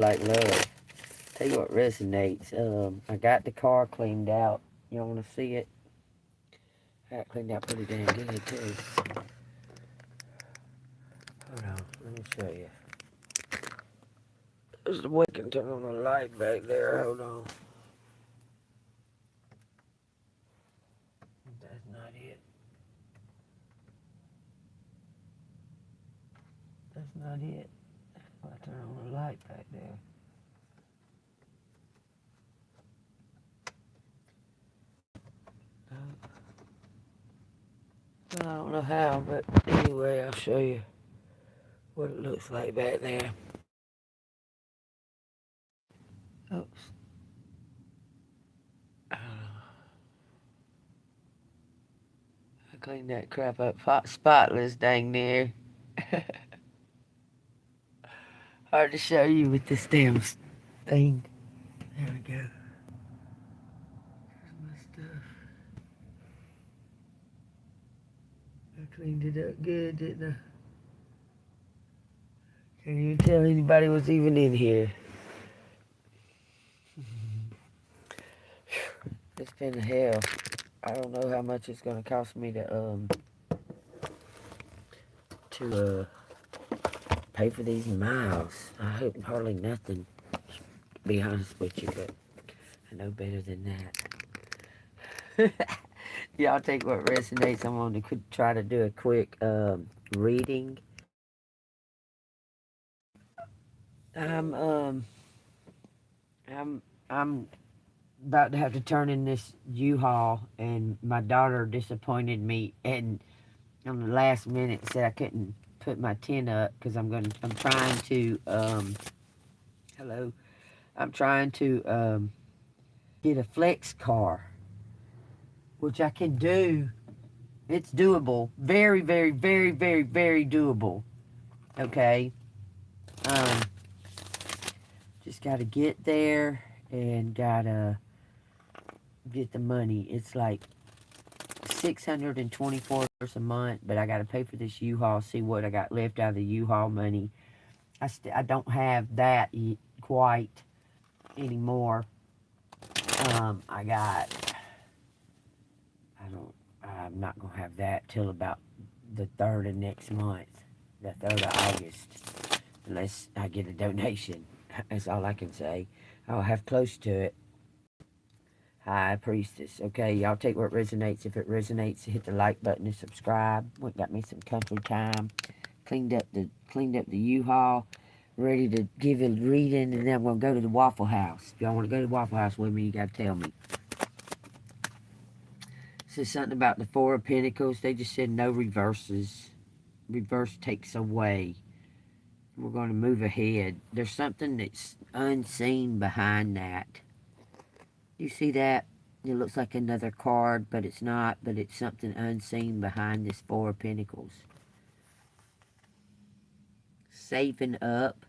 like love. Tell you what resonates. I got the car cleaned out. You want to see it? I got it cleaned out pretty damn good too. Hold on, let me show you. There's the way I can turn on the light back there. Hold on. That's not it. That's not it. I'll turn on the light back there. I don't know how, but anyway, I'll show you what it looks like back there. Oops. I cleaned that crap up spotless dang near. Hard to show you with this damn thing. There we go. There's my stuff. I cleaned it up good, didn't I? Can't even tell anybody was even in here. It's been hell. I don't know how much it's gonna cost me to pay for these miles. I hope hardly nothing, to be honest with you, but I know better than that. Y'all take what resonates. I'm going to try to do a quick reading. I'm I'm about to have to turn in this U-Haul, and my daughter disappointed me, and on the last minute said I couldn't put my tent up because I'm trying to hello, I'm trying to get a flex car, which I can do. It's doable, very, very, very, very, very doable. Okay, um, just got to get there and gotta get the money. It's like $624 a month, but I got to pay for this U-Haul, see what I got left out of the U-Haul money. I don't have that quite anymore. I got, I'm not going to have that till about the 3rd of next month, the 3rd of August, unless I get a donation. That's all I can say. I'll have close to it. High Priestess. Okay, y'all take what resonates. If it resonates, hit the like button and subscribe. Went got me some country time. Cleaned up the U-Haul. Ready to give it a reading, and then I'm gonna go to the Waffle House. If y'all want to go to the Waffle House with me, you gotta tell me. It says something about the Four of Pentacles. They just said no reverses. Reverse takes away. We're going to move ahead. There's something that's unseen behind that. You see that? It looks like another card, but it's not. But it's something unseen behind this Four of Pentacles. Saving up.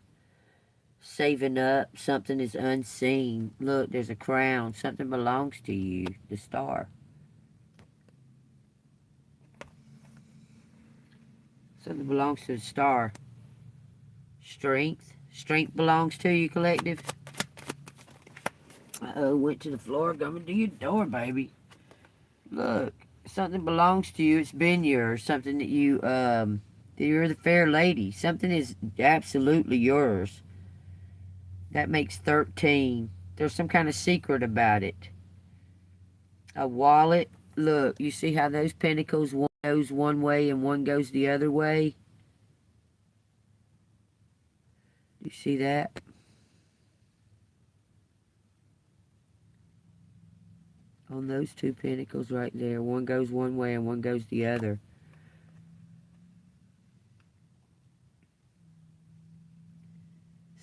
Saving up. Something is unseen. Look, there's a crown. Something belongs to you. The Star. Something belongs to the Star. Strength. Strength belongs to you, collective. Uh-oh, went to the floor. Coming to your door, baby. Look, something belongs to you. It's been yours. Something that you're the fair lady. Something is absolutely yours. That makes 13. There's some kind of secret about it. A wallet. Look, you see how those pentacles, one goes one way and one goes the other way? You see that? On those two pentacles right there. One goes one way and one goes the other.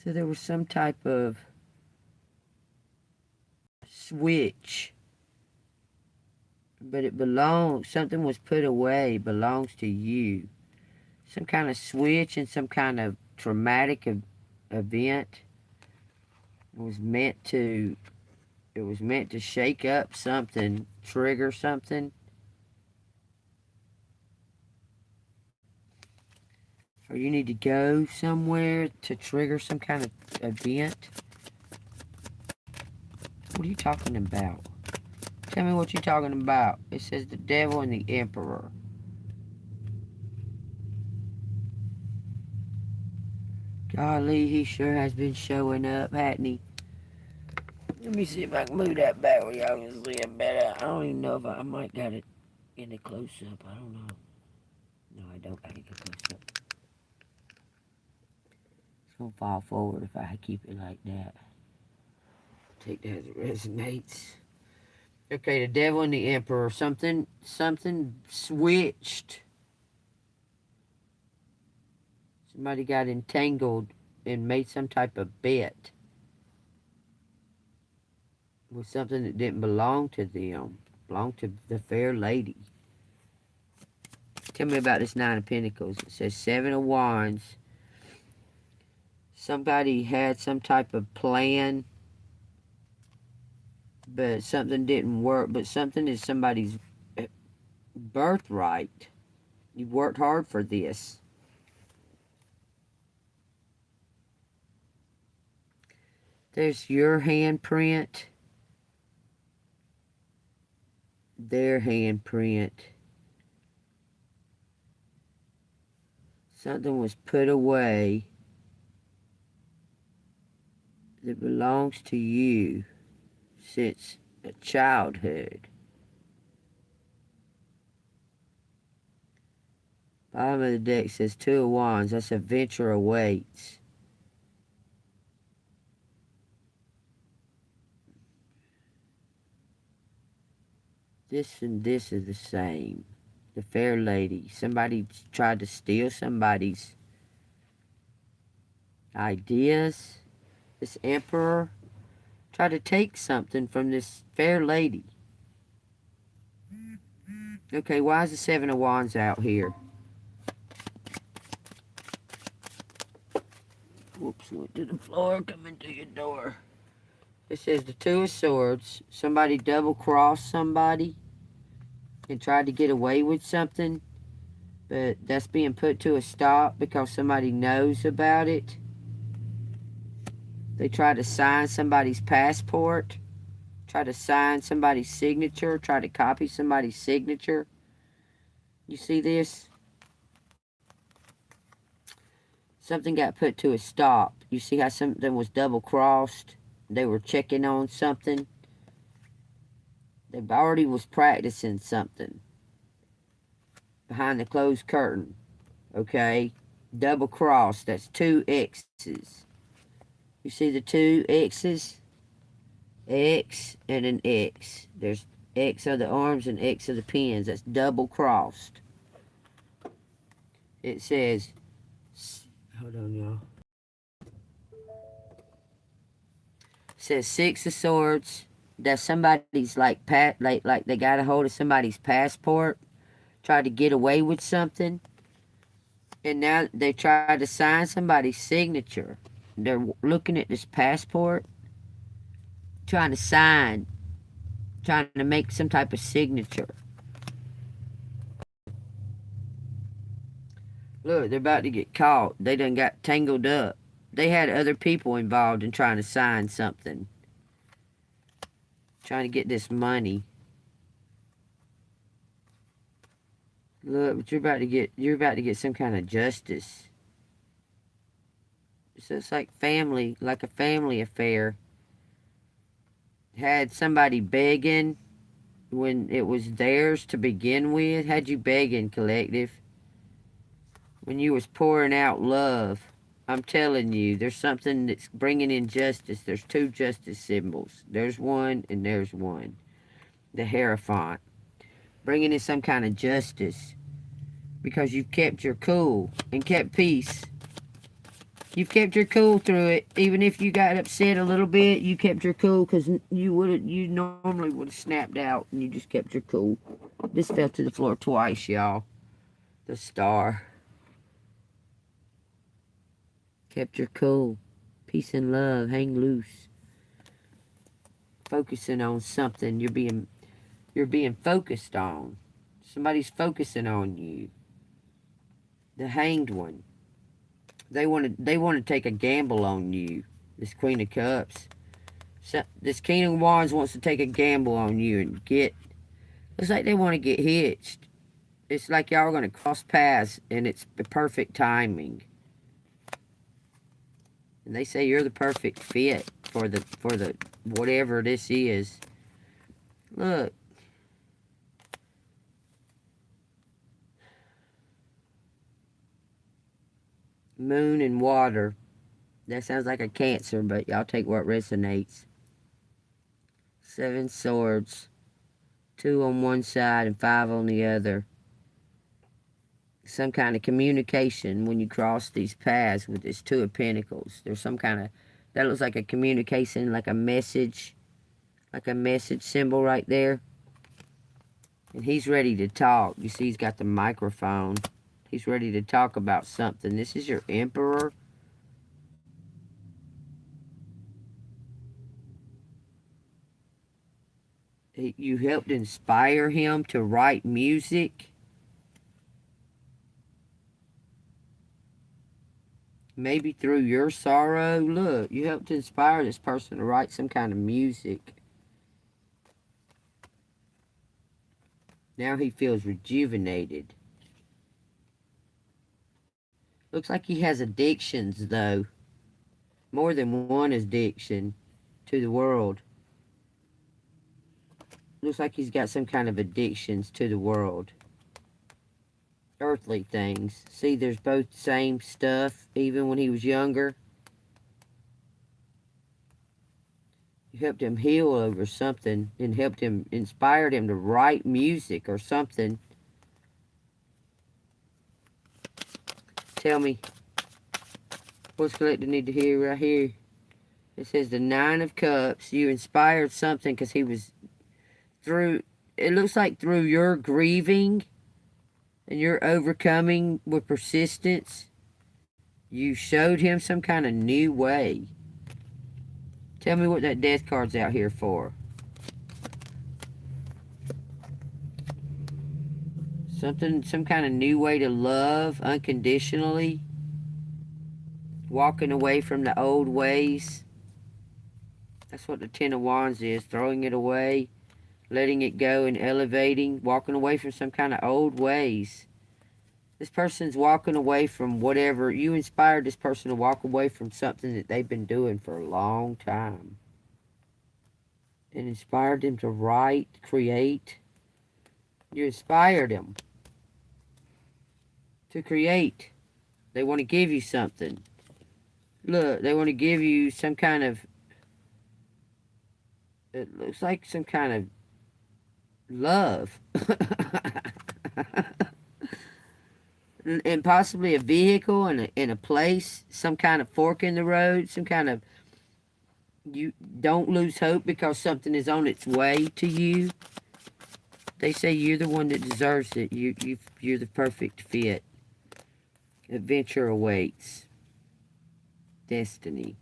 So there was some type of switch. But it belongs, something was put away, belongs to you. Some kind of switch and some kind of traumatic event. It was meant to shake up something, trigger something. Or you need to go somewhere to trigger some kind of event. What are you talking about? Tell me what you're talking about. It says the devil and the emperor. Golly, he sure has been showing up, hasn't he? Let me see if I can move that back where y'all can see it better. I don't even know if I might got it in a close-up. I don't know. No, I don't got it in a close-up. It's going to fall forward if I keep it like that. Take that as it resonates. Okay, the devil and the emperor. Something switched. Somebody got entangled and made some type of bet with something that didn't belong to them. Belonged to the fair lady. Tell me about this Nine of Pentacles. It says Seven of Wands. Somebody had some type of plan, but something didn't work. But something is somebody's birthright. You worked hard for this. There's your handprint. Their handprint. Something was put away that belongs to you since childhood. Bottom of the deck says Two of Wands. That's adventure awaits. This and this is the same. The fair lady. Somebody tried to steal somebody's ideas. This emperor tried to take something from this fair lady. Okay, why is the Seven of Wands out here? Whoops, went to the floor, coming to your door. It says the Two of Swords. Somebody double-crossed somebody and tried to get away with something, but that's being put to a stop because somebody knows about it. They try to sign somebody's passport, try to sign somebody's signature, try to copy somebody's signature. You see this? Something got put to a stop. You see how something was double-crossed? They were checking on something. They already was practicing something behind the closed curtain. Okay? Double-crossed. That's two X's. You see the two X's? X and an X. There's X of the arms and X of the pins. That's double-crossed. It says, hold on, y'all. It says Six of Swords. That somebody's like they got a hold of somebody's passport, tried to get away with something, and now they tried to sign somebody's signature. They're looking at this passport, trying to sign, trying to make some type of signature. Look, they're about to get caught. They done got tangled up. They had other people involved in trying to sign something. Trying to get this money. Look, but you're about to get some kind of justice. So it's like family, like a family affair. Had somebody begging when it was theirs to begin with. Had you begging, collective. When you was pouring out love. I'm telling you, there's something that's bringing in justice. There's two justice symbols. There's one and there's one. The Hierophant. Bringing in some kind of justice. Because you've kept your cool and kept peace. You've kept your cool through it. Even if you got upset a little bit, you kept your cool because you normally would have snapped out and you just kept your cool. This fell to the floor twice, y'all. The Star. Kept your cool. Peace and love. Hang loose. Focusing on something you're being focused on. Somebody's focusing on you. The Hanged One. They want to take a gamble on you. This Queen of Cups. So, this King of Wands wants to take a gamble on you and get. It's like they want to get hitched. It's like y'all are going to cross paths, and it's the perfect timing. And they say you're the perfect fit for the whatever this is. Look. Moon and water. That sounds like a Cancer, but y'all take what resonates. 7 swords. 2 on one side and 5 on the other. Some kind of communication when you cross these paths with this 2 of Pentacles. There's some kind of, that looks like a communication, like a message symbol right there. And he's ready to talk. You see he's got the microphone. He's ready to talk about something. This is your Emperor. You helped inspire him to write music. Maybe through your sorrow. Look, you helped inspire this person to write some kind of music. Now he feels rejuvenated. Looks like he has addictions, though. More than one addiction to the world. Looks like he's got some kind of addictions to the world. Earthly things. See, there's both same stuff, even when he was younger. You helped him heal over something and helped him, inspired him to write music or something. Tell me, what's collective need to hear right here? It says the 9 of Cups. You inspired something because he was through, it looks like through your grieving and your overcoming with persistence, you showed him some kind of new way. Tell me what that Death card's out here for. Something, some kind of new way to love unconditionally. Walking away from the old ways. That's what the 10 of Wands is. Throwing it away. Letting it go and elevating. Walking away from some kind of old ways. This person's walking away from whatever. You inspired this person to walk away from something that they've been doing for a long time. And inspired them to write, create. You inspired them to create. They want to give you something. Look, they want to give you some kind of, it looks like some kind of love. And possibly a vehicle and a place, some kind of fork in the road, some kind of, you don't lose hope because something is on its way to you. They say you're the one that deserves it. You're the perfect fit. Adventure awaits. Destiny.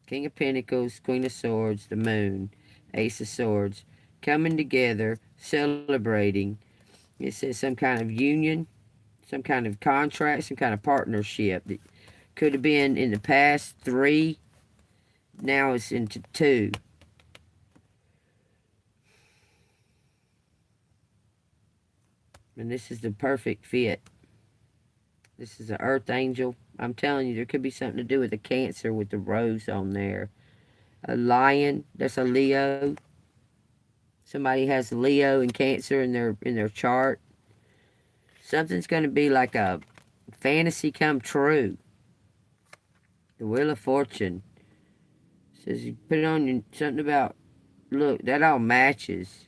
King of Pentacles, Queen of Swords, the Moon, Ace of Swords, coming together, celebrating. It says some kind of union, some kind of contract, some kind of partnership that could have been in the past 3. Now it's into 2. And this is the perfect fit. This is an earth angel. I'm telling you, there could be something to do with a Cancer with the rose on there. A lion, that's a Leo. Somebody has Leo and Cancer in their chart. Something's going to be like a fantasy come true. The Wheel of Fortune. Says you put it on your, something about, look, that all matches.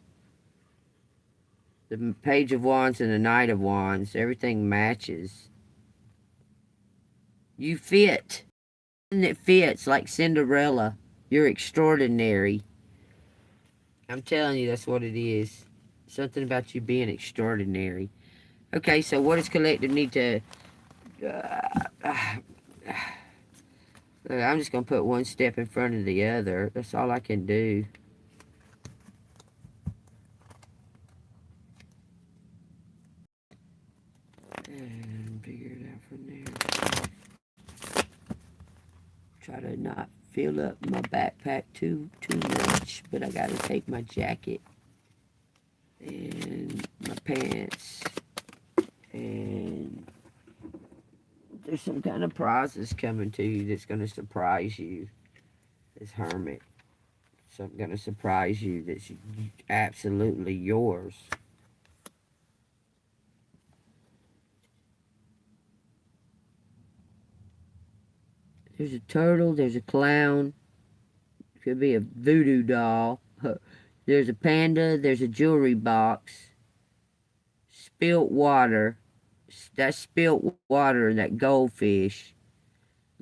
The Page of Wands and the Knight of Wands. Everything matches. You fit. And it fits like Cinderella. You're extraordinary. I'm telling you, that's what it is. Something about you being extraordinary. Okay, so what does collective need to... I'm just going to put one step in front of the other. That's all I can do. And figure it out from there. fill up my backpack too much, but I gotta take my jacket and my pants, and there's some kind of prizes coming to you that's gonna surprise you. This hermit, something gonna surprise you that's absolutely yours. There's a turtle, there's a clown, could be a voodoo doll. There's a panda, there's a jewelry box, spilt water, that's spilt water, that goldfish,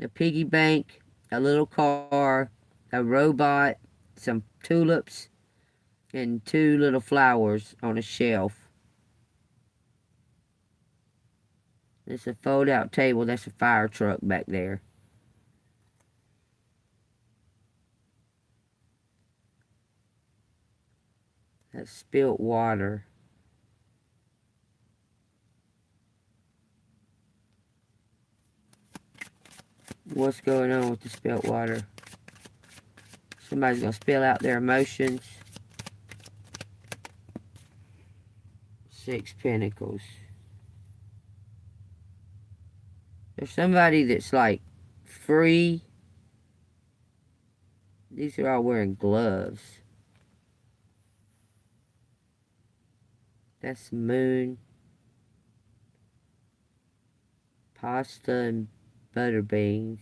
a piggy bank, a little car, a robot, some tulips, and 2 little flowers on a shelf. There's a fold-out table, that's a fire truck back there. That's spilt water. What's going on with the spilt water? Somebody's going to spill out their emotions. 6 pentacles. There's somebody that's like free. These are all wearing gloves. That's moon. Pasta and butter beans.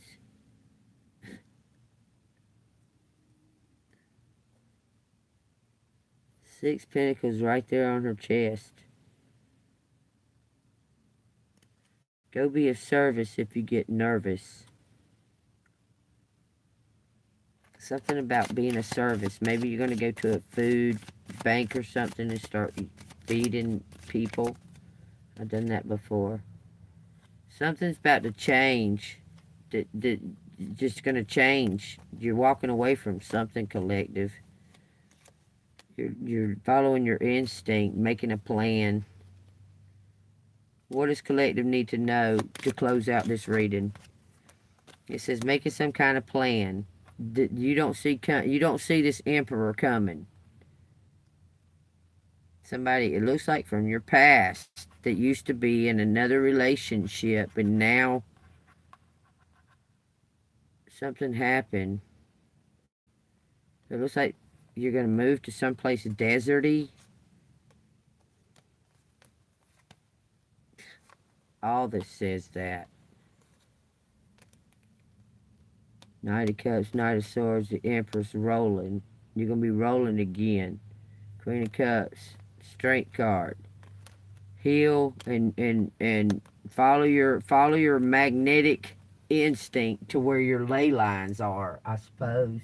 Six pentacles right there on her chest. Go be of service if you get nervous. Something about being of service. Maybe you're going to go to a food bank or something and start feeding people. I've done that before. Something's about to change. That just going to change. You're walking away from something, collective. You're following your instinct, making a plan. What does collective need to know to close out this reading? It says making some kind of plan. You don't see this emperor coming. Somebody, it looks like from your past, that used to be in another relationship, and now something happened. It looks like you're going to move to someplace deserty. All this says that. Knight of Cups, Knight of Swords, the Empress rolling. You're going to be rolling again. Queen of Cups, Strength card. Heal and follow your magnetic instinct to where your ley lines are, I suppose.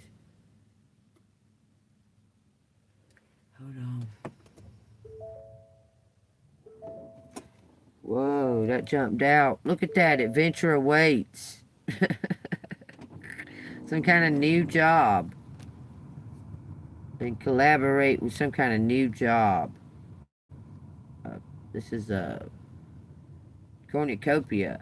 Hold on. Whoa, that jumped out. Look at that. Adventure awaits. Some kind of new job. And collaborate with some kind of new job. This is a cornucopia.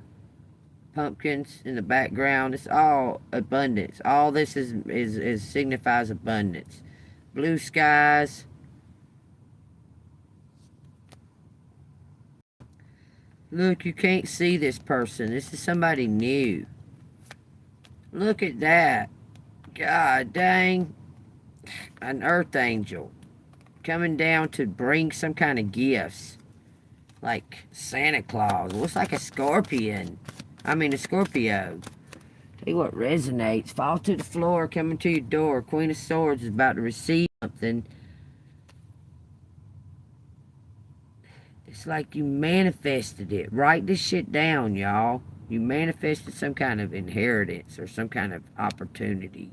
Pumpkins in the background. It's all abundance. All this is signifies abundance. Blue skies. Look, you can't see this person. This is somebody new. Look at that. God dang. An earth angel. Coming down to bring some kind of gifts. Like Santa Claus. Looks like a scorpion. A Scorpio. Tell you what resonates. Fall to the floor, coming to your door. Queen of Swords is about to receive something. It's like you manifested it. Write this shit down, y'all. You manifested some kind of inheritance or some kind of opportunity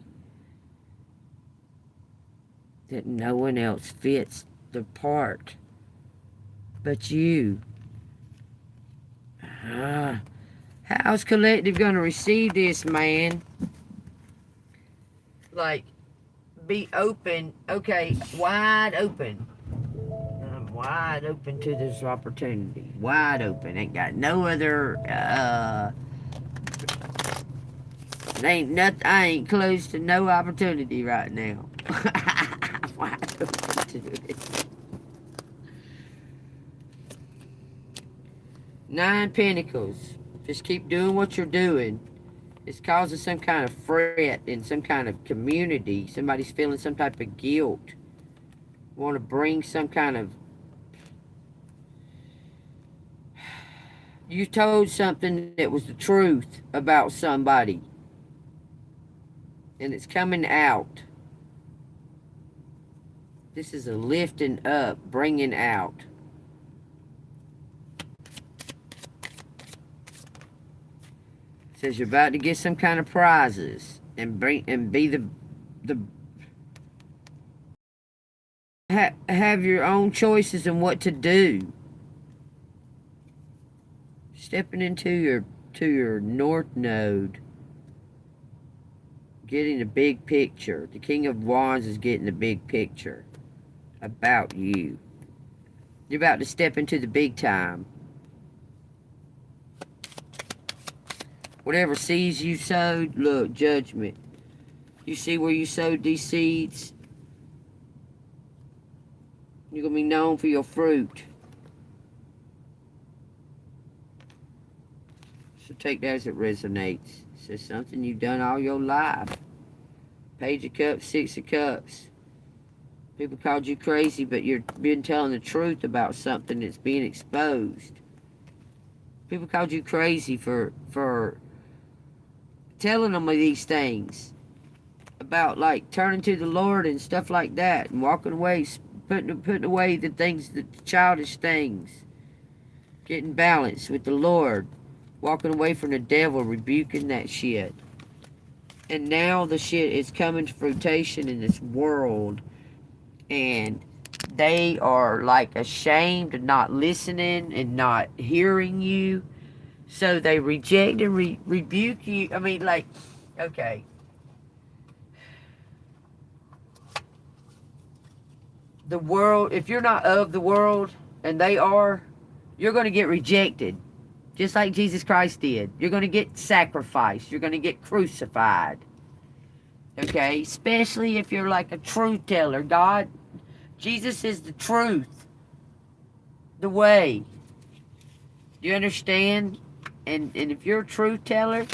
that no one else fits the part but you. How's collective going to receive this, man? Like, be open. Okay, wide open. I'm wide open to this opportunity. Wide open. Ain't got no other Ain't nothing. I ain't close to no opportunity right now. Why don't you do it? 9 Pentacles. Just keep doing what you're doing. It's causing some kind of fret in some kind of community. Somebody's feeling some type of guilt. Want to bring some kind of... You told something that was the truth about somebody. And it's coming out. This is a lifting up, bringing out. It says you're about to get some kind of prizes and be the have your own choices in what to do. Stepping into your north node. Getting the big picture. The King of Wands is getting the big picture about you. You're about to step into the big time. Whatever seeds you sowed, look, judgment. You see where you sowed these seeds? You're going to be known for your fruit. So take that as it resonates. It says something you've done all your life. Page of Cups, Six of Cups. People called you crazy, but you've been telling the truth about something that's being exposed. People called you crazy for telling them of these things. About, like, turning to the Lord and stuff like that. And walking away, putting away the things, the childish things. Getting balanced with the Lord. Walking away from the devil, rebuking that shit. And now the shit is coming to fruition in this world. And they are like ashamed of not listening and not hearing you. So they reject and rebuke you. I mean, like, okay. The world, if you're not of the world, and they are, you're going to get rejected. Just like Jesus Christ did. You're going to get sacrificed. You're going to get crucified. Okay? Especially if you're like a truth teller. God, Jesus is the truth. The way. Do you understand? And if you're a truth teller,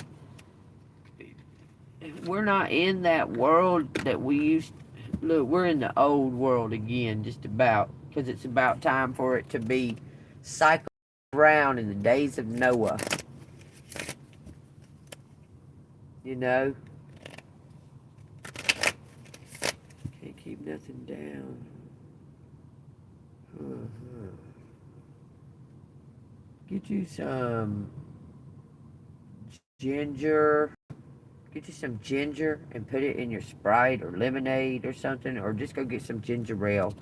we're not in that world that we used to. Look, we're in the old world again, just about. Because it's about time for it to be cycled around in the days of Noah. You know? Can't keep nothing down. Get you some ginger. Get you some ginger and put it in your Sprite or lemonade or something. Or just go get some ginger ale.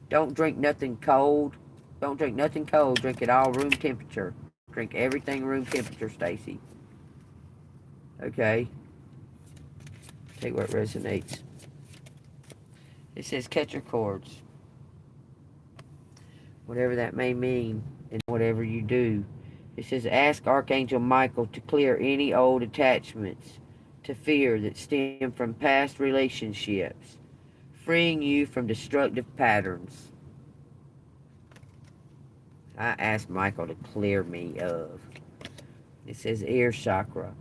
Don't drink nothing cold. Don't drink nothing cold. Drink it all room temperature. Drink everything room temperature, Stacy. Okay? Take what resonates. It says catcher cords. Whatever that may mean, and whatever you do. It says ask Archangel Michael to clear any old attachments to fear that stem from past relationships, freeing you from destructive patterns. I asked Michael to clear me of. It says ear chakra.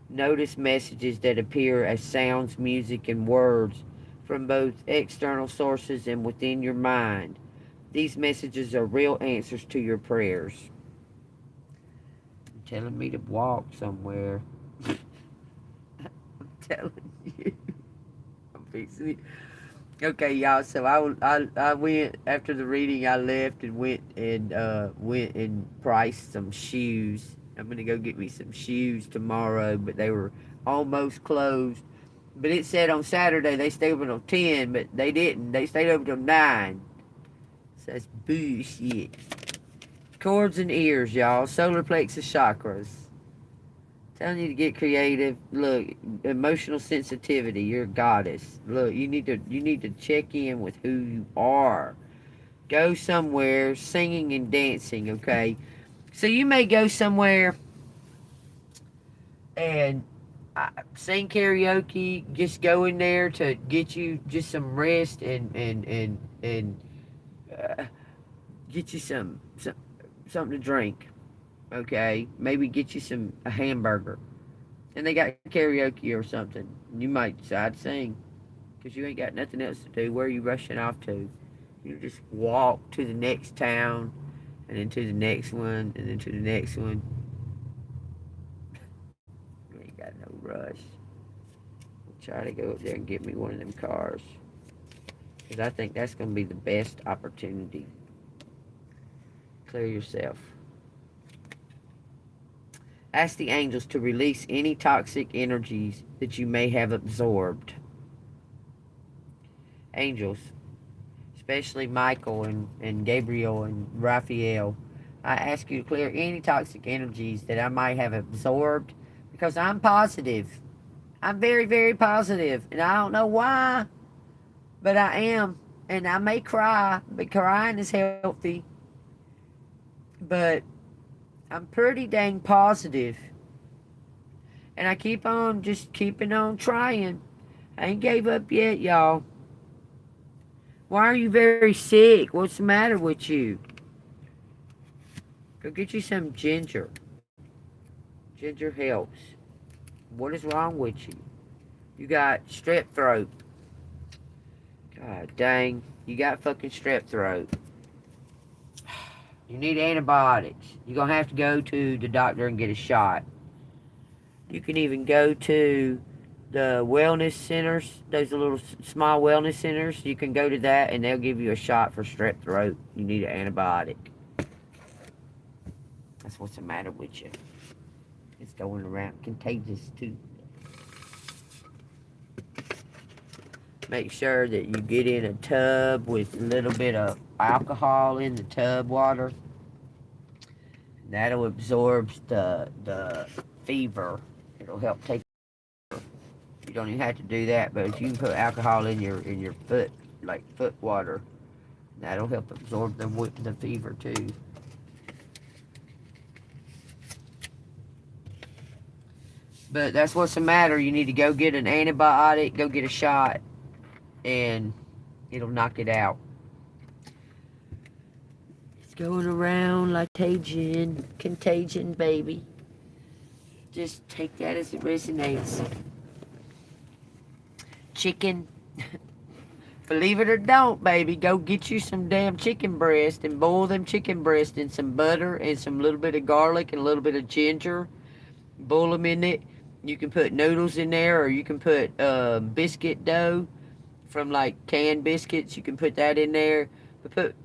Notice messages that appear as sounds, music, and words from both external sources and within your mind. These messages are real answers to your prayers. You're telling me to walk somewhere. I'm telling you. I'm fixing it. Okay, y'all. So I went after the reading. I left and went and priced some shoes. I'm gonna go get me some shoes tomorrow, but they were almost closed. But it said on Saturday they stayed open till 10, but they didn't. They stayed open till 9. So that's bullshit. Cords and ears, y'all. Solar plexus chakras. Telling you to get creative. Look, emotional sensitivity. You're a goddess. Look, you need to check in with who you are. Go somewhere singing and dancing, okay? So you may go somewhere and Sing karaoke. Just go in there to get you just some rest and uh, get you some something to drink. Okay, maybe get you a hamburger, and they got karaoke or something. You might decide to sing because you ain't got nothing else to do. Where are you rushing off to? You just walk to the next town, and then to the next one, and then to the next one. You ain't got no rush. Try to go up there and get me one of them cars. Because I think that's going to be the best opportunity. Clear yourself. Ask the angels to release any toxic energies that you may have absorbed. Angels, especially Michael and Gabriel and Raphael, I ask you to clear any toxic energies that I might have absorbed because I'm positive. I'm very, very positive, and I don't know why, but I am. And I may cry, but crying is healthy. But I'm pretty dang positive. And I keep on just keeping on trying. I ain't gave up yet, y'all. Why are you very sick? What's the matter with you? Go get you some ginger. Ginger helps. What is wrong with you? You got strep throat. God dang. You got fucking strep throat. You need antibiotics. You're going to have to go to the doctor and get a shot. You can even go to the wellness centers, those little small wellness centers. You can go to that and they'll give you a shot for strep throat. You need an antibiotic. That's what's the matter with you. It's going around contagious too. Make sure that you get in a tub with a little bit of alcohol in the tub water. That'll absorb the fever. It'll help take. You don't even have to do that, but if you can put alcohol in your foot, like foot water, that'll help absorb the fever too. But that's what's the matter. You need to go get an antibiotic, go get a shot, and it'll knock it out. It's going around like contagion, baby. Just take that as it resonates. Chicken. Believe it or don't, baby, go get you some damn chicken breast and boil them chicken breasts in some butter and some little bit of garlic and a little bit of ginger. Boil them in it. You can put noodles in there, or you can put biscuit dough from like canned biscuits. You can put that in there. Put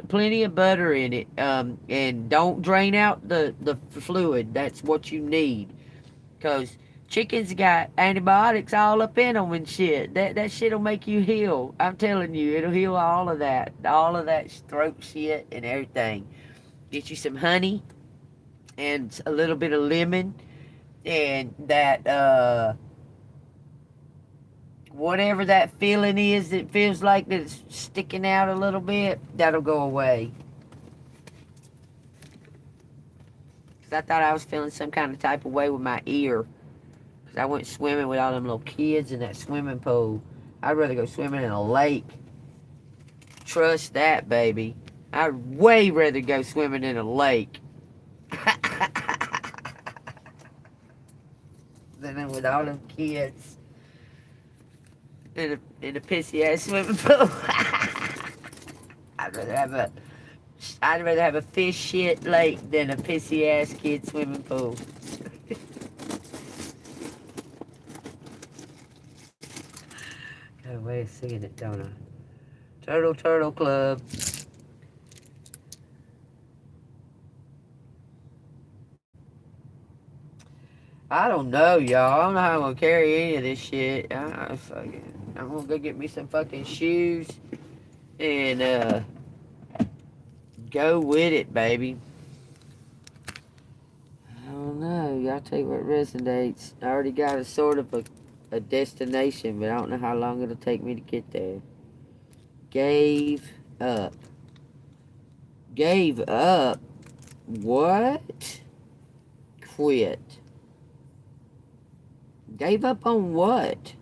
plenty of butter in it, and don't drain out the fluid. That's what you need, cause chickens got antibiotics all up in them and shit. That shit'll make you heal. I'm telling you, it'll heal all of that throat shit and everything. Get you some honey and a little bit of lemon and that whatever that feeling is that feels like that it's sticking out a little bit, that'll go away. Cause I thought I was feeling some kind of type of way with my ear. Cause I went swimming with all them little kids in that swimming pool. I'd rather go swimming in a lake. Trust that, baby. I'd way rather go swimming in a lake than with all them kids in a pissy ass swimming pool. I'd rather have a fish shit lake than a pissy ass kid swimming pool. Got a way of singing it, don't I? Turtle Club. I don't know, y'all. I don't know how I'm gonna carry any of this shit. I'm gonna go get me some fucking shoes and go with it, baby. I don't know. Y'all tell you what resonates. I already got a sort of a destination, but I don't know how long it'll take me to get there. Gave up. Gave up? What? Quit. Gave up on what?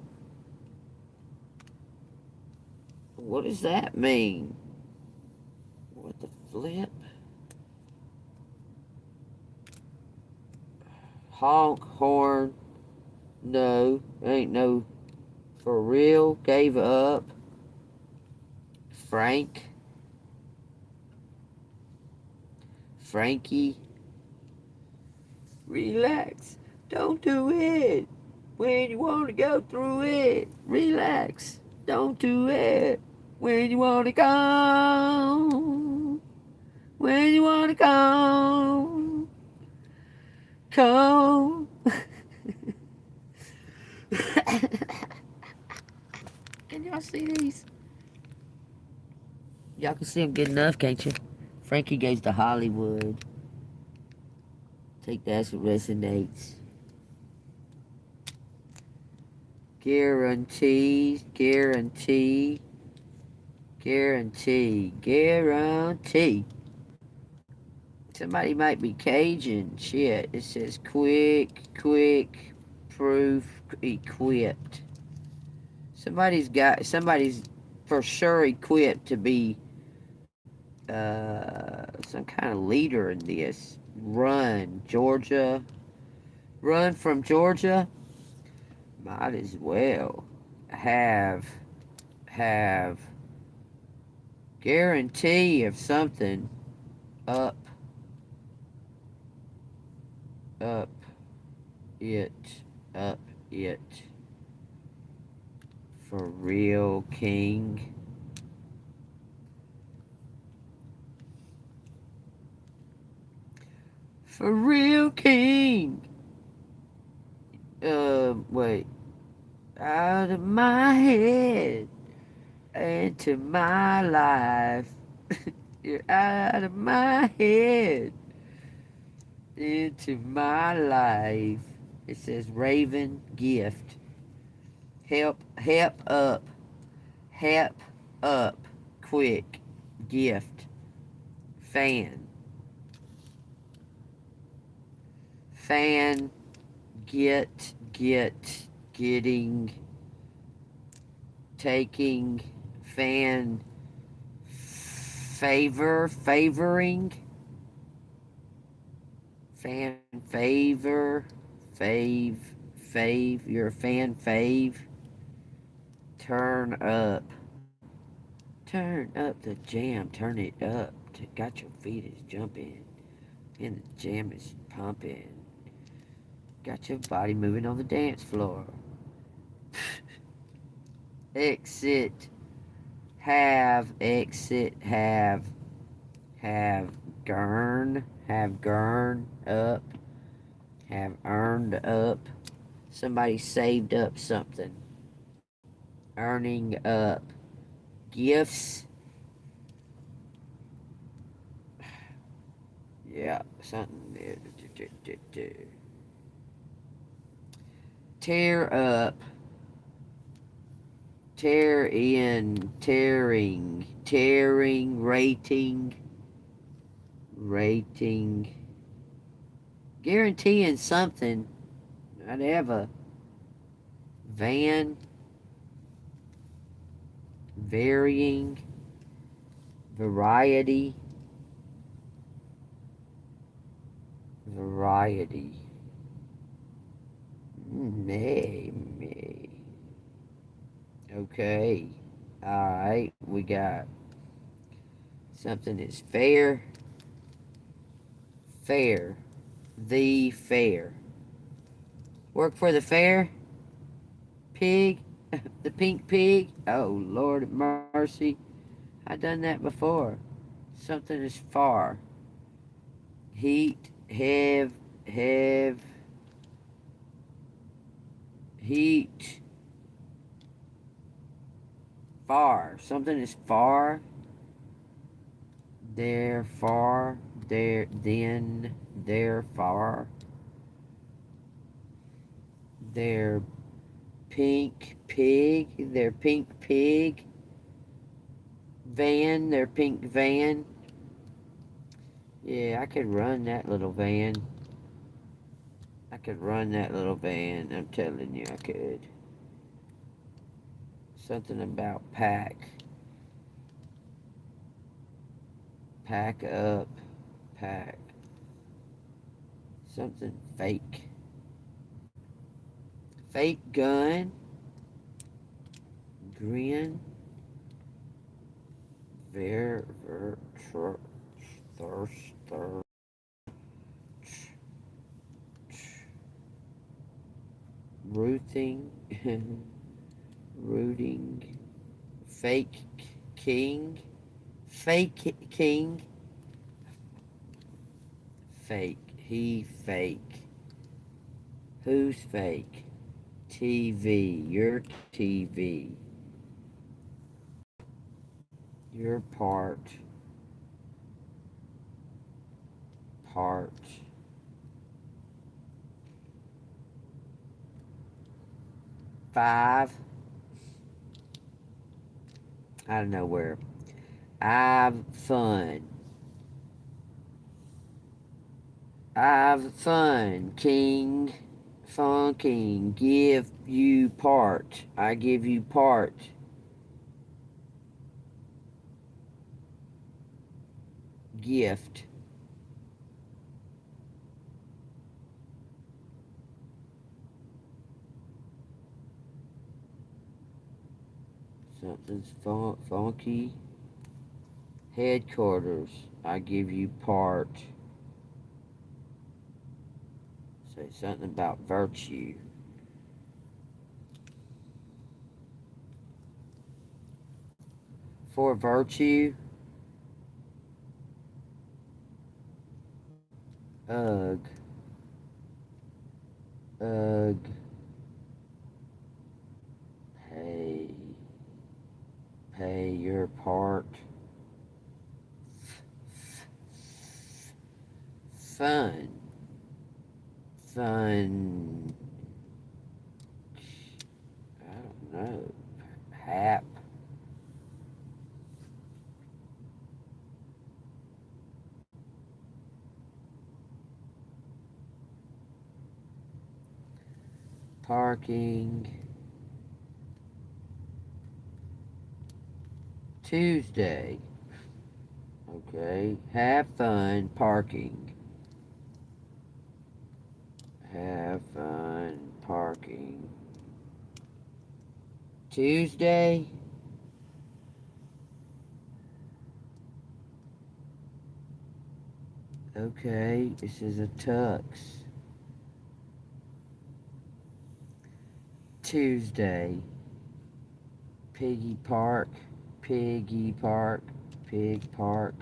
What does that mean? What the flip? Honk, horn. No, ain't no. For real, gave up. Frank. Frankie. Relax. Don't do it. When you want to go through it, relax. Don't do it. When you want to go. When you want to go. Come. Can y'all see these? Y'all can see them good enough, can't you? Frankie goes to Hollywood. Take that what resonates. Guarantee, guarantee, guarantee, guarantee. Somebody might be Cajun. Shit. It says quick, proof, equipped. Somebody's for sure equipped to be some kind of leader in this. Run, Georgia. Run from Georgia. Might as well have guarantee of something. Up up it up it for real king. For real king. Wait. Out of my head into my life. You're out of my head into my life. It says Raven gift. Help up. Help up. Quick. Gift. Fan. Fan. Getting. Taking. Fan. Favoring. Fan favor. Fave. You're a fan fave. Turn up. Turn up the jam. Turn it up. Got your feet is jumping. And the jam is pumping. Got your body moving on the dance floor. Exit. Have. Gurn. Have gurn up. Have earned up. Somebody saved up something. Earning up. Gifts. Yeah, something there. Tear up. Tear in. Tearing. Rating. Guaranteeing something. Whatever. Van. Varying. Variety. May. Okay. Alright. We got something is fair. The fair. Work for the fair. Pig. The pink pig. Oh, Lord of mercy. I done that before. Something is far. Heat. Heat. Far. Something is far. They're far. They're far. They're pink pig. They're pink pig. Van. Their pink van. Yeah, I could run that little van. I could run that little van. I'm telling you, I could. Something about pack. Pack up. Pack. Something fake. Fake gun. Grin. Thirst. Rooting. Rooting. Fake king. Fake king. Fake. He fake. Who's fake? TV. Your TV. Your part. Part. Five. Out of nowhere. I've fun. I've fun. King. Fun king. Give you part. I give you part. Gift. Something's funky. Headquarters. I give you part. Say something about virtue. For virtue. Ugh. Ugh. Pay. Pay your part. Fun. Fun. I don't know. Hap. Parking. Tuesday. Okay. Have fun parking. Have fun parking. Tuesday. Okay, this is a tux. Tuesday. Piggy Park. Piggy Park. Pig Park.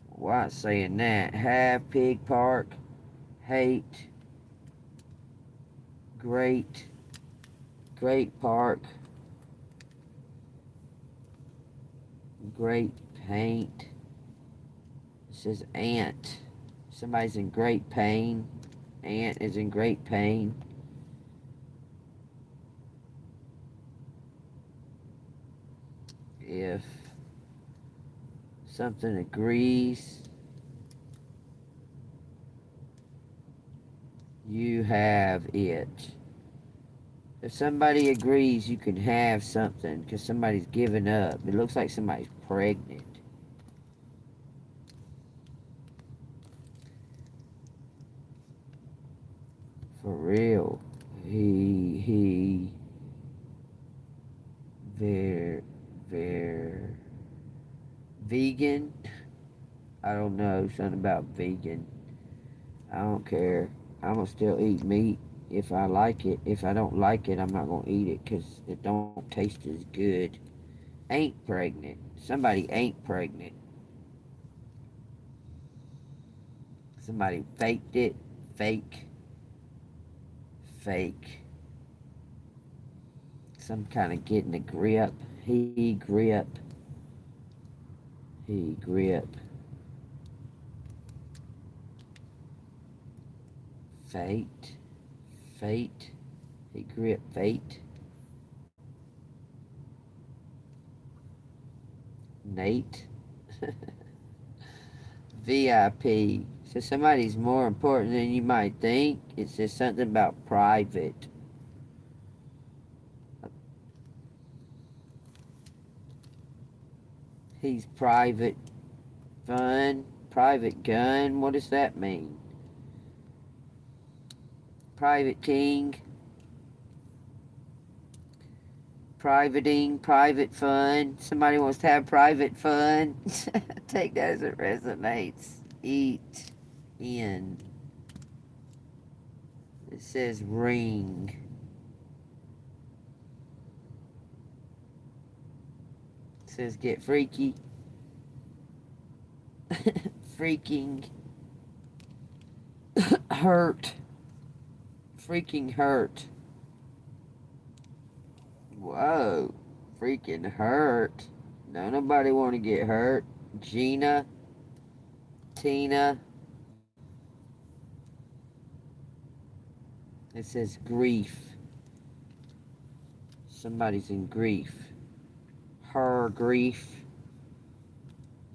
Why saying that? Have Pig Park. Hate. Great. Great Park. Great paint. It says ant. Somebody's in great pain. Ant is in great pain. If something agrees, you have it. If somebody agrees, you can have something because somebody's giving up. It looks like somebody's pregnant. For real. Ver, vegan? I don't know, something about vegan. I don't care. I'm gonna still eat meat if I like it. If I don't like it, I'm not gonna eat it because it don't taste as good. Ain't pregnant. Somebody ain't pregnant. Somebody faked it. Fake. Fake. Some kind of getting a grip. He grip. He grip. Fate. Fate. He grip fate. Nate. VIP. So somebody's more important than you might think. It says something about private. He's private fun. Private gun. What does that mean? Private king. Privating. Private fun. Somebody wants to have private fun. Take that as it resonates. Eat in. It says ring. It says get freaky. Freaking hurt. Freaking hurt. Whoa. Freaking hurt. No, nobody want to get hurt. Gina. Tina. It says grief. Somebody's in grief. Her grief.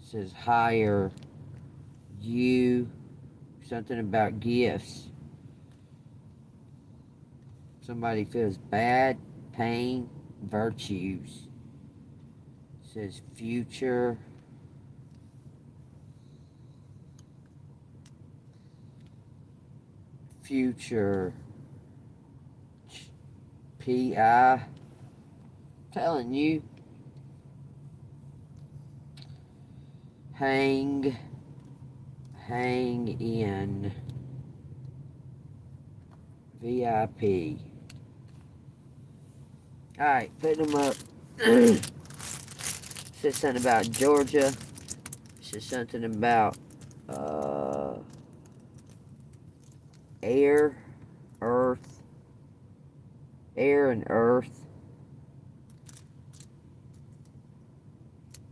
It says hire. You. Something about gifts. Somebody feels bad. Pain. Virtues. It says future. Future. P.I. Telling you. Hang in. VIP. Alright, putting them up. Says something about Georgia. Says something about air, earth, air and earth.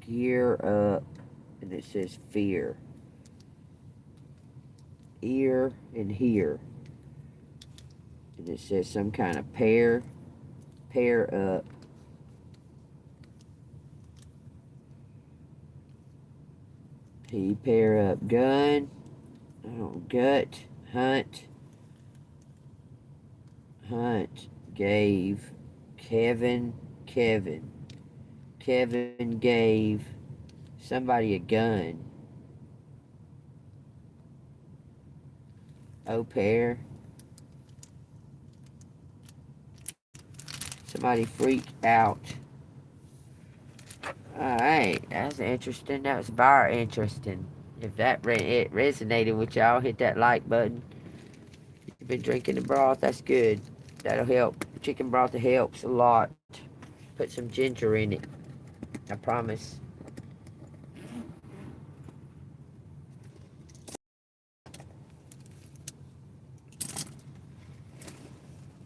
Gear up. And it says fear. Ear and here. And it says some kind of pair. Pair up. P pair up. Gun. Oh, gut. Hunt. Hunt. Gave. Kevin gave somebody a gun. Au pair. Somebody freaked out. Alright, that's interesting. That was very interesting. If it resonated with y'all, hit that like button. If you've been drinking the broth, that's good. That'll help. Chicken broth helps a lot. Put some ginger in it. I promise.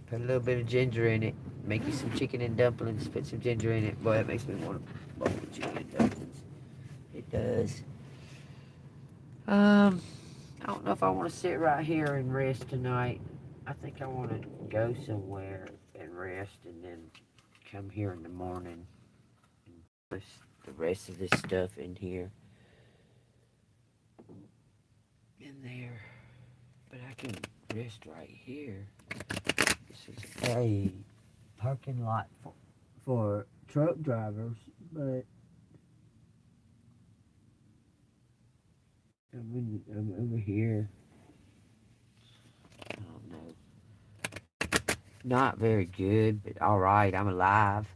Put a little bit of ginger in it. Make you some chicken and dumplings. Put some ginger in it. Boy, that makes me want to bowl of chicken and dumplings. It does. I don't know if I want to sit right here and rest tonight. I think I want to go somewhere and rest and then come here in the morning and put the rest of this stuff in here. In there. But I can rest right here. This is a parking lot for truck drivers, but I'm over here. I don't know. Not very good, but alright, I'm alive.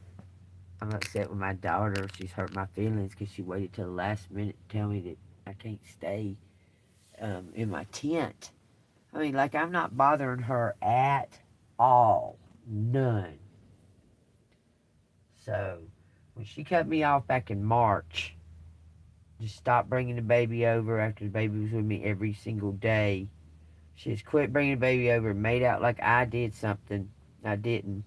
I'm upset with my daughter. She's hurt my feelings because she waited till the last minute to tell me that I can't stay in my tent. I mean, like, I'm not bothering her at all. None. So, when she cut me off back in March, just stopped bringing the baby over after the baby was with me every single day. She just quit bringing the baby over and made out like I did something. I didn't.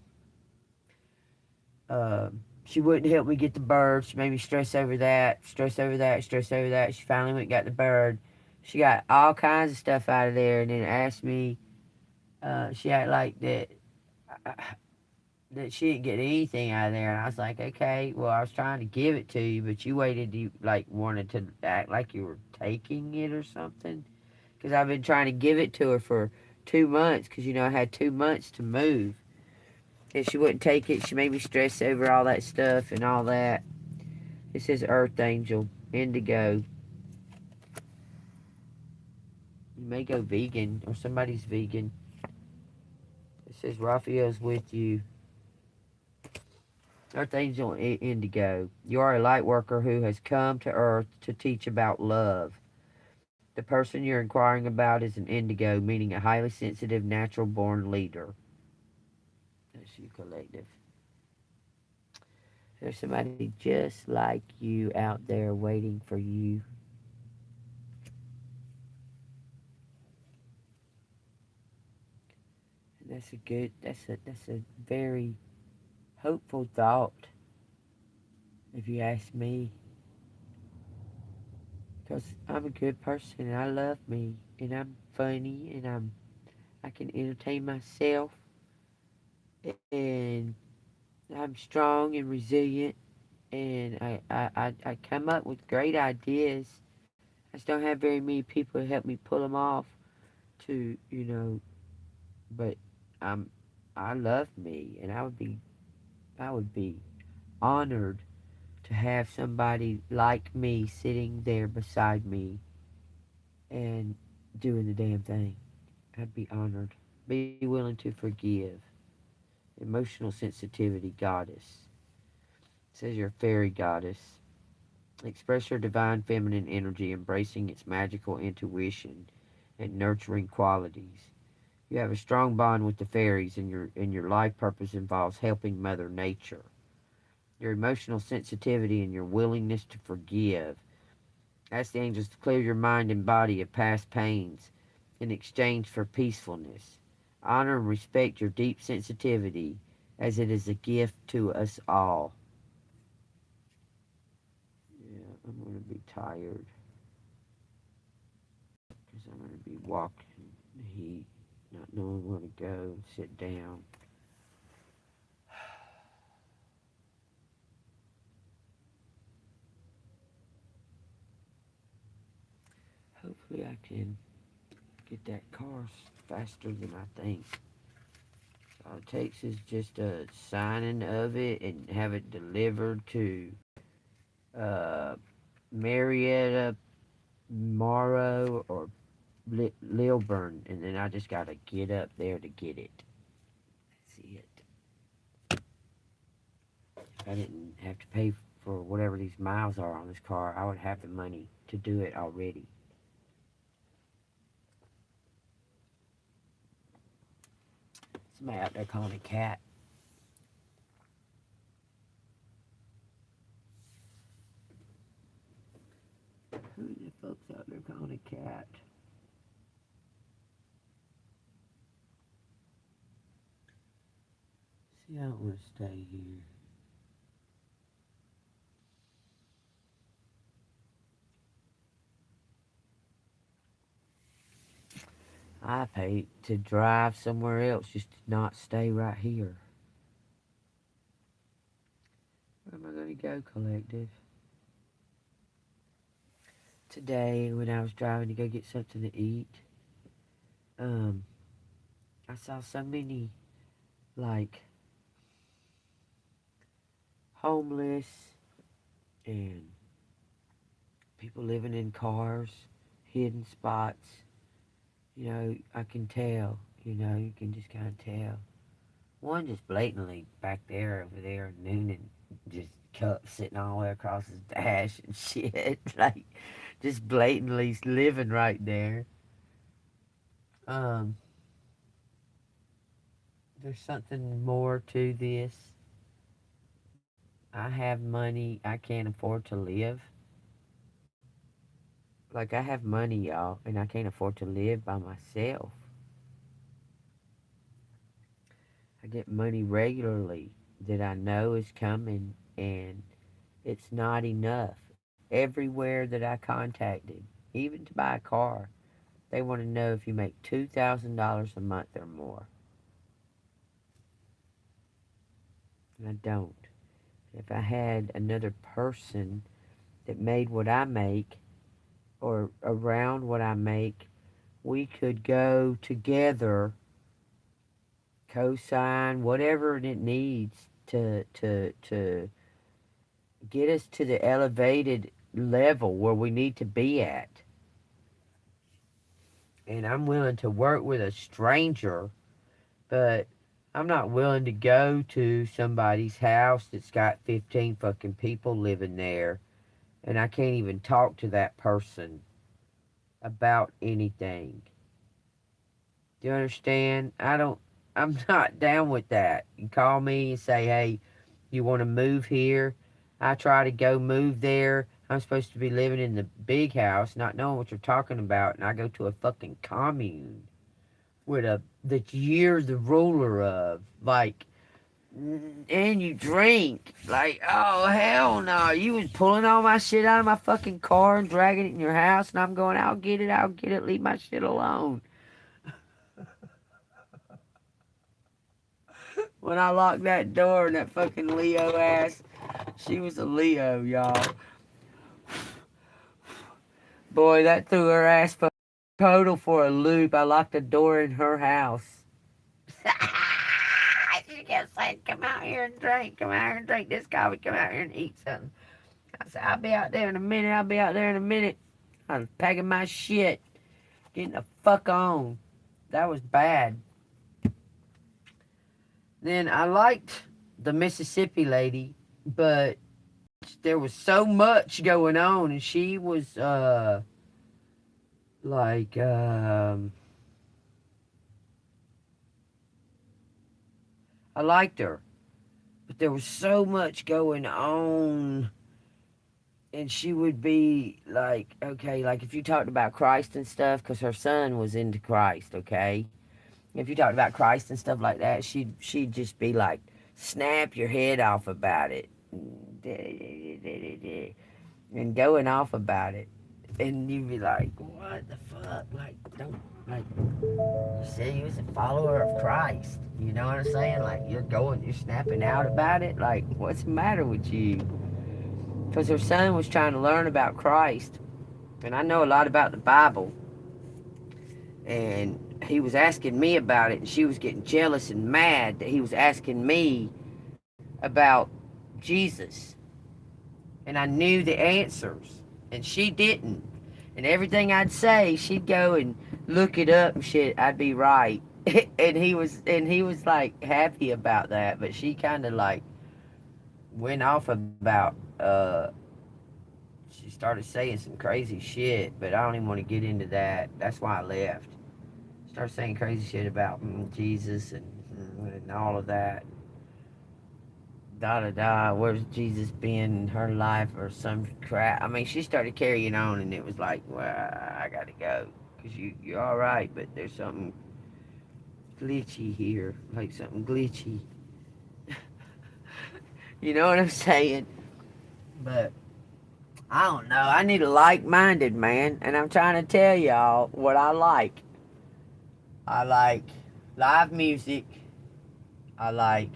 She wouldn't help me get the bird. She made me stress over that. She finally went and got the bird. She got all kinds of stuff out of there and then asked me, she acted like that she didn't get anything out of there. And I was like, okay, well, I was trying to give it to you, but you waited, you like wanted to act like you were taking it or something. because I've been trying to give it to her for 2 months, because, I had 2 months to move. And she wouldn't take it. She made me stress over all that stuff and all that. It says Earth Angel, Indigo. You may go vegan, or somebody's vegan. It says Raphael's with you. Earth Angel Indigo. You are a light worker who has come to Earth to teach about love. The person you're inquiring about is an indigo, meaning a highly sensitive, natural born leader. That's you, collective. There's somebody just like you out there waiting for you. And that's a very hopeful thought, if you ask me. Because I'm a good person and I love me and I'm funny and I can entertain myself and I'm strong and resilient and I come up with great ideas. I just don't have very many people to help me pull them off to, but I'm I love me and I would be honored to have somebody like me sitting there beside me and doing the damn thing. I'd be honored. Be willing to forgive. Emotional sensitivity goddess. It says you're a fairy goddess. Express your divine feminine energy, embracing its magical intuition and nurturing qualities. You have a strong bond with the fairies, and your life purpose involves helping Mother Nature. Your emotional sensitivity and your willingness to forgive. Ask the angels to clear your mind and body of past pains in exchange for peacefulness. Honor and respect your deep sensitivity as it is a gift to us all. Yeah, I'm going to be tired because I'm going to be walking in the heat, not knowing where to go and sit down. Hopefully I can get that car faster than I think. All it takes is just a signing of it and have it delivered to uh, Marietta, Morrow, or Lilburn, and then I just gotta get up there to get it. That's it. If I didn't have to pay for whatever these miles are on this car, I would have the money to do it already. Somebody out there calling a cat. Who are the folks out there calling a cat? See, I don't want to stay here. I pay to drive somewhere else just to not stay right here. Where am I going to go, collective? Today, when I was driving to go get something to eat, um, I saw so many, like, homeless and people living in cars, hidden spots. I can tell. You can just kind of tell. One just blatantly back there, over there, nooning, just cup sitting all the way across his dash and shit. Like, just blatantly living right there. Um, there's something more to this. I have money. I can't afford to live. Like, I have money, y'all, and I can't afford to live by myself. I get money regularly that I know is coming, and it's not enough. Everywhere that I contacted, even to buy a car, they want to know if you make $2,000 a month or more. And I don't. If I had another person that made what I make or around what I make we could go together, co-sign whatever it needs to get us to the elevated level where we need to be at. And I'm willing to work with a stranger, but I'm not willing to go to somebody's house that's got 15 fucking people living there and I can't even talk to that person about anything. Do you understand? I'm not down with that. You call me and say, hey, you want to move here? I try to go move there. I'm supposed to be living in the big house, not knowing what you're talking about, and I go to a fucking commune with a that you're the ruler of, like, and you drink, like, oh hell no! You was pulling all my shit out of my fucking car and dragging it in your house, and I'm going, I'll get it, leave my shit alone. When I locked that door and that fucking Leo ass, she was a Leo, y'all. Boy, that threw her ass for total for a loop. I locked the door in her house. She kept saying, come out here and drink. Come out here and drink this coffee. Come out here and eat something. I said, I'll be out there in a minute. I was packing my shit. Getting the fuck on. That was bad. Then I liked the Mississippi lady, but there was so much going on, and she was, like, I liked her, but there was so much going on, and she would be like, okay, like if you talked about Christ and stuff, because her son was into Christ, okay? If you talked about Christ and stuff like that, she'd just be like, snap your head off about it. And going off about it. And you'd be like, what the fuck? Like, don't, like, you say you was a follower of Christ. You know what I'm saying? Like, you're snapping out about it. Like, what's the matter with you? Because her son was trying to learn about Christ. And I know a lot about the Bible. And he was asking me about it, and she was getting jealous and mad that he was asking me about Jesus. And I knew the answers, and she didn't. And everything I'd say, she'd go and look it up and shit. I'd be right. and he was like happy about that, but she kind of like went off about she started saying some crazy shit, but I don't even want to get into that. That's why I left. Started saying crazy shit about Jesus and all of that. Where's Jesus been in her life or some crap? I mean, she started carrying on, and it was like, well, I gotta go. Because you're alright, but there's something glitchy here. Like something glitchy. You know what I'm saying? But, I don't know. I need a like-minded man, and I'm trying to tell y'all what I like. I like live music. I like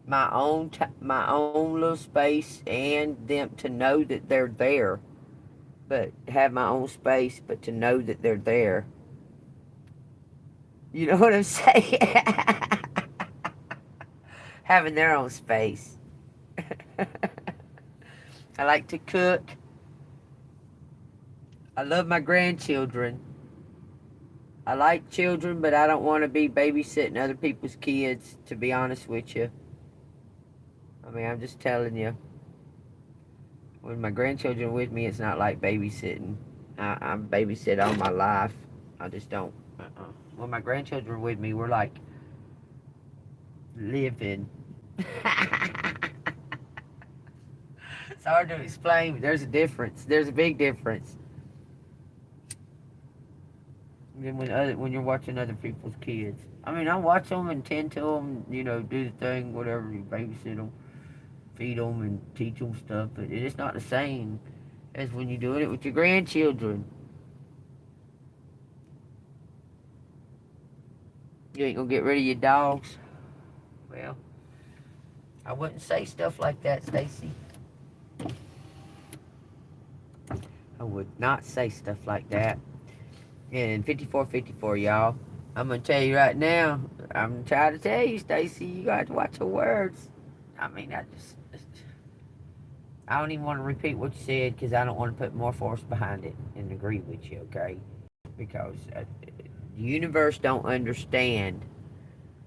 my own little space, and them to know that they're there, but have my own space, but to know that they're there. You know what I'm saying? Having their own space. I like to cook. I love my grandchildren. I like children, but I don't want to be babysitting other people's kids, to be honest with you. I mean, I'm just telling you. When my grandchildren are with me, it's not like babysitting. I'm babysit all my life. I just don't. When my grandchildren are with me, we're like living. It's hard to explain, but there's a difference. There's a big difference. When you're watching other people's kids. I mean, I watch them and tend to them, you know, do the thing, whatever, you babysit them, feed them, and teach them stuff, but it's not the same as when you're doing it with your grandchildren. You ain't gonna get rid of your dogs? Well, I wouldn't say stuff like that, Stacy. I would not say stuff like that. And 5454, y'all. I'm gonna tell you right now. I'm trying to tell you, Stacy. You got to watch your words. I mean, I don't even want to repeat what you said because I don't want to put more force behind it and agree with you. Okay? Because the universe don't understand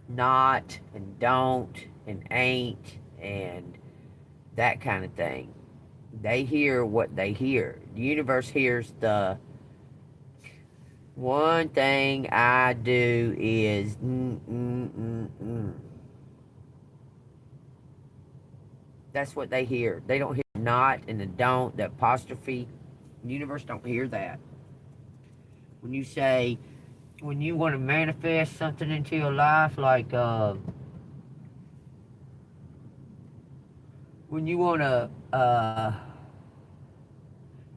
not and don't and ain't and that kind of thing. They hear what they hear. The universe hears the one thing I do is That's what they hear. They don't hear not and the don't, the apostrophe. The universe don't hear that. When you say, when you want to manifest something into your life, like when you want to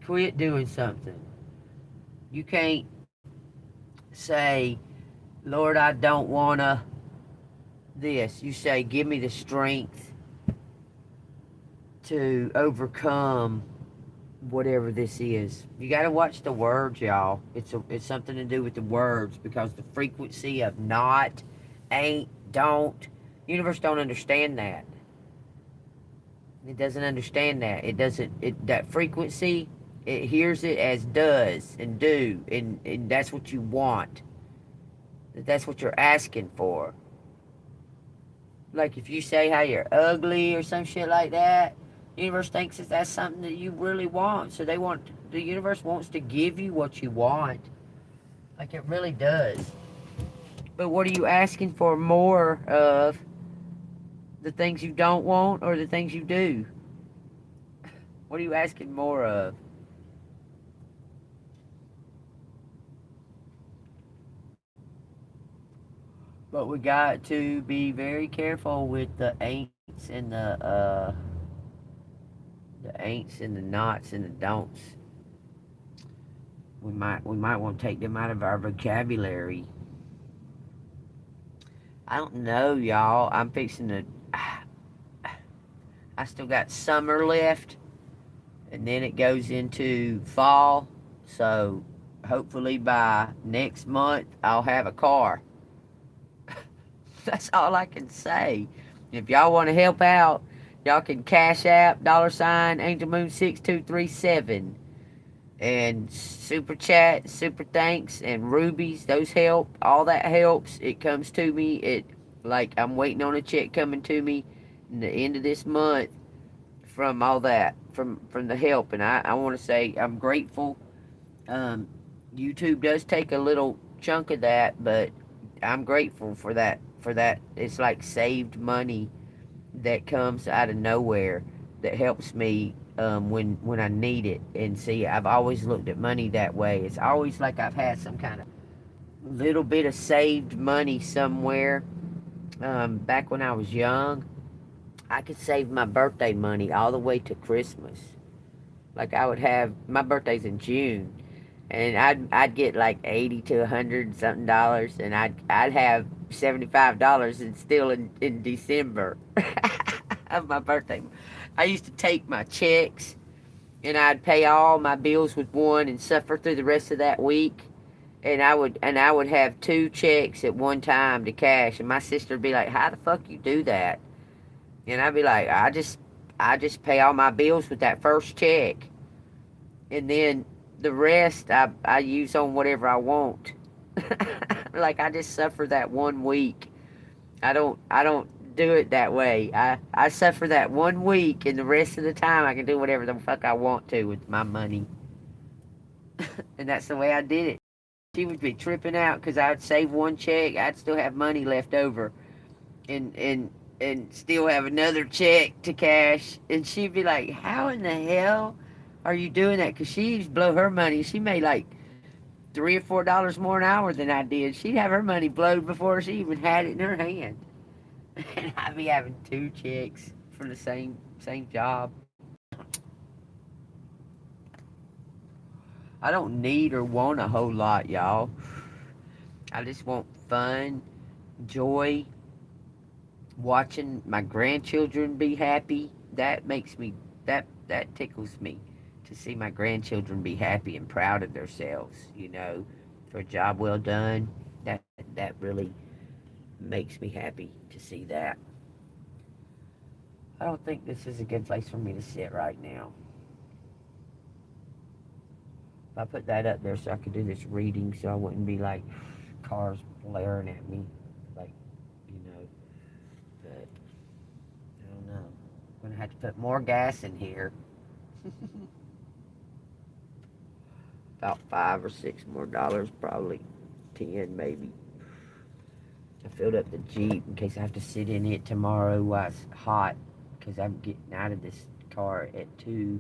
quit doing something, you can't say, Lord, I don't want to this. You say, give me the strength to overcome whatever this is. You got to watch the words, y'all. It's something to do with the words because the frequency of not, ain't, don't, universe don't understand that. It doesn't understand that. It doesn't. That frequency, it hears it as does and do, and that's what you want. That's what you're asking for. Like if you say how you're ugly or some shit like that, the universe thinks that that's something that you really want. So the universe wants to give you what you want. Like it really does. But what are you asking for more of? The things you don't want or the things you do? What are you asking more of? But we got to be very careful with the ain'ts and the ain'ts and the nots and the don'ts. We might want to take them out of our vocabulary. I don't know, y'all. I'm fixing to. I still got summer left, and then it goes into fall. So hopefully by next month I'll have a car. That's all I can say. If y'all want to help out, y'all can cash app $ Angel Moon 6237 and super chat, super thanks, and rubies. Those help. All that helps. It comes to me. Like I'm waiting on a check coming to me in the end of this month from all that from the help, and I want to say I'm grateful. Um, YouTube does take a little chunk of that, but I'm grateful for that. For that, it's like saved money that comes out of nowhere that helps me when I need it. And see, I've always looked at money that way. It's always like I've had some kind of little bit of saved money somewhere. Back when I was young, I could save my birthday money all the way to Christmas. Like I would have my birthday's in June, and I'd get like 80 to 100 something dollars, and I'd have $75 and still in December of my birthday. I used to take my checks and I'd pay all my bills with one and suffer through the rest of that week. And I would have two checks at one time to cash, and my sister'd be like, "How the fuck you do that?" And I'd be like, "I just pay all my bills with that first check, and then the rest I use on whatever I want." Like I just suffer that one week. I don't do it that way. I suffer that one week, and the rest of the time I can do whatever the fuck I want to with my money. And that's the way I did it. She would be tripping out because I'd save one check, I'd still have money left over, and still have another check to cash, and she'd be like, "How in the hell are you doing that?" Because she used to blow her money. She made like $3 or $4 more an hour than I did. She'd have her money blowed before she even had it in her hand. And I'd be having two checks for the same job. I don't need or want a whole lot, y'all. I just want fun, joy, watching my grandchildren be happy. That makes me that tickles me to see my grandchildren be happy and proud of themselves. for a job well done. That really makes me happy to see that. I don't think this is a good place for me to sit right now. If I put that up there so I could do this reading so I wouldn't be like cars blaring at me, like, you know, but I don't know. I'm gonna have to put more gas in here. About $5 or $6 more, probably 10 maybe. I filled up the Jeep in case I have to sit in it tomorrow while it's hot, because I'm getting out of this car at 2,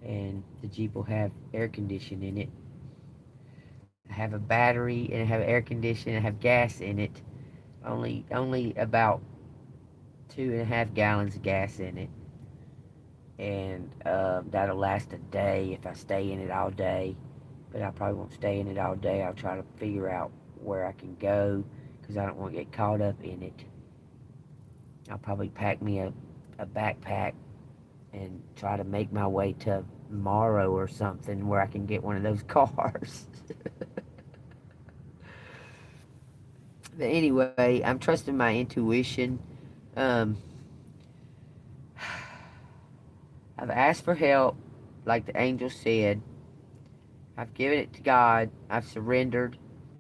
and the Jeep will have air conditioning in it. I have a battery and I have air conditioning. I have gas in it. Only about 2.5 gallons of gas in it, and that'll last a day if I stay in it all day. But I probably won't stay in it all day. I'll try to figure out where I can go because I don't want to get caught up in it. I'll probably pack me a backpack and try to make my way to Morrow or something where I can get one of those cars. But anyway, I'm trusting my intuition. Um, I've asked for help, like the angel said. I've given it to God. I've surrendered.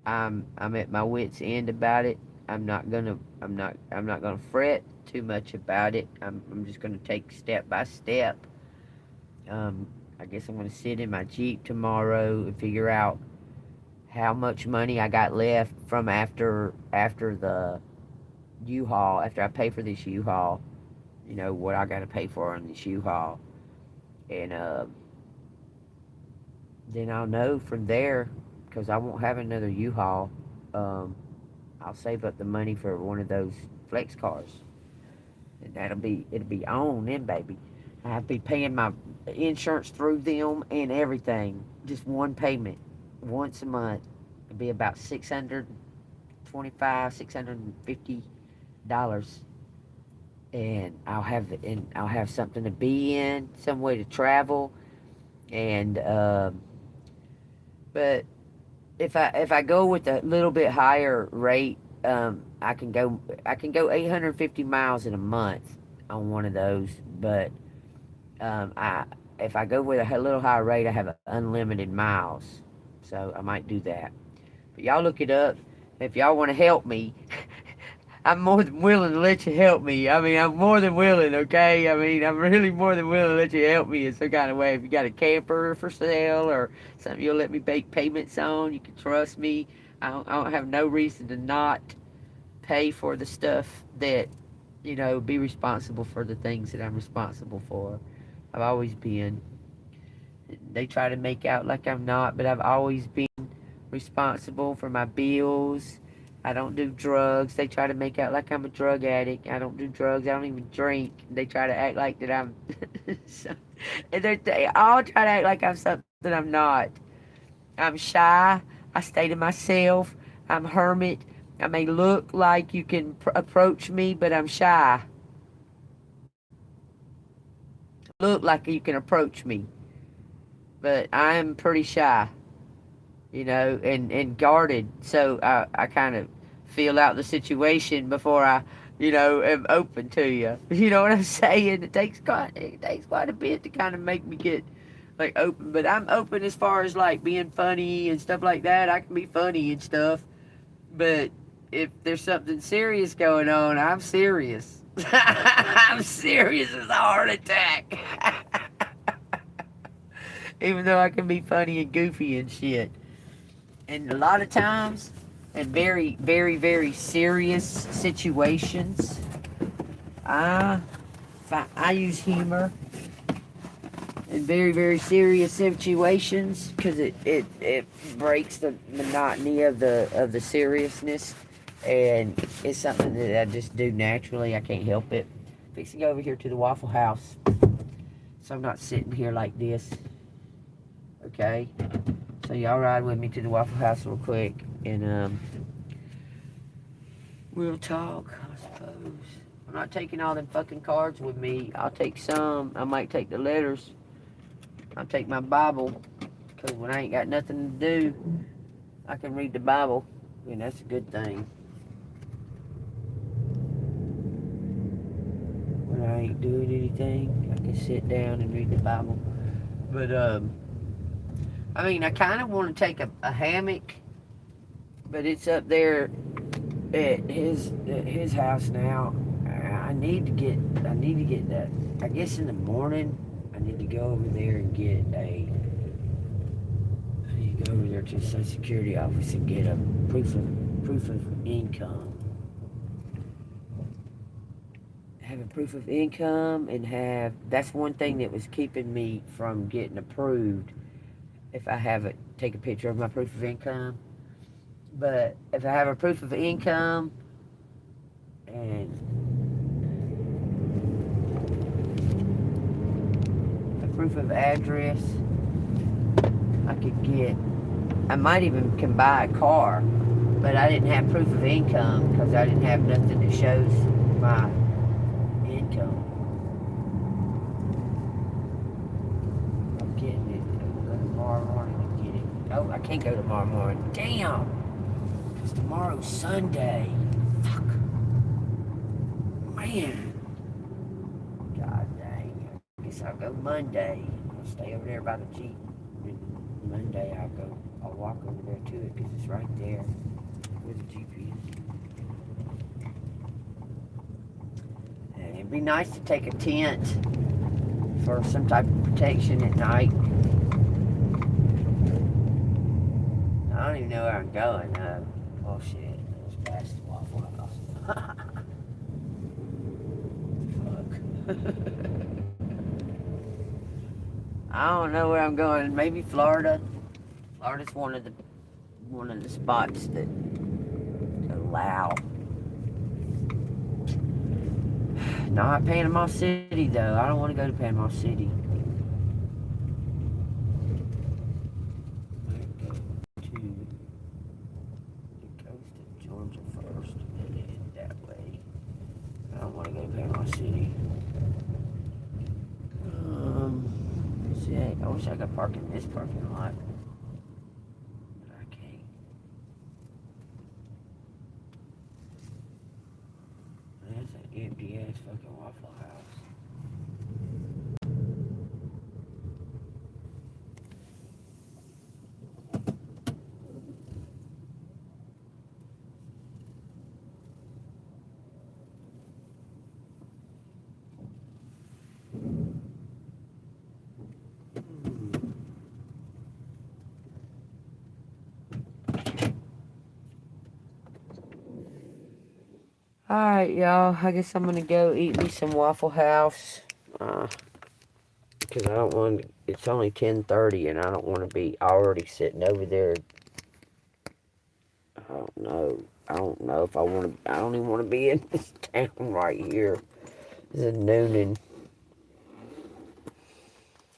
I'm at my wit's end about it. I'm not gonna fret too much about it. I'm just gonna take step by step. I guess I'm gonna sit in my Jeep tomorrow and figure out how much money I got left from after the U-Haul, after I pay for this U-Haul, you know, what I got to pay for on this U-Haul. And then I'll know from there, because I won't have another U-Haul. I'll save up the money for one of those flex cars. And it'll be on then, baby. I'll be paying my insurance through them and everything. Just one payment once a month. It'll be about $650, and I'll have something to be in, some way to travel, and but if I go with a little bit higher rate, I can go 850 miles in a month on one of those, but I if I go with a little higher rate, I have unlimited miles, so I might do that. But y'all look it up. If y'all want to help me, I'm more than willing to let you help me. I mean, I'm more than willing, okay? I mean, I'm really more than willing to let you help me in some kind of way. If you got a camper for sale or something you'll let me make payments on, you can trust me. I don't have no reason to not pay for the stuff that, you know, be responsible for the things that I'm responsible for. I've always been. They try to make out like I'm not, but I've always been responsible for my bills. I don't do drugs. They try to make out like I'm a drug addict. I don't do drugs. I don't even drink. They try to act like that I'm and they all try to act like I'm something I'm not. I'm shy. I stay to myself. I'm hermit. I may look like you can approach me, but I'm shy. Look like you can approach me, but I'm pretty shy, you know, and guarded. So I kind of feel out the situation before I, you know, am open to you. You know what I'm saying? It takes quite a bit to kind of make me get like open. But I'm open as far as like being funny and stuff like that. I can be funny and stuff. But if there's something serious going on, I'm serious. I'm serious as a heart attack. Even though I can be funny and goofy and shit. And a lot of times, in very, very, very serious situations, I use humor in very, very serious situations because it breaks the monotony of the seriousness, and it's something that I just do naturally. I can't help it. Fixing over here to the Waffle House, so I'm not sitting here like this. Okay, so y'all ride with me to the Waffle House real quick, and we'll talk, I suppose. I'm not taking all them fucking cards with me. I'll take some. I might take the letters. I'll take my Bible, because when I ain't got nothing to do, I can read the Bible, and that's a good thing. When I ain't doing anything, I can sit down and read the Bible. But I mean, I kind of want to take a hammock, but it's up there at his house now. I need to get that. I guess in the morning, I need to go over there and get a. I need to go over there to the Social Security office and get a proof of income. Have a proof of income and have. That's one thing that was keeping me from getting approved. If I have it, take a picture of my proof of income. But if I have a proof of income and a proof of address, I might even can buy a car, but I didn't have proof of income because I didn't have nothing that shows my income. I'm getting it. I'll go tomorrow morning and get it. Oh, I can't go tomorrow morning. Damn! Because tomorrow's Sunday. Fuck. Man. God dang. I guess I'll go Monday. I'll stay over there by the Jeep. Monday I'll walk over there to it because it's right there where the Jeep is. And it'd be nice to take a tent for some type of protection at night. I don't even know where I'm going. Oh shit, it was past the Waffle House. Fuck. I don't know where I'm going. Maybe Florida. Florida's one of the spots that allow. Not Panama City though. I don't want to go to Panama City. Might go to the coast of Georgia first and head that way. I don't want to go to Panama City. See, I wish I could park in this parking lot. But I can't. That's an empty ass fucking Waffle House. Alright, y'all. I guess I'm gonna go eat me some Waffle House. Because I don't want to, it's only 10:30 and I don't want to be already sitting over there. I don't know if I want to, I don't even want to be in this town right here. This is nooning.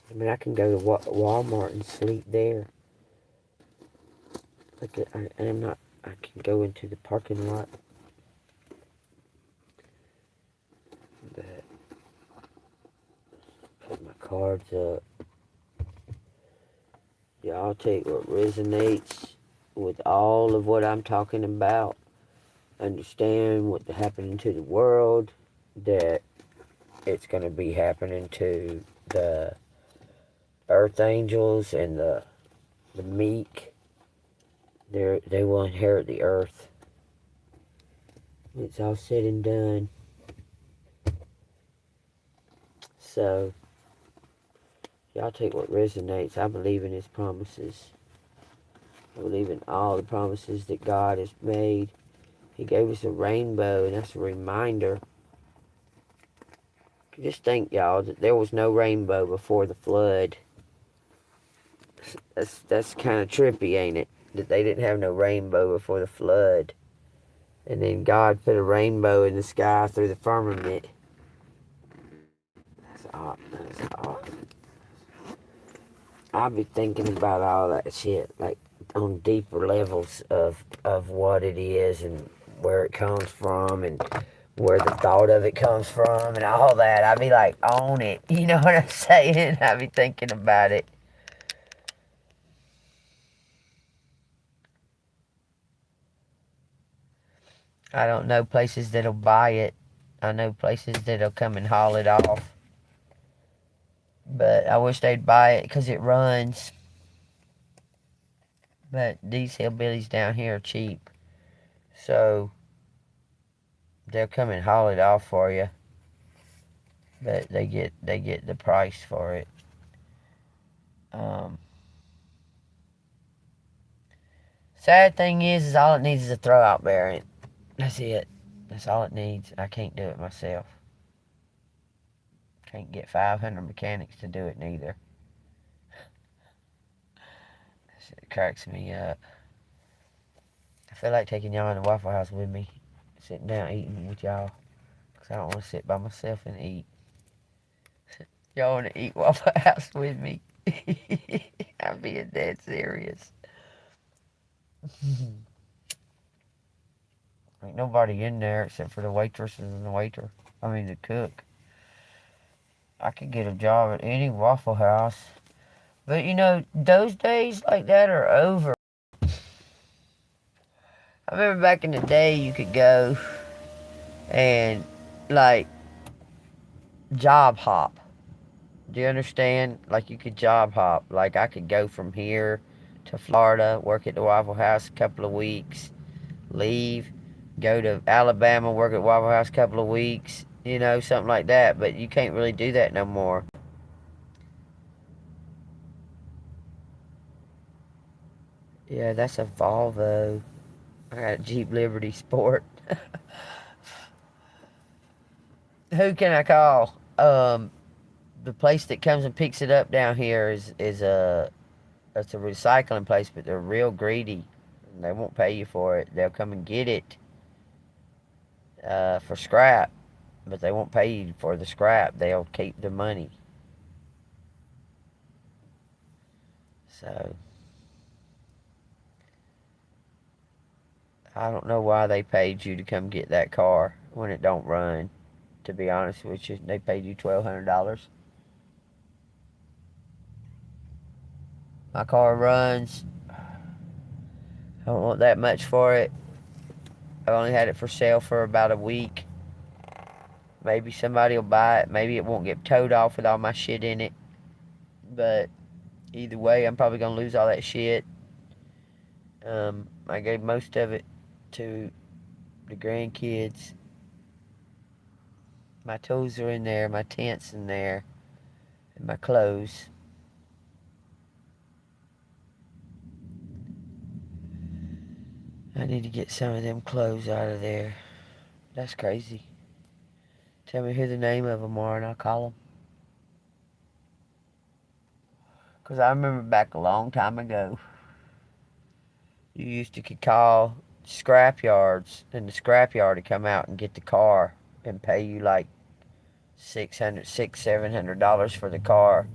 I mean, I can go to Walmart and sleep there. Like, I can go into the parking lot. But put my cards up. Y'all take what resonates with all of what I'm talking about. Understand what's happening to the world, that it's going to be happening to the earth angels and the meek. They will inherit the earth. It's all said and done. So, y'all take what resonates. I believe in His promises. I believe in all the promises that God has made. He gave us a rainbow, and that's a reminder. Just think, y'all, that there was no rainbow before the flood. That's kind of trippy, ain't it? That they didn't have no rainbow before the flood. And then God put a rainbow in the sky through the firmament. That's odd. I'll be thinking about all that shit, like, on deeper levels of what it is and where it comes from and where the thought of it comes from and all that. I'd be like, own it. You know what I'm saying? I'd be thinking about it. I don't know places that'll buy it. I know places that'll come and haul it off. But I wish they'd buy it because it runs. But these hillbillies down here are cheap. So they'll come and haul it off for you. But they get the price for it. Sad thing is all it needs is a throwout bearing. That's it. That's all it needs. I can't do it myself. Can't get 500 mechanics to do it neither. It cracks me up. I feel like taking y'all in the Waffle House with me. Sitting down eating with y'all. Because I don't want to sit by myself and eat. Y'all want to eat Waffle House with me? I'm being dead serious. Ain't nobody in there except for the waitresses and the waiter. I mean the cook. I could get a job at any Waffle House. But you know, those days like that are over. I remember back in the day you could go and like job hop. Do you understand? Like you could job hop. Like I could go from here to Florida, work at the Waffle House a couple of weeks, leave, go to Alabama, work at Waffle House a couple of weeks, you know, something like that. But you can't really do that no more. Yeah, that's a Volvo. I got a Jeep Liberty Sport. Who can I call? The place that comes and picks it up down here is a it's a recycling place, but they're real greedy. They won't pay you for it. They'll come and get it for scrap, but they won't pay you for the scrap. They'll keep the money. So I don't know why they paid you to come get that car when it don't run. To be honest with you, they paid you $1,200. My car runs. I don't want that much for it. I've only had it for sale for about a week. Maybe somebody will buy it. Maybe it won't get towed off with all my shit in it. But either way, I'm probably going to lose all that shit. I gave most of it to the grandkids. My tools are in there. My tent's in there. And my clothes. I need to get some of them clothes out of there. That's crazy. Tell me who the name of them are and I'll call them. Because I remember back a long time ago, you used to could call scrap yards, and the scrap yard would come out and get the car and pay you like $700 for the car.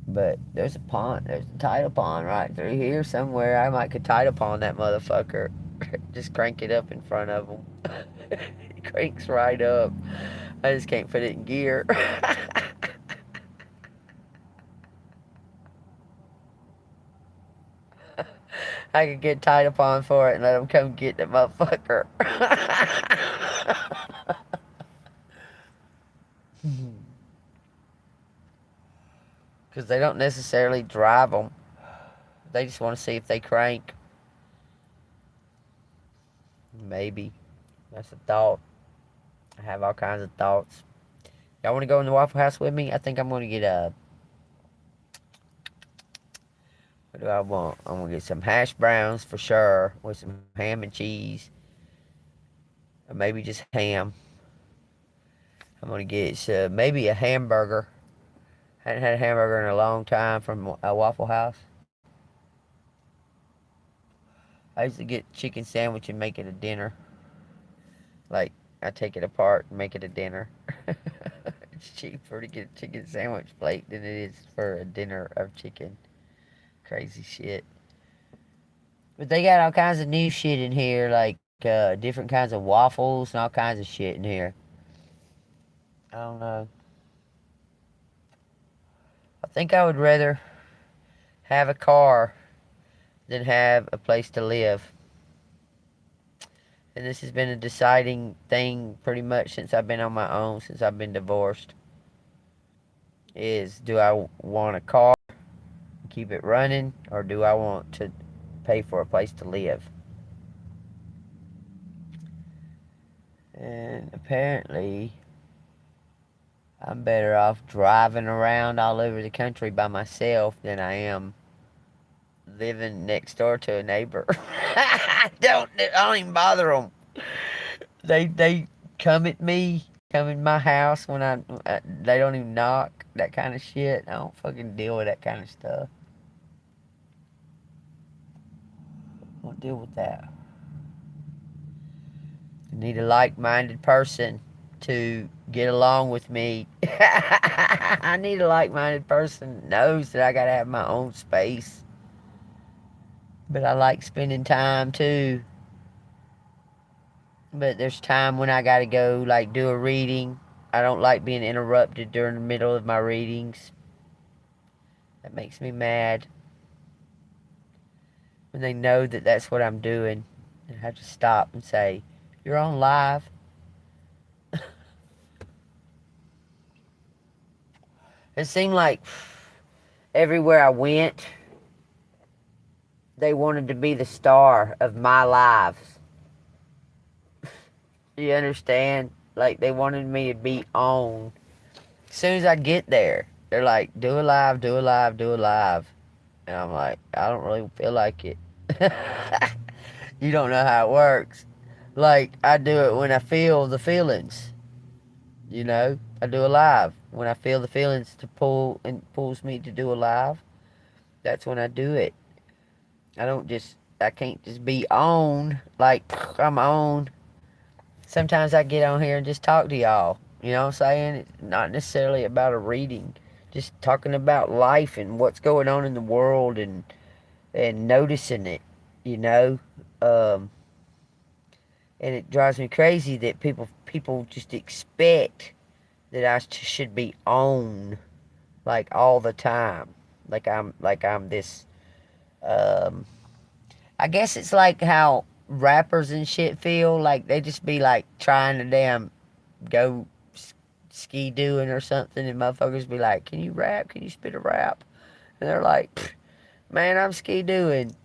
But there's a pond, there's a tidal pond right through here somewhere. I might could tidal pond that motherfucker. Just crank it up in front of him. It cranks right up. I just can't put it in gear. I could get tied upon for it and let him come get the motherfucker. Because they don't necessarily drive them. They just want to see if they crank. Maybe. That's a thought. I have all kinds of thoughts. Y'all want to go in the Waffle House with me? I think I'm going to get a... What do I want? I'm going to get some hash browns for sure. With some ham and cheese. Or maybe just ham. I'm going to get maybe a hamburger. Hadn't had a hamburger in a long time from a Waffle House. I used to get chicken sandwich and make it a dinner. Like, I take it apart and make it a dinner. It's cheaper to get a chicken sandwich plate than it is for a dinner of chicken. Crazy shit. But they got all kinds of new shit in here, like different kinds of waffles and all kinds of shit in here. I don't know. I think I would rather have a car than have a place to live. And this has been a deciding thing pretty much since I've been on my own, since I've been divorced. Is do I want a car, keep it running, or do I want to pay for a place to live? And apparently, I'm better off driving around all over the country by myself than I am living next door to a neighbor. I don't even bother them. They come at me, come in my house when they don't even knock, that kind of shit. I don't fucking deal with that kind of stuff. I don't deal with that. I need a like-minded person to get along with me. I need a like-minded person that knows that I gotta have my own space. But I like spending time too. But there's time when I gotta go, like, do a reading. I don't like being interrupted during the middle of my readings. That makes me mad. When they know that that's what I'm doing, and I have to stop and say, "You're on live." It seemed like everywhere I went, they wanted to be the star of my lives. You understand? Like, they wanted me to be on. As soon as I get there, they're like, "Do a live, do a live, do a live." And I'm like, I don't really feel like it. You don't know how it works. Like, I do it when I feel the feelings. You know? I do a live. When I feel the feelings to pull and pulls me to do a live, that's when I do it. I can't just be on, like, I'm on. Sometimes I get on here and just talk to y'all. You know what I'm saying? It's not necessarily about a reading. Just talking about life and what's going on in the world and noticing it, you know? Um, and it drives me crazy that people just expect that I should be on, like, all the time. Like I'm this, um, I guess it's like how rappers and shit feel like they just be like trying to damn go ski doing or something, and motherfuckers be like, "Can you rap? Can you spit a rap?" And they're like, "Man, I'm ski doing."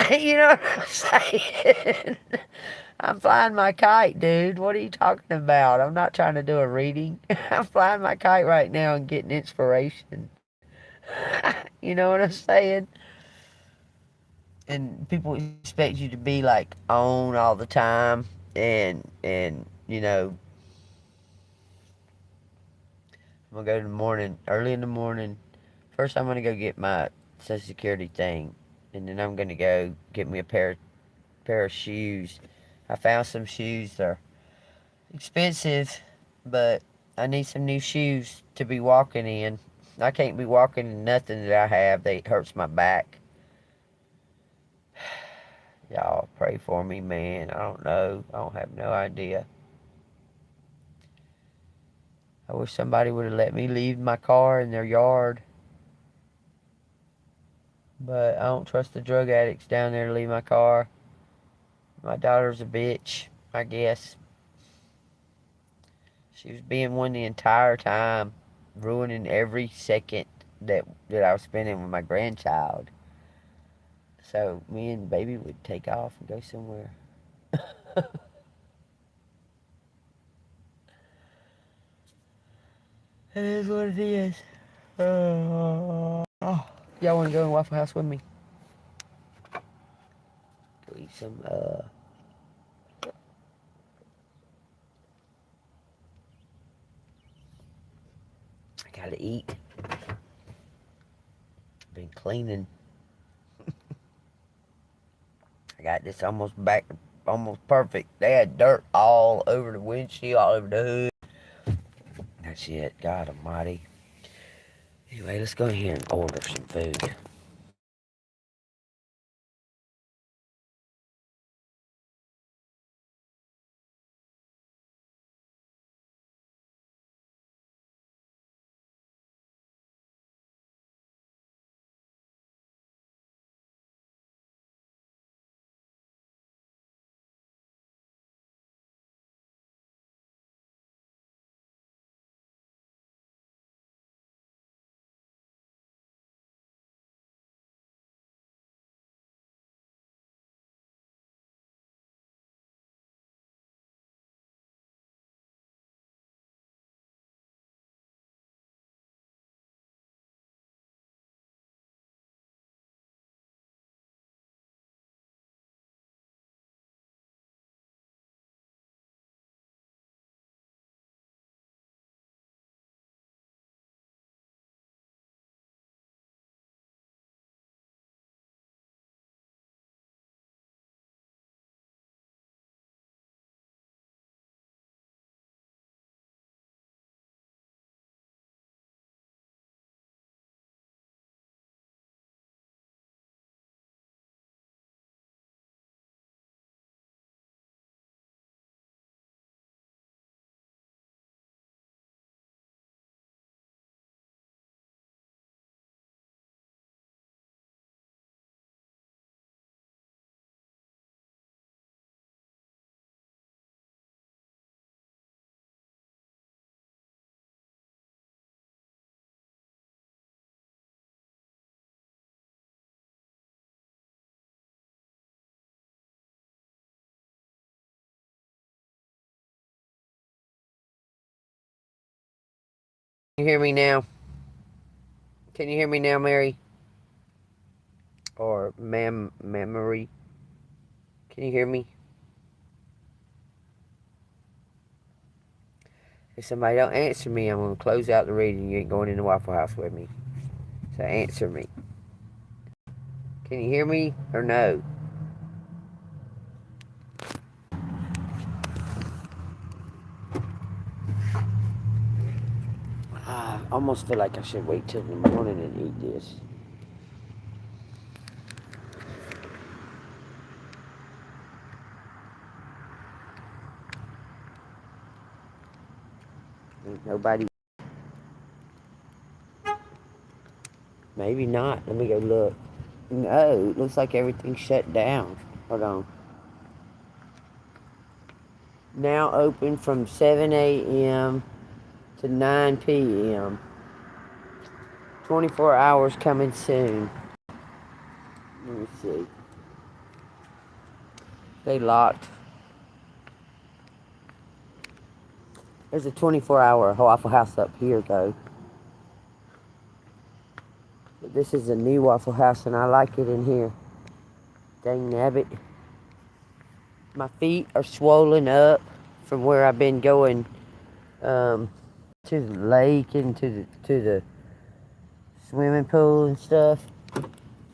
You know what I'm saying? I'm flying my kite, dude. What are you talking about? I'm not trying to do a reading. I'm flying my kite right now and getting inspiration. You know what I'm saying? And people expect you to be like on all the time, and you know, I'm gonna go in the morning, early in the morning. First, I'm gonna go get my Social Security thing, and then I'm gonna go get me a pair of shoes. I found some shoes. They're expensive, but I need some new shoes to be walking in. I can't be walking in nothing that I have that hurts my back. Y'all pray for me, man. I don't know. I don't have no idea. I wish somebody would have let me leave my car in their yard. But I don't trust the drug addicts down there to leave my car. My daughter's a bitch, I guess. She was being one the entire time, ruining every second that I was spending with my grandchild. So me and baby would take off and go somewhere. It is what it is. Y'all want to go in Waffle House with me? Go eat some, I gotta eat. Been cleaning. I got this almost back, almost perfect. They had dirt all over the windshield, all over the hood. That's it. God almighty. Anyway, let's go in here and order some food. Can you hear me now? Can you hear me now, Mary? Or Memory? Can you hear me? If somebody don't answer me, I'm going to close out the reading. You ain't going in the Waffle House with me. So answer me. Can you hear me or no? I almost feel like I should wait till the morning and eat this. Ain't nobody. Maybe not. Let me go look. No, it looks like everything's shut down. Hold on. Now open from 7 a.m. to 9 p.m. 24 hours coming soon. Let me see. They locked. There's a 24-hour Waffle House up here, though. But this is a new Waffle House, and I like it in here. Dang nabbit. My feet are swollen up from where I've been going to the lake and to the swimming pool and stuff.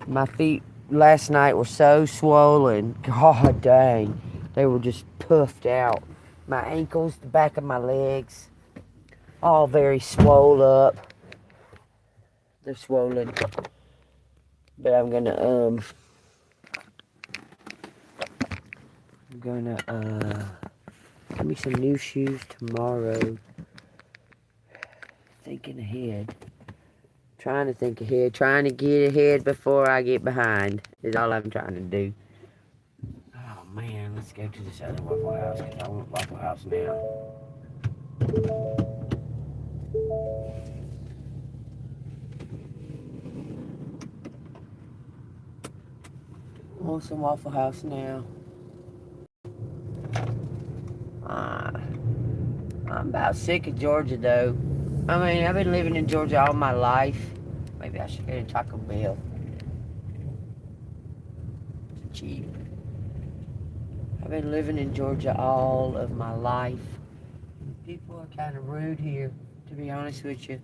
My feet last night were so swollen. God dang. They were just puffed out. My ankles, the back of my legs, all very swole up. They're swollen. But I'm gonna get me some new shoes tomorrow. Thinking ahead. Trying to think ahead. Trying to get ahead before I get behind is all I'm trying to do. Oh man, let's go to this other Waffle House because I want Waffle House now. I want some Waffle House now. I'm about sick of Georgia though. I mean, I've been living in Georgia all my life. Maybe I should go to Taco Bell. It's cheap. I've been living in Georgia all of my life. People are kind of rude here, to be honest with you.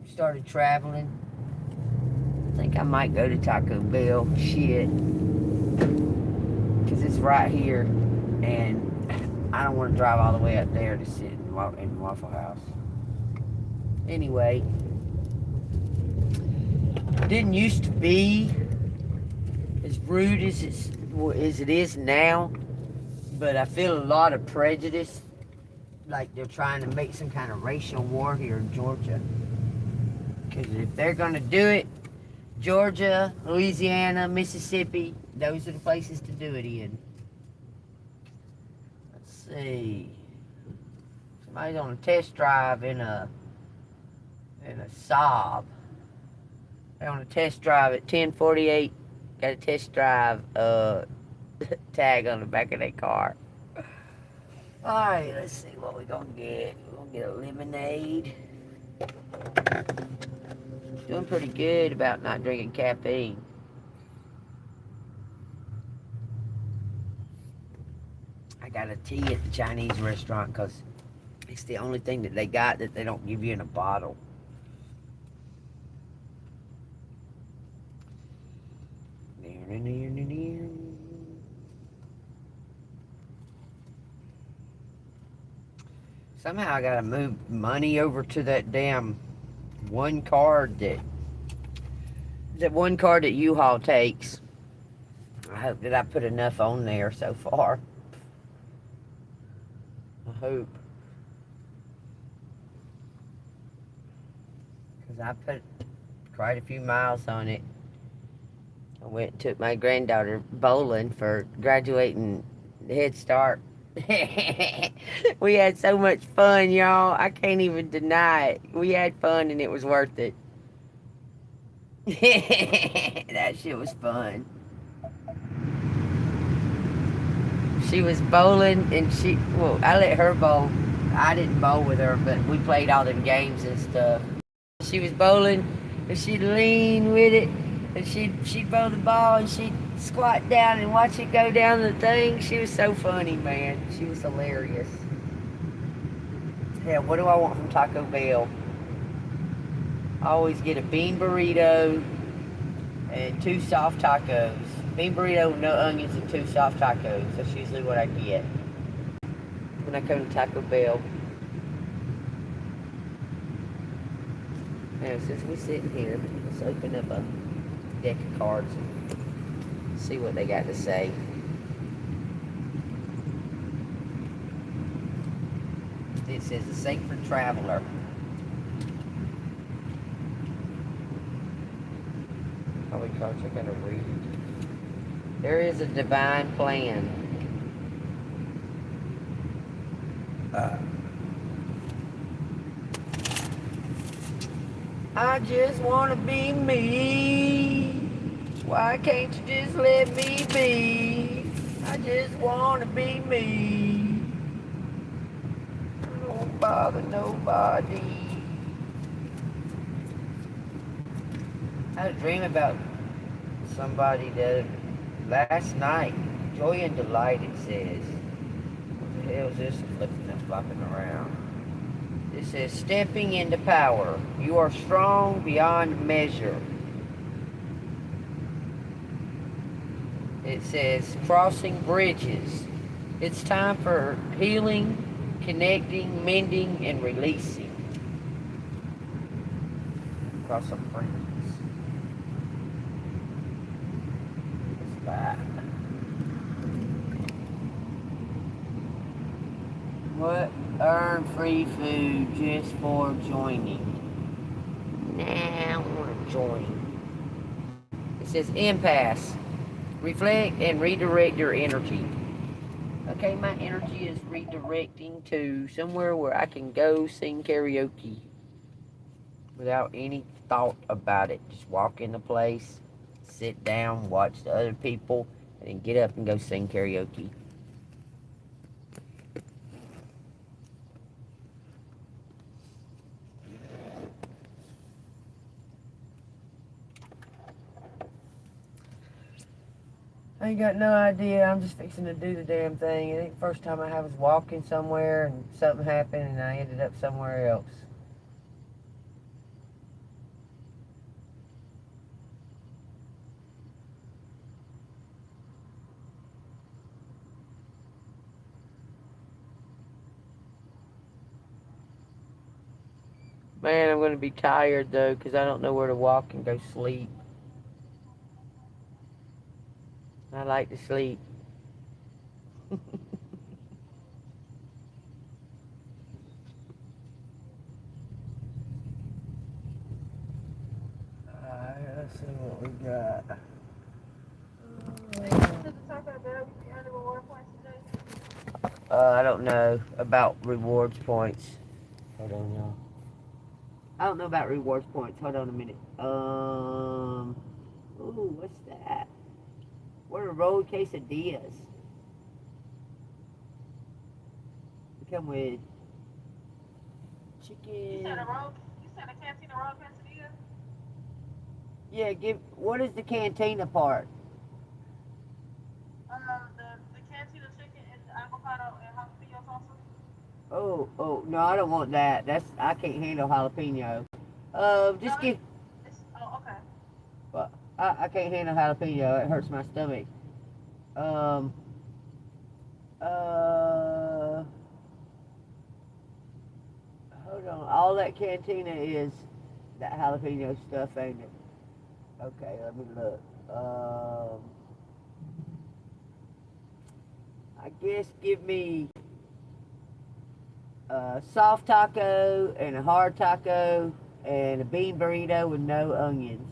Started traveling. I think I might go to Taco Bell. Shit. Because it's right here. And I don't want to drive all the way up there to sit in Waffle House. Anyway. It didn't used to be as rude as it is now. But I feel a lot of prejudice. Like they're trying to make some kind of racial war here in Georgia. Because if they're going to do it, Georgia, Louisiana, Mississippi, those are the places to do it in. Let's see. Somebody's on a test drive in a Saab. They're on a test drive at 10:48. Got a test drive tag on the back of their car. Alright, let's see what we're going to get. We're going to get a lemonade. Doing pretty good about not drinking caffeine. I got a tea at the Chinese restaurant because it's the only thing that they got that they don't give you in a bottle. Somehow I gotta move money over to that damn one card that U-Haul takes. I hope that I put enough on there so far. I hope. Because I put quite a few miles on it. I went and took my granddaughter bowling for graduating Head Start. We had so much fun, y'all. I can't even deny it. We had fun and it was worth it. That shit was fun. She was bowling and I let her bowl. I didn't bowl with her, but we played all them games and stuff. She was bowling, and she'd lean with it, and she'd bowl the ball, and she'd squat down and watch it go down the thing. She was so funny, man. She was hilarious. Yeah, what do I want from Taco Bell? I always get a bean burrito and 2 soft tacos. Bean burrito with no onions and 2 soft tacos. That's usually what I get when I come to Taco Bell. Now, since we're sitting here, let's open up a deck of cards and see what they got to say. It says the Sacred Traveler. How many cards I gotta read? There is a divine plan. I just wanna be me. Why can't you just let me be? I just wanna be me. Don't bother nobody. I had a dream about somebody that last night. Joy and delight, it says. What the hell is this flipping and flopping around? It says, stepping into power. You are strong beyond measure. It says, crossing bridges. It's time for healing, connecting, mending, and releasing. Cross some bridges. What's that? What? Earn free food just for joining. Nah, I want to join. It says impasse. Reflect and redirect your energy. Okay, my energy is redirecting to somewhere where I can go sing karaoke without any thought about it. Just walk in the place, sit down, watch the other people, and then get up and go sing karaoke. I ain't got no idea. I'm just fixing to do the damn thing. I think the first time I was walking somewhere and something happened and I ended up somewhere else. Man, I'm going to be tired though because I don't know where to walk and go sleep. I like to sleep. Alright, let's see what we got. I don't know about rewards points. Hold on, y'all. I don't know about rewards points. Hold on a minute. Ooh, what's that? What are rolled quesadillas? They come with chicken. You said a cantina rolled quesadilla? Yeah, what is the cantina part? The cantina chicken and avocado and jalapeno salsa. Oh, no, I don't want that. I can't handle jalapeno. Just give. Okay. Well, I can't handle jalapeno. It hurts my stomach. Hold on. All that cantina is that jalapeno stuff, ain't it? Okay, let me look. I guess give me a soft taco and a hard taco and a bean burrito with no onions.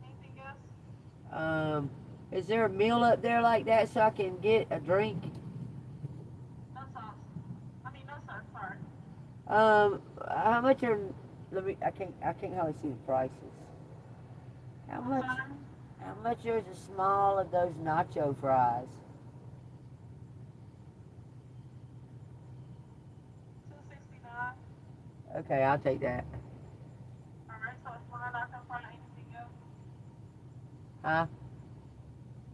Anything else? Is there a meal up there like that so I can get a drink? No sauce. No sauce, sorry. How much are, I can't hardly see the prices. How much is a small of those nacho fries? Okay, I'll take that. Alright, so it's fine. I can find anything else. Huh?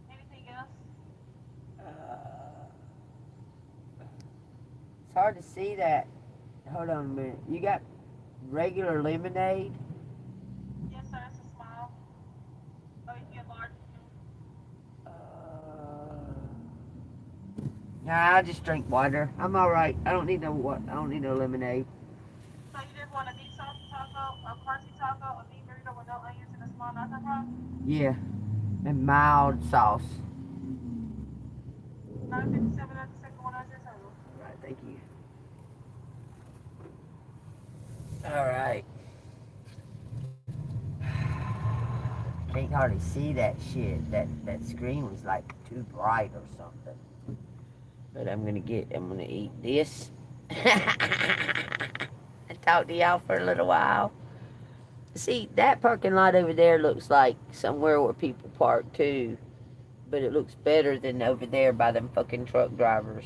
Anything else? Uh, it's hard to see that. Hold on a minute. You got regular lemonade? Yes, sir. It's a small. Oh, you can get large too. Nah, I just drink water. I'm all right. I don't need no what. I don't need no lemonade. So you just want a beef sauce taco, a crunchy taco, a beef burrito with no onions, and a small nacho fries? Yeah, and mild sauce. 957 at the second one. That's your total. All right, thank you. All right. Can't hardly see that shit. That screen was like too bright or something. But I'm gonna eat this. And talk to y'all for a little while. See, that parking lot over there looks like somewhere where people park too. But it looks better than over there by them fucking truck drivers.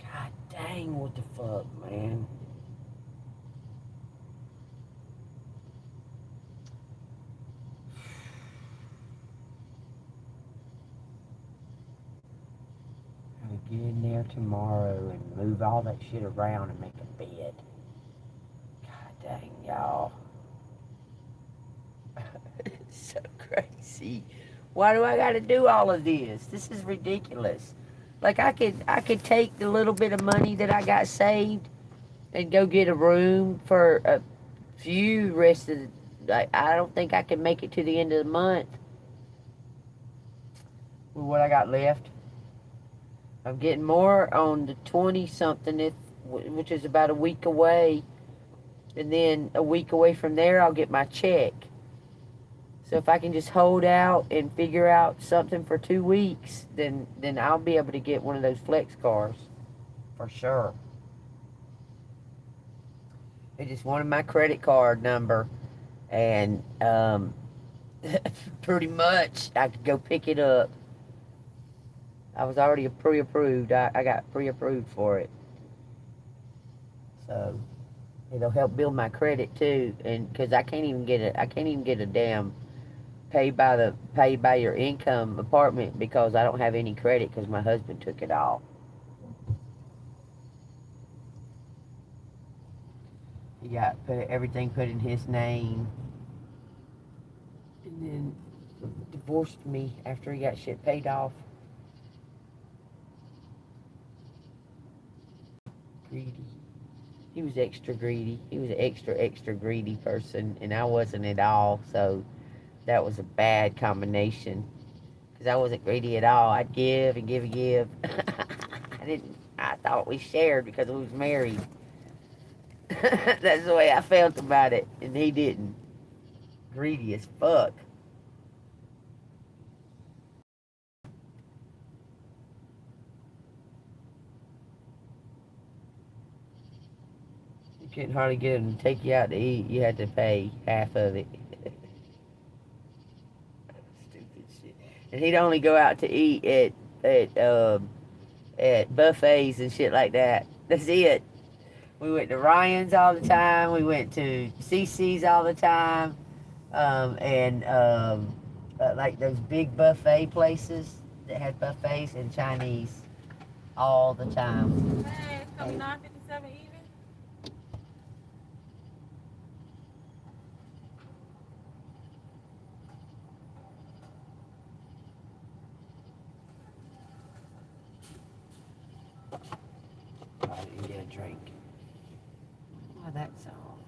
God dang, what the fuck, man. I'm gonna get in there tomorrow and move all that shit around and make a bed. God dang, y'all. It's so crazy. Why do I gotta do all of this? This is ridiculous. Like I could take the little bit of money that I got saved and go get a room for a few rest of the, like I don't think I can make it to the end of the month with what I got left. I'm getting more on the 20 something, which is about a week away. And then a week away from there, I'll get my check. So if I can just hold out and figure out something for 2 weeks, then I'll be able to get one of those flex cars for sure. They just wanted my credit card number, and pretty much I could go pick it up. I was already pre-approved. I got pre-approved for it, so it'll help build my credit too. And because I can't even get a damn pay by your income apartment because I don't have any credit because my husband took it all. He got everything put in his name, and then divorced me after he got shit paid off. Greedy. He was extra greedy. He was an extra greedy person, and I wasn't at all. So that was a bad combination because I wasn't greedy at all. I'd give and give and give. I didn't. I thought we shared because we was married. That's the way I felt about it, and he didn't. Greedy as fuck. You couldn't hardly get him to take you out to eat. You had to pay half of it. Stupid shit. And he'd only go out to eat at buffets and shit like that. That's it. We went to Ryan's all the time. We went to CC's all the time. And like those big buffet places that had buffets and Chinese all the time. Hey, it's gonna be 9:57 even. I didn't get a drink. Oh, that's all.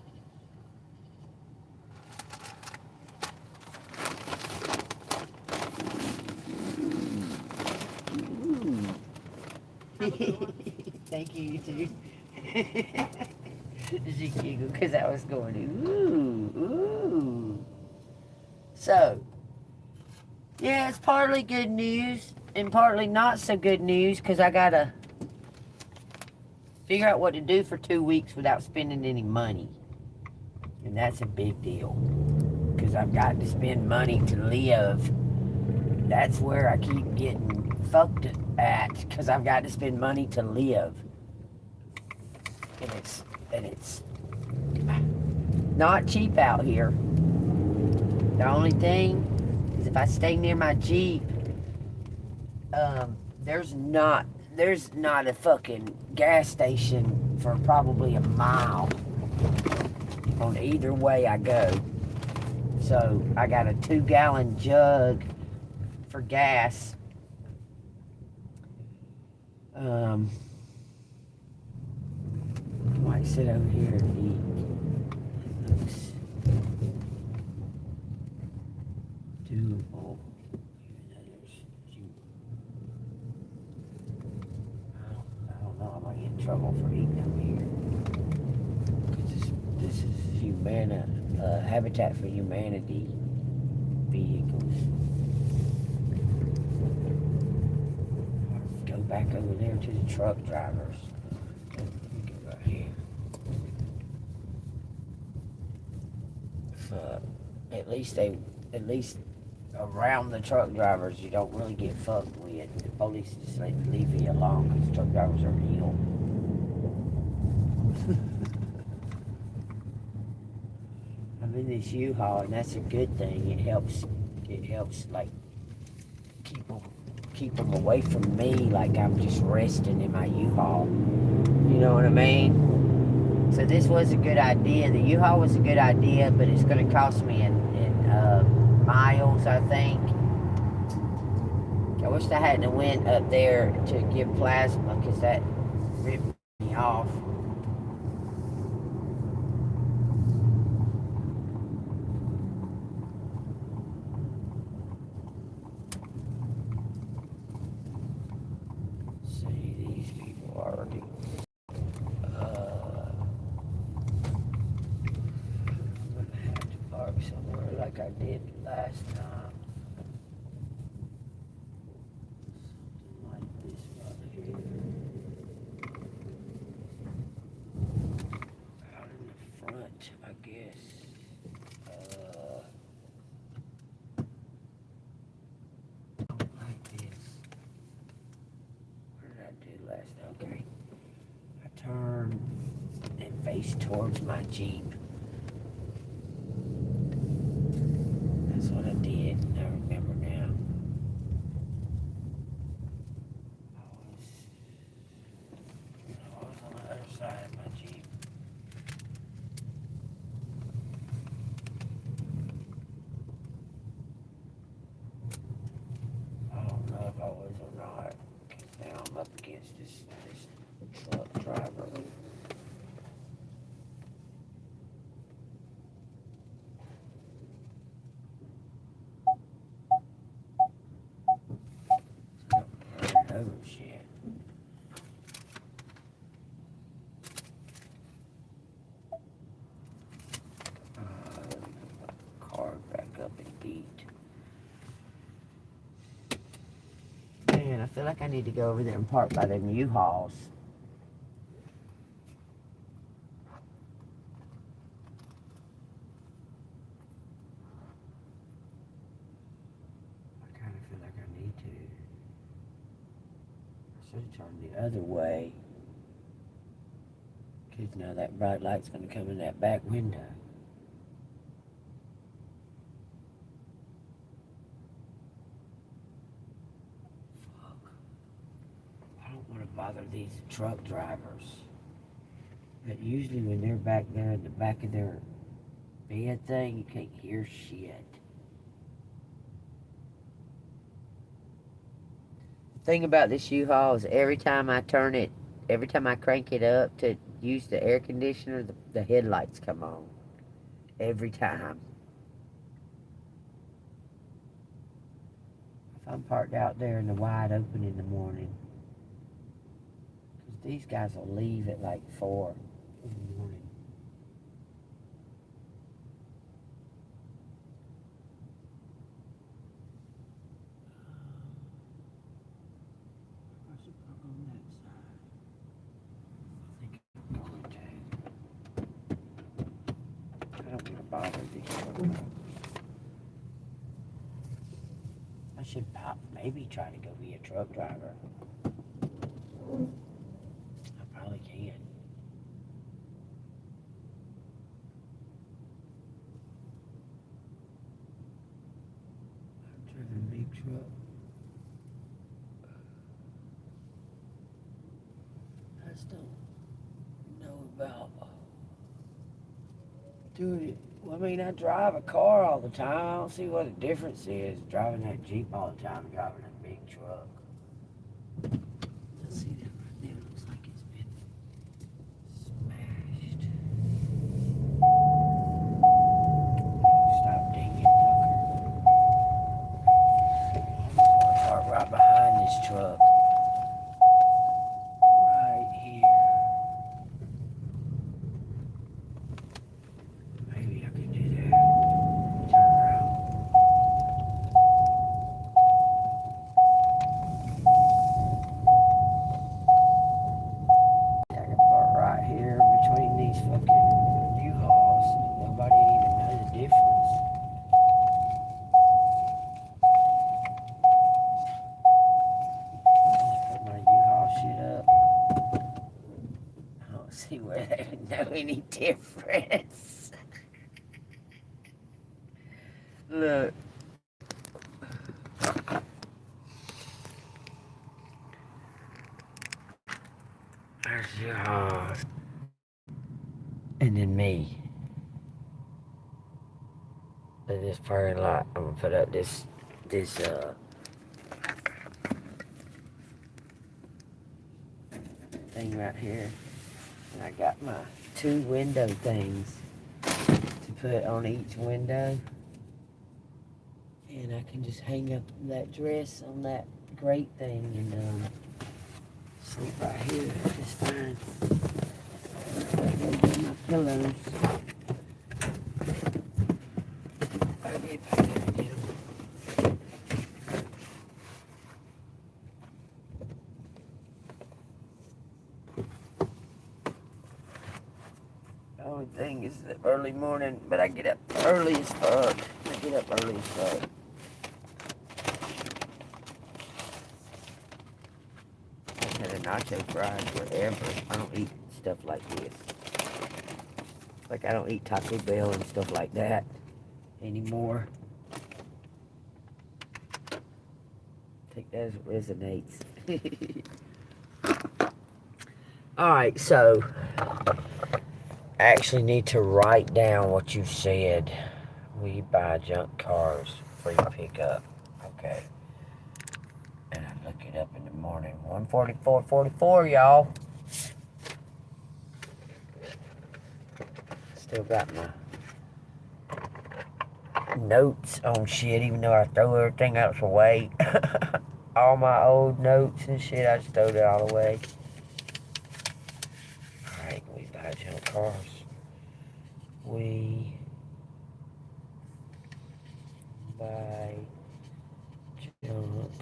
Thank you, you too. She giggled because I was going, ooh, ooh. So, yeah, it's partly good news and partly not so good news because I gotta figure out what to do for 2 weeks without spending any money. And that's a big deal because I've got to spend money to live. That's where I keep getting fucked at because I've got to spend money to live. and it's not cheap out here. The only thing is if I stay near my Jeep, there's not a fucking gas station for probably a mile on either way I go. So I got a 2-gallon jug for gas. I might sit over here and eat. Looks doable. I don't know. I might get in trouble for eating over here. Because this is Habitat for Humanity vehicles. Go back over there to the truck drivers. Go right here. At least around the truck drivers, you don't really get fucked with. The police just leave you alone because truck drivers are evil. I'm in this U-Haul, and that's a good thing. It helps like keep them away from me, like I'm just resting in my U-Haul. You know what I mean? So this was a good idea. The U-Haul was a good idea, but it's going to cost me in miles, I think. I wish I hadn't went up there to give plasma, because that ripped me off. See, these people already. I'm gonna have to park somewhere like I did last time. Something like this right here. Out in the front, I guess. Like this. What did I do last time? Okay. I turn and face towards my Jeep. That's what I did. I remember now. I was on the other side of my Jeep. I don't know if I was or not. Now I'm up against this truck driver. Oh shit. Car back up and eat. Man, I feel like I need to go over there and park by them U-Hauls. I kind of feel like I need to. I should have turned the other way. Because now that bright light's going to come in that back window. Fuck. I don't want to bother these truck drivers. But usually when they're back there in the back of their bed thing, you can't hear shit. The thing about this U-Haul is every time I crank it up to use the air conditioner, the headlights come on. Every time. If I'm parked out there in the wide open in the morning, because these guys will leave at like 4 in the morning. I should park on that side. I think I'm going to. I don't want to bother these truck. I should maybe try to go be a truck driver. I probably can. just don't know about doing it. Well, I mean, I drive a car all the time. I don't see what the difference is driving that Jeep all the time and driving that big truck. Let's see that right there. Looks like it's been smashed. Stop dinging, fucker. Park right behind this truck. Right here. Maybe I could do that. Turn around. I can park right here between these fucking U-Hauls. Nobody even knows the difference. Just put my U-Haul shit up. I don't see where they would know any difference. Look. There's U-Haul. And then me. In this parking lot, I'm gonna put up this thing right here. And I got my 2 window things to put on each window. And I can just hang up that dress on that grate thing and sleep right here just fine. My pillows. I'll get back there and get them. The only thing is the early morning, but I get up early as fuck. I get up early as fuck. I've had a nacho fries forever. I don't eat stuff like this. Like I don't eat Taco Bell and stuff like that anymore. I think that resonates. Alright, so I actually need to write down what you said. We buy junk cars, free pickup. Okay. And I look it up in the morning. 144.44, y'all. Still got my notes on shit, even though I throw everything else away. All my old notes and shit, I just throw it all away. Alright, we buy junk cars. We buy junk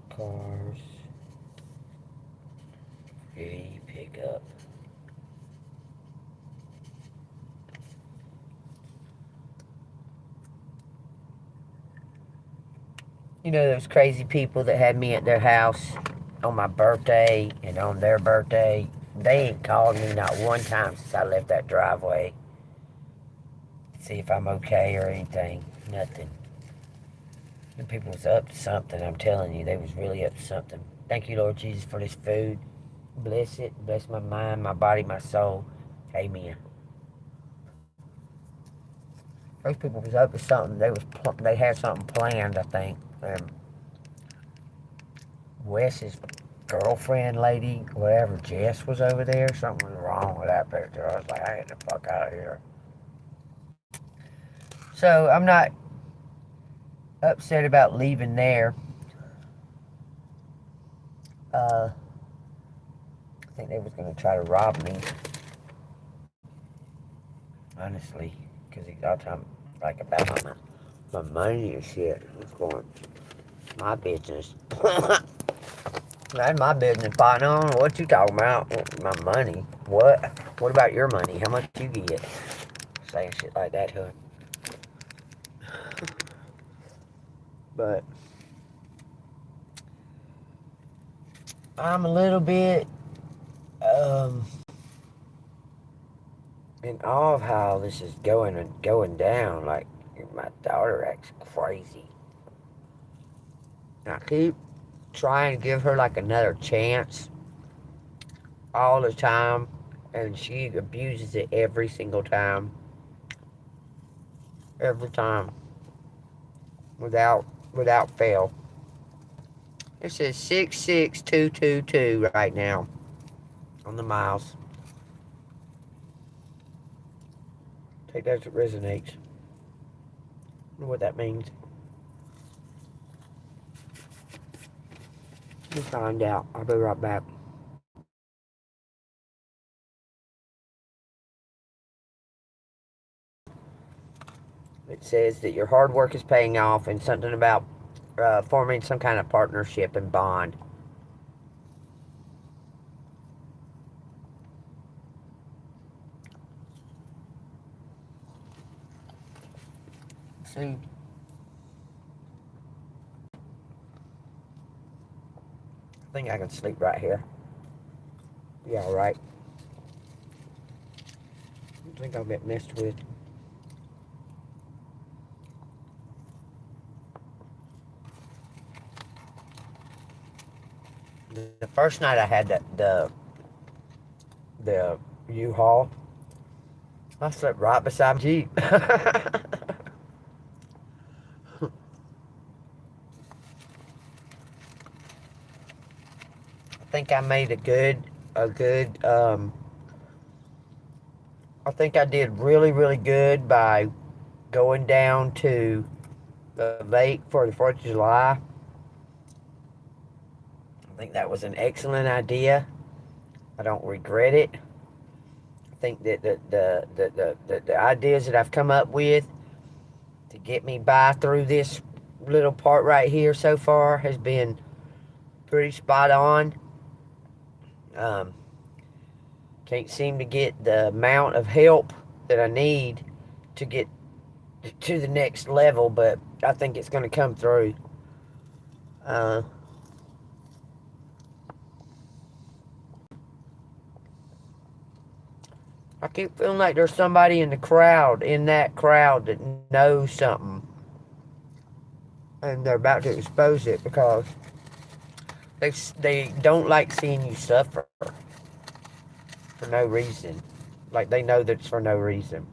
cars. Free pickup. You know those crazy people that had me at their house on my birthday and on their birthday? They ain't called me not one time since I left that driveway. See if I'm okay or anything. Nothing. Them people was up to something, I'm telling you. They was really up to something. Thank you, Lord Jesus, for this food. Bless it. Bless my mind, my body, my soul. Amen. Those people was up to something. They had something planned, I think. Wes's girlfriend lady, whatever, Jess was over there. Something was wrong with that picture. I was like, I get the fuck out of here. So I'm not upset about leaving there. I think they was gonna try to rob me. Honestly, because he's all time like about my money and shit. What's going? My business. That's my business, partner. I don't know what you talking about. My money. What? What about your money? How much you get? Saying shit like that, huh? But I'm a little bit in awe of how this is going down. Like my daughter acts crazy. I keep trying to give her like another chance. all the time, and she abuses it every single time. Every time. Without fail. It says 66222 right now on the miles. Take that as it resonates. I don't know what that means. We'll find out. I'll be right back. It says that your hard work is paying off, and something about forming some kind of partnership and bond. See, I think I can sleep right here. Be alright. I think I'll get messed with. The first night I had the U-Haul, I slept right beside my Jeep. I think I made I think I did really, really good by going down to the lake for the 4th of July. I think that was an excellent idea. I don't regret it. I think that the ideas that I've come up with to get me by through this little part right here so far has been pretty spot on. Can't seem to get the amount of help that I need to get to the next level, but I think it's going to come through. I keep feeling like there's somebody in that crowd that knows something, and they're about to expose it because they don't like seeing you suffer for no reason. Like, they know that it's for no reason.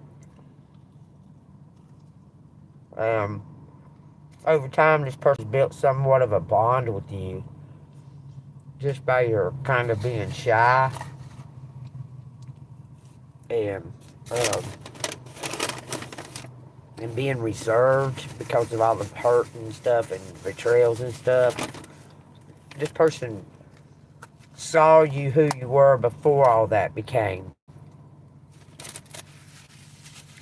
Over time, this person's built somewhat of a bond with you just by your kind of being shy and being reserved because of all the hurt and stuff and betrayals and stuff. This person saw you who you were before all that became.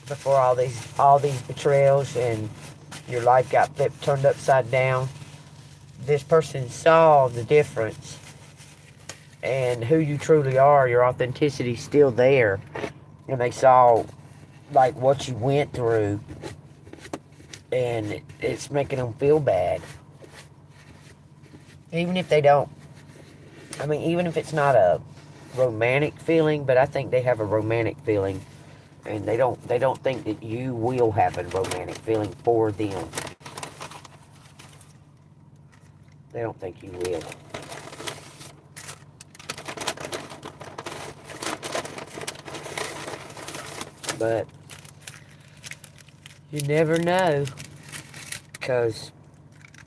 Before all these betrayals and your life got turned upside down. This person saw the difference and who you truly are. Your authenticity's still there, and they saw like what you went through, and it's making them feel bad. Even if they don't, I mean, even if it's not a romantic feeling, but I think they have a romantic feeling. And they don't think that you will have a romantic feeling for them. They don't think you will. But you never know, because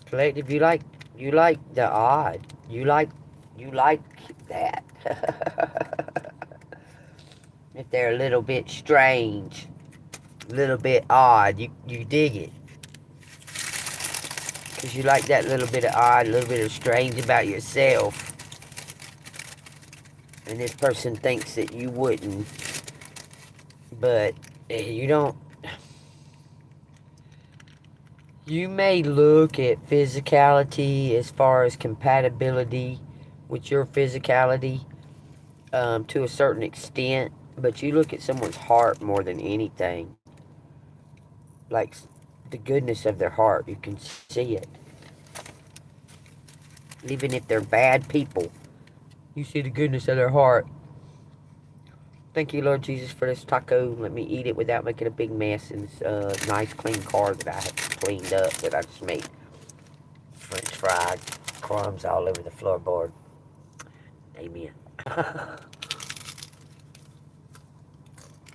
collective, you like the odd. You like that. If they're a little bit strange, a little bit odd, you dig it. Because you like that little bit of odd, a little bit of strange about yourself. And this person thinks that you wouldn't. But you don't. You may look at physicality as far as compatibility with your physicality to a certain extent. But you look at someone's heart more than anything. Like the goodness of their heart. You can see it. Even if they're bad people, you see the goodness of their heart. Thank you, Lord Jesus, for this taco. Let me eat it without making a big mess in this nice, clean car that I have cleaned up, that I just made French fried crumbs all over the floorboard. Amen.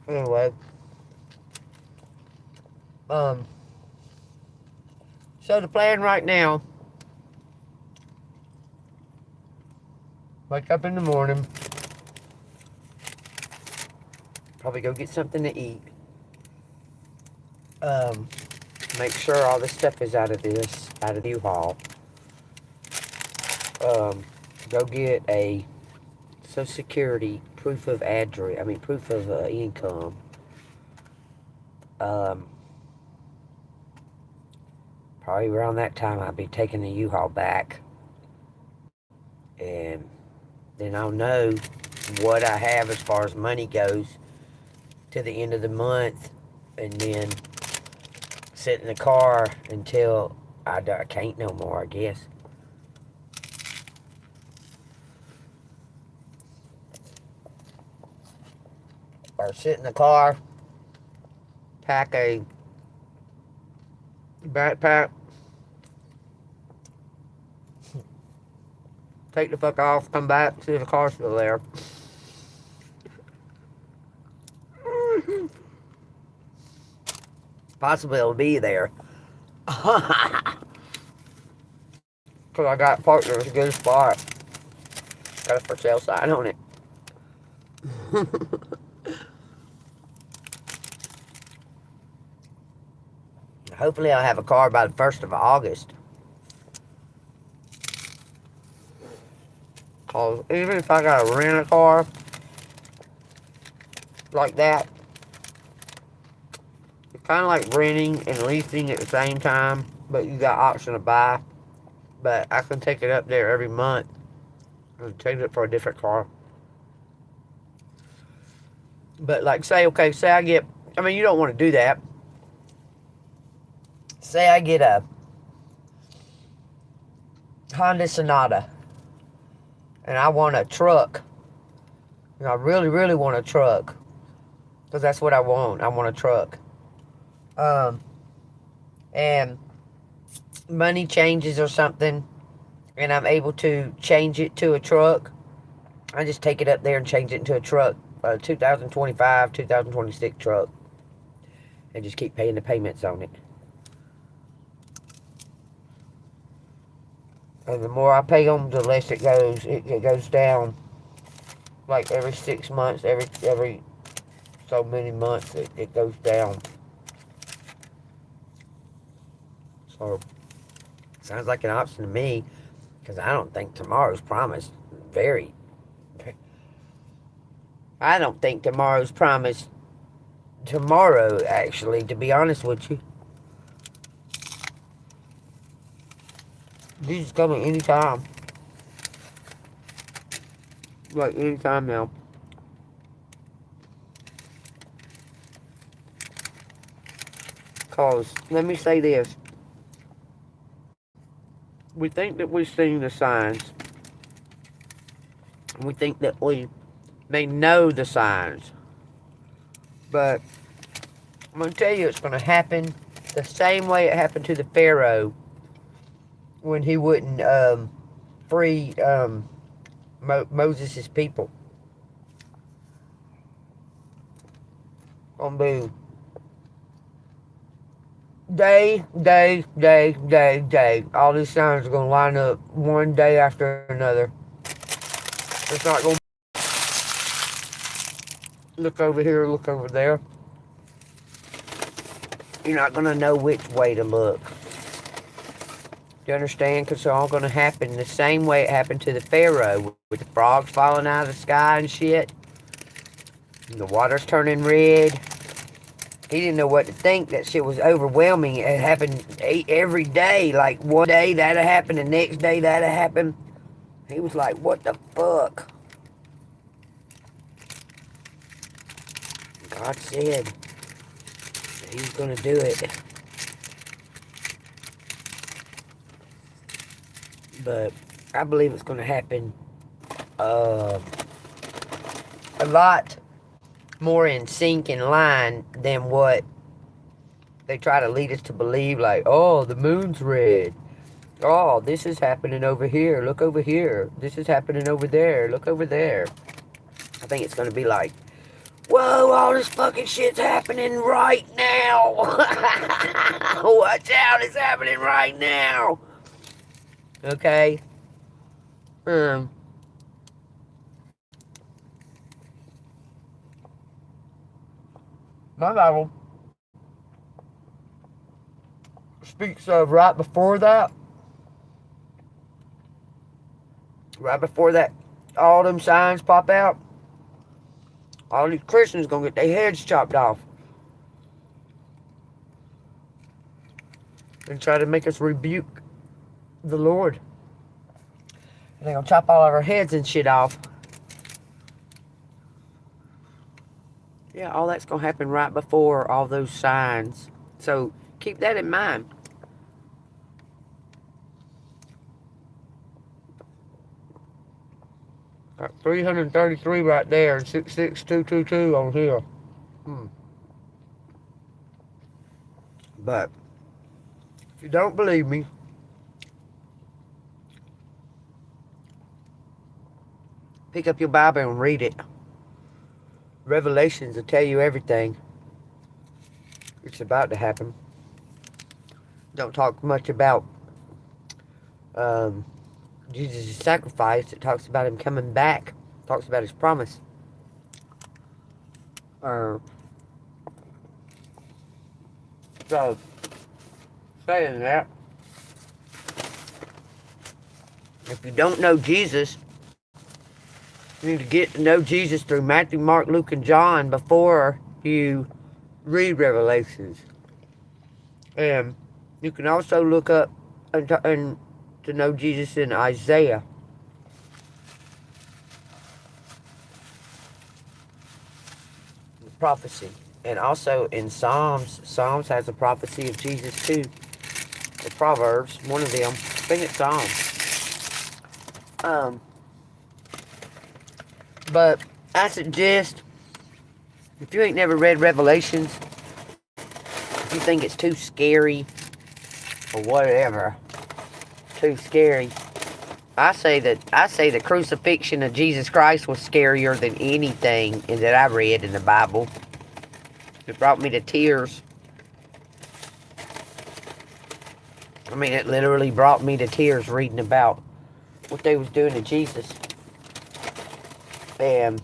Anyway. So the plan right now, wake up in the morning, probably go get something to eat. Make sure all this stuff is out of the U-Haul. Go get a Social Security proof of address. Proof of income. Probably around that time I'll be taking the U-Haul back, and then I'll know what I have as far as money goes to the end of the month, and then sit in the car until I can't no more, I guess. Or sit in the car, pack a backpack, take the fuck off, come back, see if the car's still there. Possibly it'll be there. Because I got parked in a good spot. Got a for sale sign on it. Hopefully I'll have a car by the 1st of August. Cause even if I gotta rent a car like that, it's kind of like renting and leasing at the same time, but you got option to buy. But I can take it up there every month and change it for a different car. But like say I get, you don't want to do that. Say I get a Honda Sonata and I want a truck. And I really, really want a truck. Because that's what I want. I want a truck. And money changes or something, and I'm able to change it to a truck. I just take it up there and change it into a truck. A 2025, 2026 truck. And just keep paying the payments on it. And the more I pay them, the less it goes. It goes down. Like every 6 months, every so many months, it goes down. So, sounds like an option to me. Because I don't think tomorrow's promised I don't think tomorrow's promised tomorrow, actually, to be honest with you. These is coming anytime. Like, anytime now. Because, let me say this. We think that we've seen the signs. We think that we may know the signs. But, I'm going to tell you it's going to happen the same way it happened to the Pharaoh when he wouldn't free Moses' people. Gonna be day. All these signs are gonna line up one day after another. It's not gonna look over here, look over there. You're not gonna know which way to look. You understand? Because it's all going to happen the same way it happened to the Pharaoh, with the frogs falling out of the sky and shit. And the water's turning red. He didn't know what to think. That shit was overwhelming. It happened every day. Like, one day that'll happen, the next day that'll happen. He was like, what the fuck? God said that he was going to do it. But I believe it's going to happen a lot more in sync and line than what they try to lead us to believe. Like, oh, the moon's red. Oh, this is happening over here. Look over here. This is happening over there. Look over there. I think it's going to be like Whoa, all this fucking shit's happening right now. Watch out, it's happening right now. Okay? Um, my Bible speaks of right before that, all them signs pop out, all these Christians gonna get their heads chopped off and try to make us rebuke the Lord. And they're gonna chop all of our heads and shit off. Yeah, all that's gonna happen right before all those signs. So keep that in mind. Got 333 right there and 66222 on here. But if you don't believe me, pick up your Bible and read it. Revelations will tell you everything. It's about to happen. Don't talk much about Jesus' sacrifice. It talks about him coming back. It talks about his promise. So, saying that, if you don't know Jesus, you need to get to know Jesus through Matthew, Mark, Luke, and John before you read Revelations. And you can also look up and to know Jesus in Isaiah. The prophecy. And also in Psalms. Psalms has a prophecy of Jesus too. The Proverbs, one of them. I think it's Psalms. But I suggest, if you ain't never read Revelations, if you think it's too scary or whatever, too scary, I say the crucifixion of Jesus Christ was scarier than anything that I read in the Bible. It brought me to tears. I mean, it literally brought me to tears reading about what they was doing to Jesus. And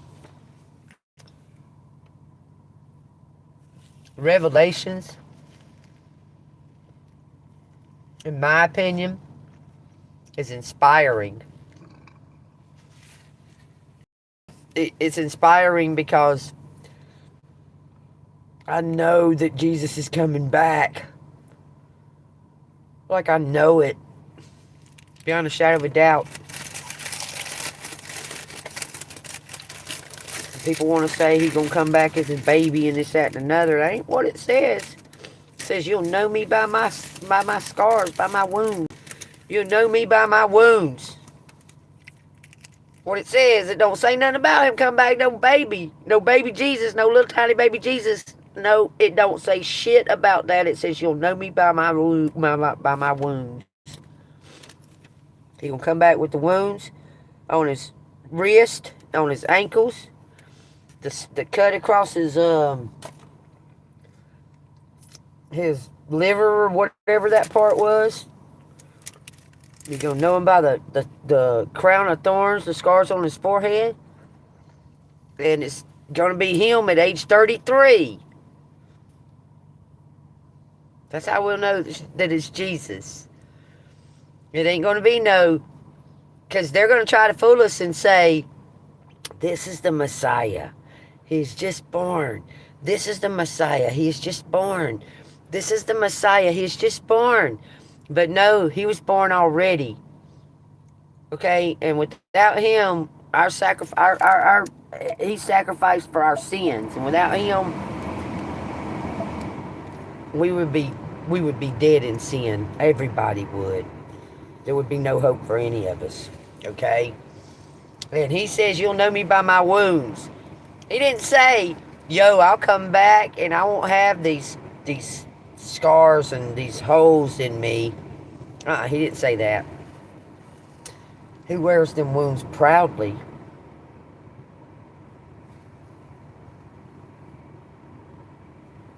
Revelations, in my opinion, is inspiring. It's inspiring because I know that Jesus is coming back. Like, I know it. Beyond a shadow of a doubt. People want to say he's going to come back as a baby and this, that, and another. That ain't what it says. It says you'll know me by my scars, by my wounds. You'll know me by my wounds. What it says, it don't say nothing about him coming back, no baby Jesus, no little tiny baby Jesus. No, it don't say shit about that. It says you'll know me by my wounds. He gonna come back with the wounds on his wrist, on his ankles, the cut across his liver or whatever that part was. You're gonna know him by the crown of thorns, the scars on his forehead, and it's gonna be him at age 33. That's how we'll know that it's Jesus. It ain't going to be because they're going to try to fool us and say, this is the Messiah. He's just born. This is the Messiah. He's just born. This is the Messiah. He's just born. But no, he was born already. Okay? And without him, he sacrificed for our sins. And without him, we would be dead in sin. Everybody would. There would be no hope for any of us. Okay? And he says, you'll know me by my wounds. He didn't say, yo, I'll come back and I won't have these scars and these holes in me. He didn't say that. He wears them wounds proudly.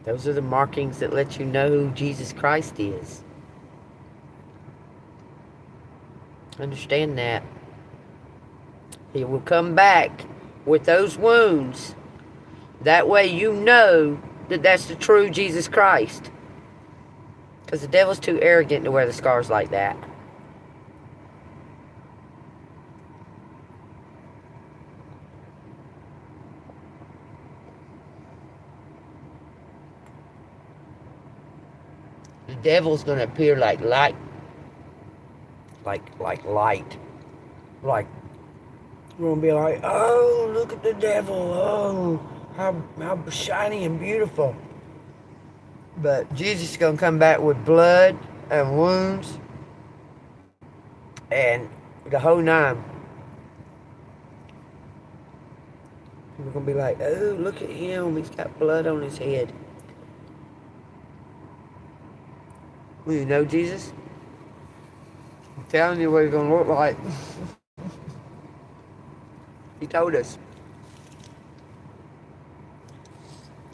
Those are the markings that let you know who Jesus Christ is. Understand that. He will come back with those wounds. That way you know that that's the true Jesus Christ. Because the devil's too arrogant to wear the scars like that. The devil's going to appear like light. Like light. Like, we're going to be like, oh, look at the devil. Oh, how shiny and beautiful. But Jesus is going to come back with blood and wounds and the whole nine. We're going to be like, oh, look at him. He's got blood on his head. Well, you know Jesus? I'm telling you what he's going to look like. He told us.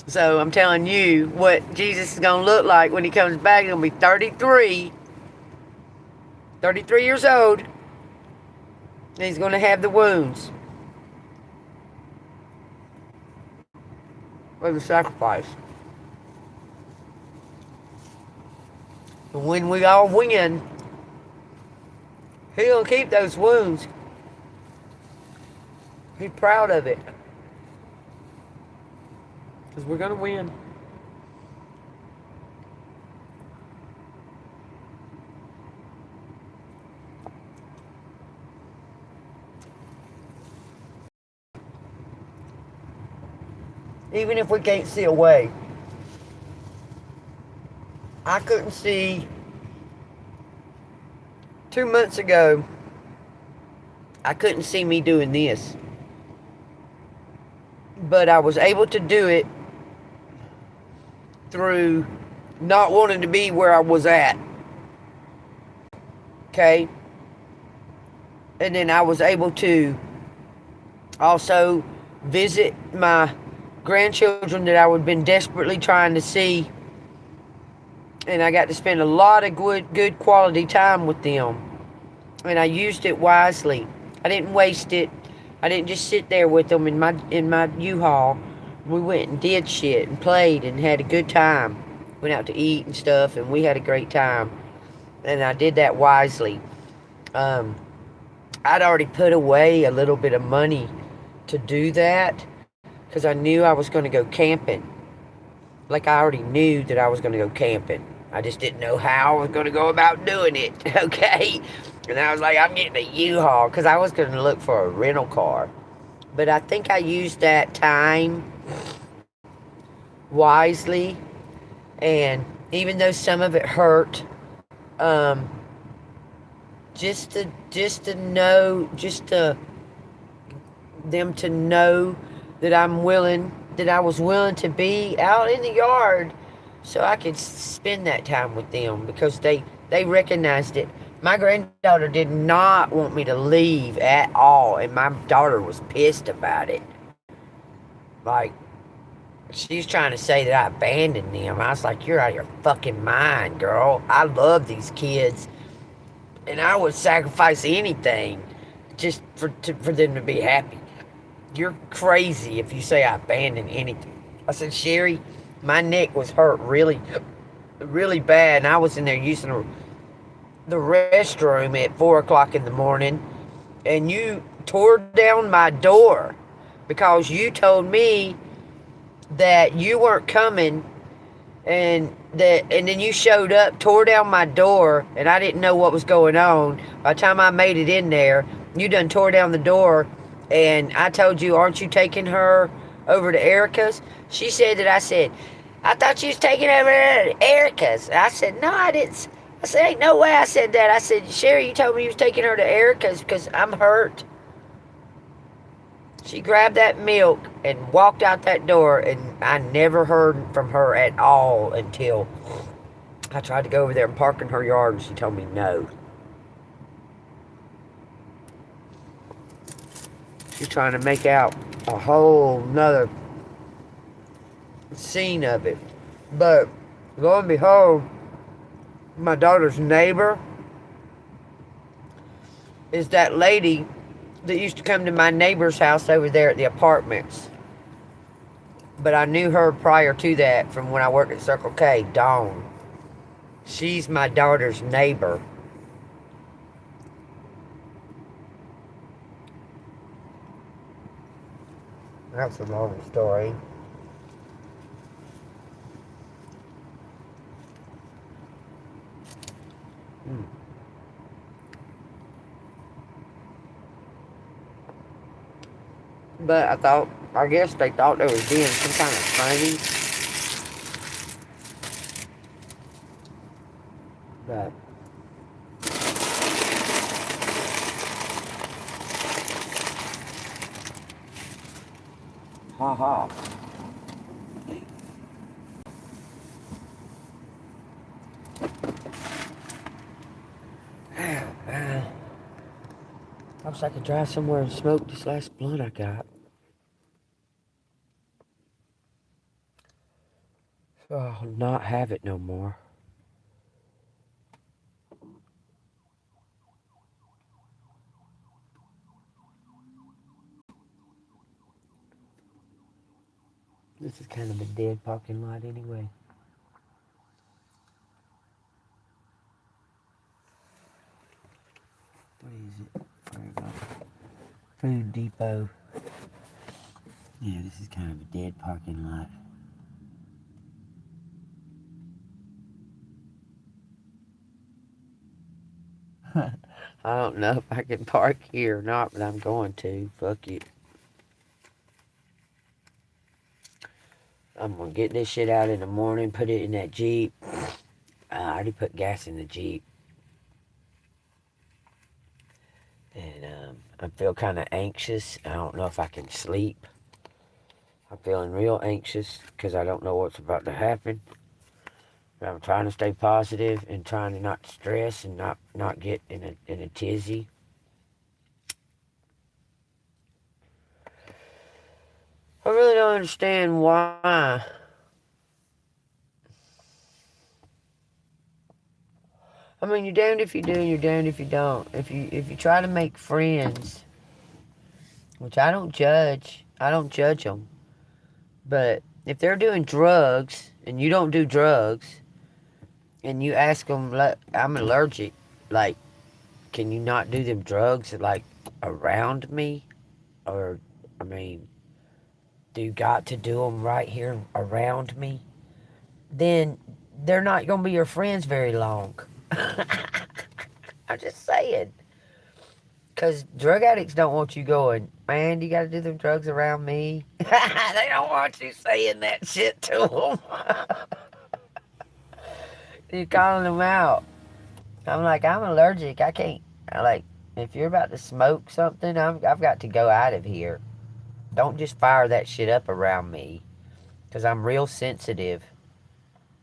So I'm telling you what Jesus is going to look like when he comes back. He's going to be 33 years old. And he's going to have the wounds of the sacrifice. And when we all win, he'll keep those wounds. He's proud of it. Because we're going to win. Even if we can't see a way. I couldn't see 2 months ago. I couldn't see me doing this. But I was able to do it through not wanting to be where I was at. Okay? And then I was able to also visit my grandchildren that I would have been desperately trying to see. And I got to spend a lot of good quality time with them. And I used it wisely. I didn't waste it. I didn't just sit there with them in my U-Haul. We went and did shit and played and had a good time. Went out to eat and stuff, and we had a great time. And I did that wisely. I'd already put away a little bit of money to do that because I knew I was going to go camping. Like I already knew that I was going to go camping. I just didn't know how I was going to go about doing it, okay? And I was like, I'm getting a U-Haul because I was going to look for a rental car. But I think I used that time wisely. And even though some of it hurt, just to know, them to know that I was willing to be out in the yard so I could spend that time with them because they recognized it. My granddaughter did not want me to leave at all, and my daughter was pissed about it. Like, she's trying to say that I abandoned them. I was like, you're out of your fucking mind, girl. I love these kids, and I would sacrifice anything just for them to be happy. You're crazy if you say I abandoned anything. I said, Sherry, my neck was hurt really, really bad, and I was in there using the restroom at 4 o'clock in the morning, and you tore down my door because you told me that you weren't coming, and then you showed up, tore down my door, and I didn't know what was going on. By the time I made it in there, you done tore down the door, and I told you, aren't you taking her over to Erica's? She said that. I thought you was taking her over to Erica's. I said, no, I didn't. I said, ain't no way I said that. I said, Sherry, you told me you was taking her to Erica's because I'm hurt. She grabbed that milk and walked out that door, and I never heard from her at all until I tried to go over there and park in her yard, and she told me no. She's trying to make out a whole nother scene of it. But lo and behold, my daughter's neighbor is that lady that used to come to my neighbor's house over there at the apartments. But I knew her prior to that from when I worked at Circle K, Dawn. She's my daughter's neighbor. That's a long story. But I guess they thought they was being some kind of funny. But ha ha. I wish I could drive somewhere and smoke this last blunt I got. So I'll not have it no more. This is kind of a dead parking lot anyway. What is it? There we go. Food Depot. Yeah, this is kind of a dead parking lot. I don't know if I can park here or not, but I'm going to. Fuck it. I'm gonna get this shit out in the morning, put it in that Jeep. I already put gas in the Jeep. And I feel kind of anxious. I don't know if I can sleep. I'm feeling real anxious because I don't know what's about to happen. But I'm trying to stay positive and trying to not stress and not get in a tizzy. I really don't understand why. I mean, you're damned if you do and you're damned if you don't. If you try to make friends, which I don't judge them. But if they're doing drugs and you don't do drugs, and you ask them, like, I'm allergic, like, can you not do them drugs, like, around me? Or, I mean, do you got to do them right here around me? Then they're not going to be your friends very long. I'm just saying. Because drug addicts don't want you going, man, you got to do them drugs around me. They don't want you saying that shit to them. You're calling them out. I'm like, I'm allergic. I can't. Like, if you're about to smoke something, I've got to go out of here. Don't just fire that shit up around me. Because I'm real sensitive.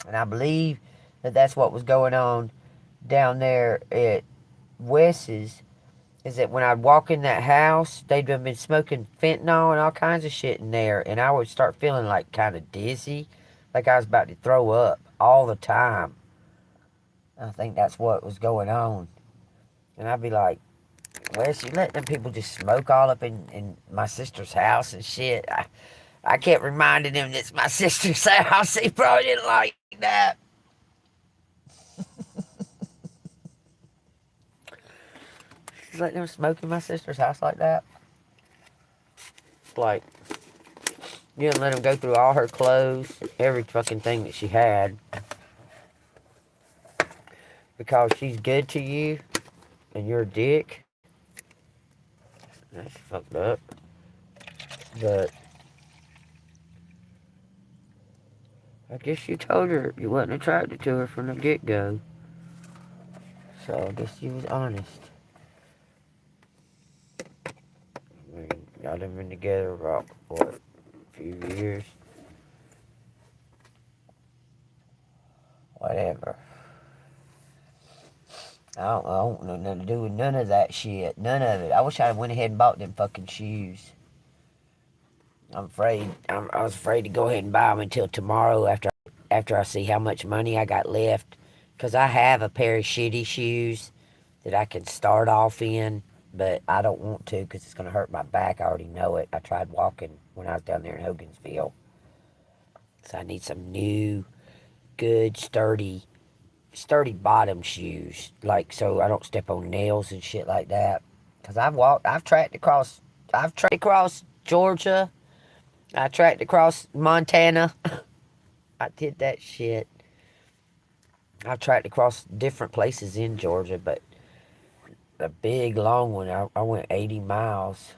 And I believe that that's what was going on down there at Wes's. Is that when I'd walk in that house, they'd have been smoking fentanyl and all kinds of shit in there. And I would start feeling like kind of dizzy. Like I was about to throw up all the time. I think that's what was going on. And I'd be like, Wes, you let them people just smoke all up in my sister's house and shit. I kept reminding him it's my sister's house. He probably didn't like that. Just let them smoke in my sister's house like that. Like, you didn't let them go through all her clothes, every fucking thing that she had. Because she's good to you and you're a dick. That's fucked up. But I guess you told her you wasn't attracted to her from the get-go. So I guess you was honest. I mean, y'all have been together about, what, a few years? Whatever. I don't want nothing to do with none of that shit. None of it. I wish I went ahead and bought them fucking shoes. I was afraid to go ahead and buy them until tomorrow after after I see how much money I got left. Because I have a pair of shitty shoes that I can start off in, but I don't want to because it's going to hurt my back. I already know it. I tried walking when I was down there in Hogansville. So I need some new, good, sturdy bottom shoes. Like, so I don't step on nails and shit like that. Because I've tracked across Georgia. I tracked across Montana. I did that shit. I tracked across different places in Georgia, but a big long one, I went 80 miles.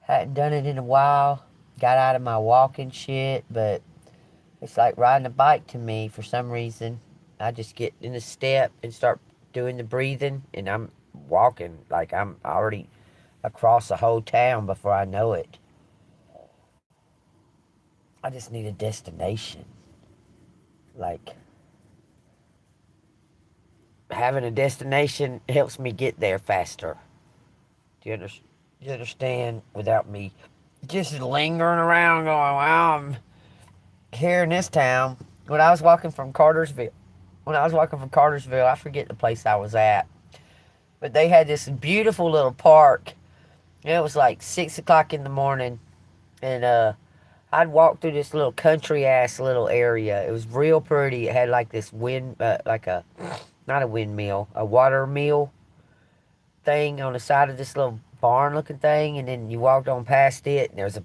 Hadn't done it in a while. Got out of my walking shit, but it's like riding a bike to me for some reason. I just get in a step and start doing the breathing, and I'm walking like I'm already across the whole town before I know it. I just need a destination. Like, having a destination helps me get there faster. Do you understand? Without me just lingering around going, wow, I'm here in this town. When I was walking from Cartersville, I forget the place I was at, but they had this beautiful little park. And it was like 6 o'clock in the morning, and I'd walk through this little country ass little area. It was real pretty. It had like this like a, not a windmill, a water mill thing on the side of this little barn looking thing, and then you walked on past it, and there's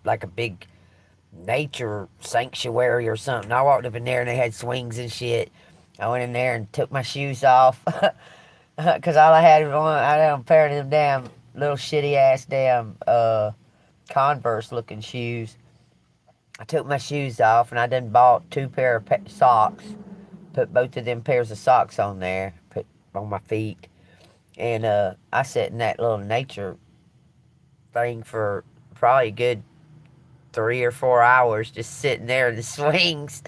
like a big nature sanctuary or something. I walked up in there and they had swings and shit. I went in there and took my shoes off because all I had on, I had a pair of them damn little shitty ass damn Converse looking shoes. I took my shoes off and I done bought 2 pair of socks. Put both of them pairs of socks on there, put on my feet, and I sat in that little nature thing for probably a good 3 or 4 hours, just sitting there in the swings.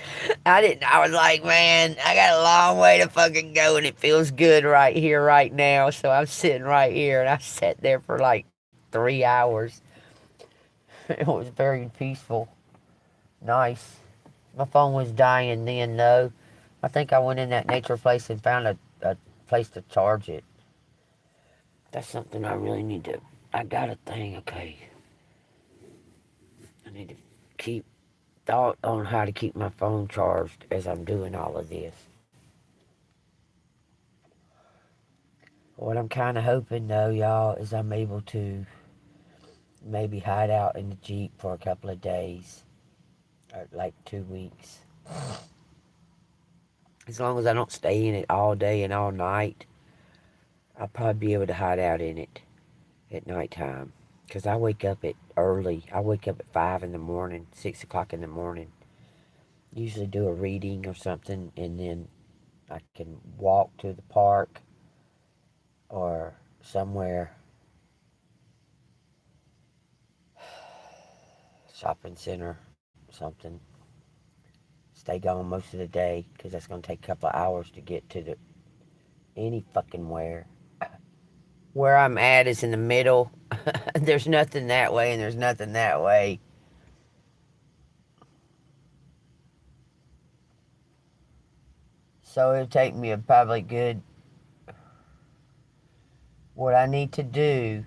I was like, man, I got a long way to fucking go and it feels good right here, right now. So I'm sitting right here and I sat there for like 3 hours. It was very peaceful. Nice. My phone was dying then, though. I think I went in that nature place and found a place to charge it. That's something I really need to. I got a thing, okay. I need to keep thought on how to keep my phone charged as I'm doing all of this. What I'm kind of hoping, though, y'all, is I'm able to maybe hide out in the Jeep for a couple of days, or like 2 weeks. As long as I don't stay in it all day and all night, I'll probably be able to hide out in it at nighttime. Because I wake up at early. I wake up at 5 in the morning, 6 o'clock in the morning. Usually do a reading or something, and then I can walk to the park or somewhere, shopping center, something. Stay gone most of the day because that's going to take a couple of hours to get to any fucking where. Where I'm at is in the middle. There's nothing that way and there's nothing that way. So it'll take me a probably good. What I need to do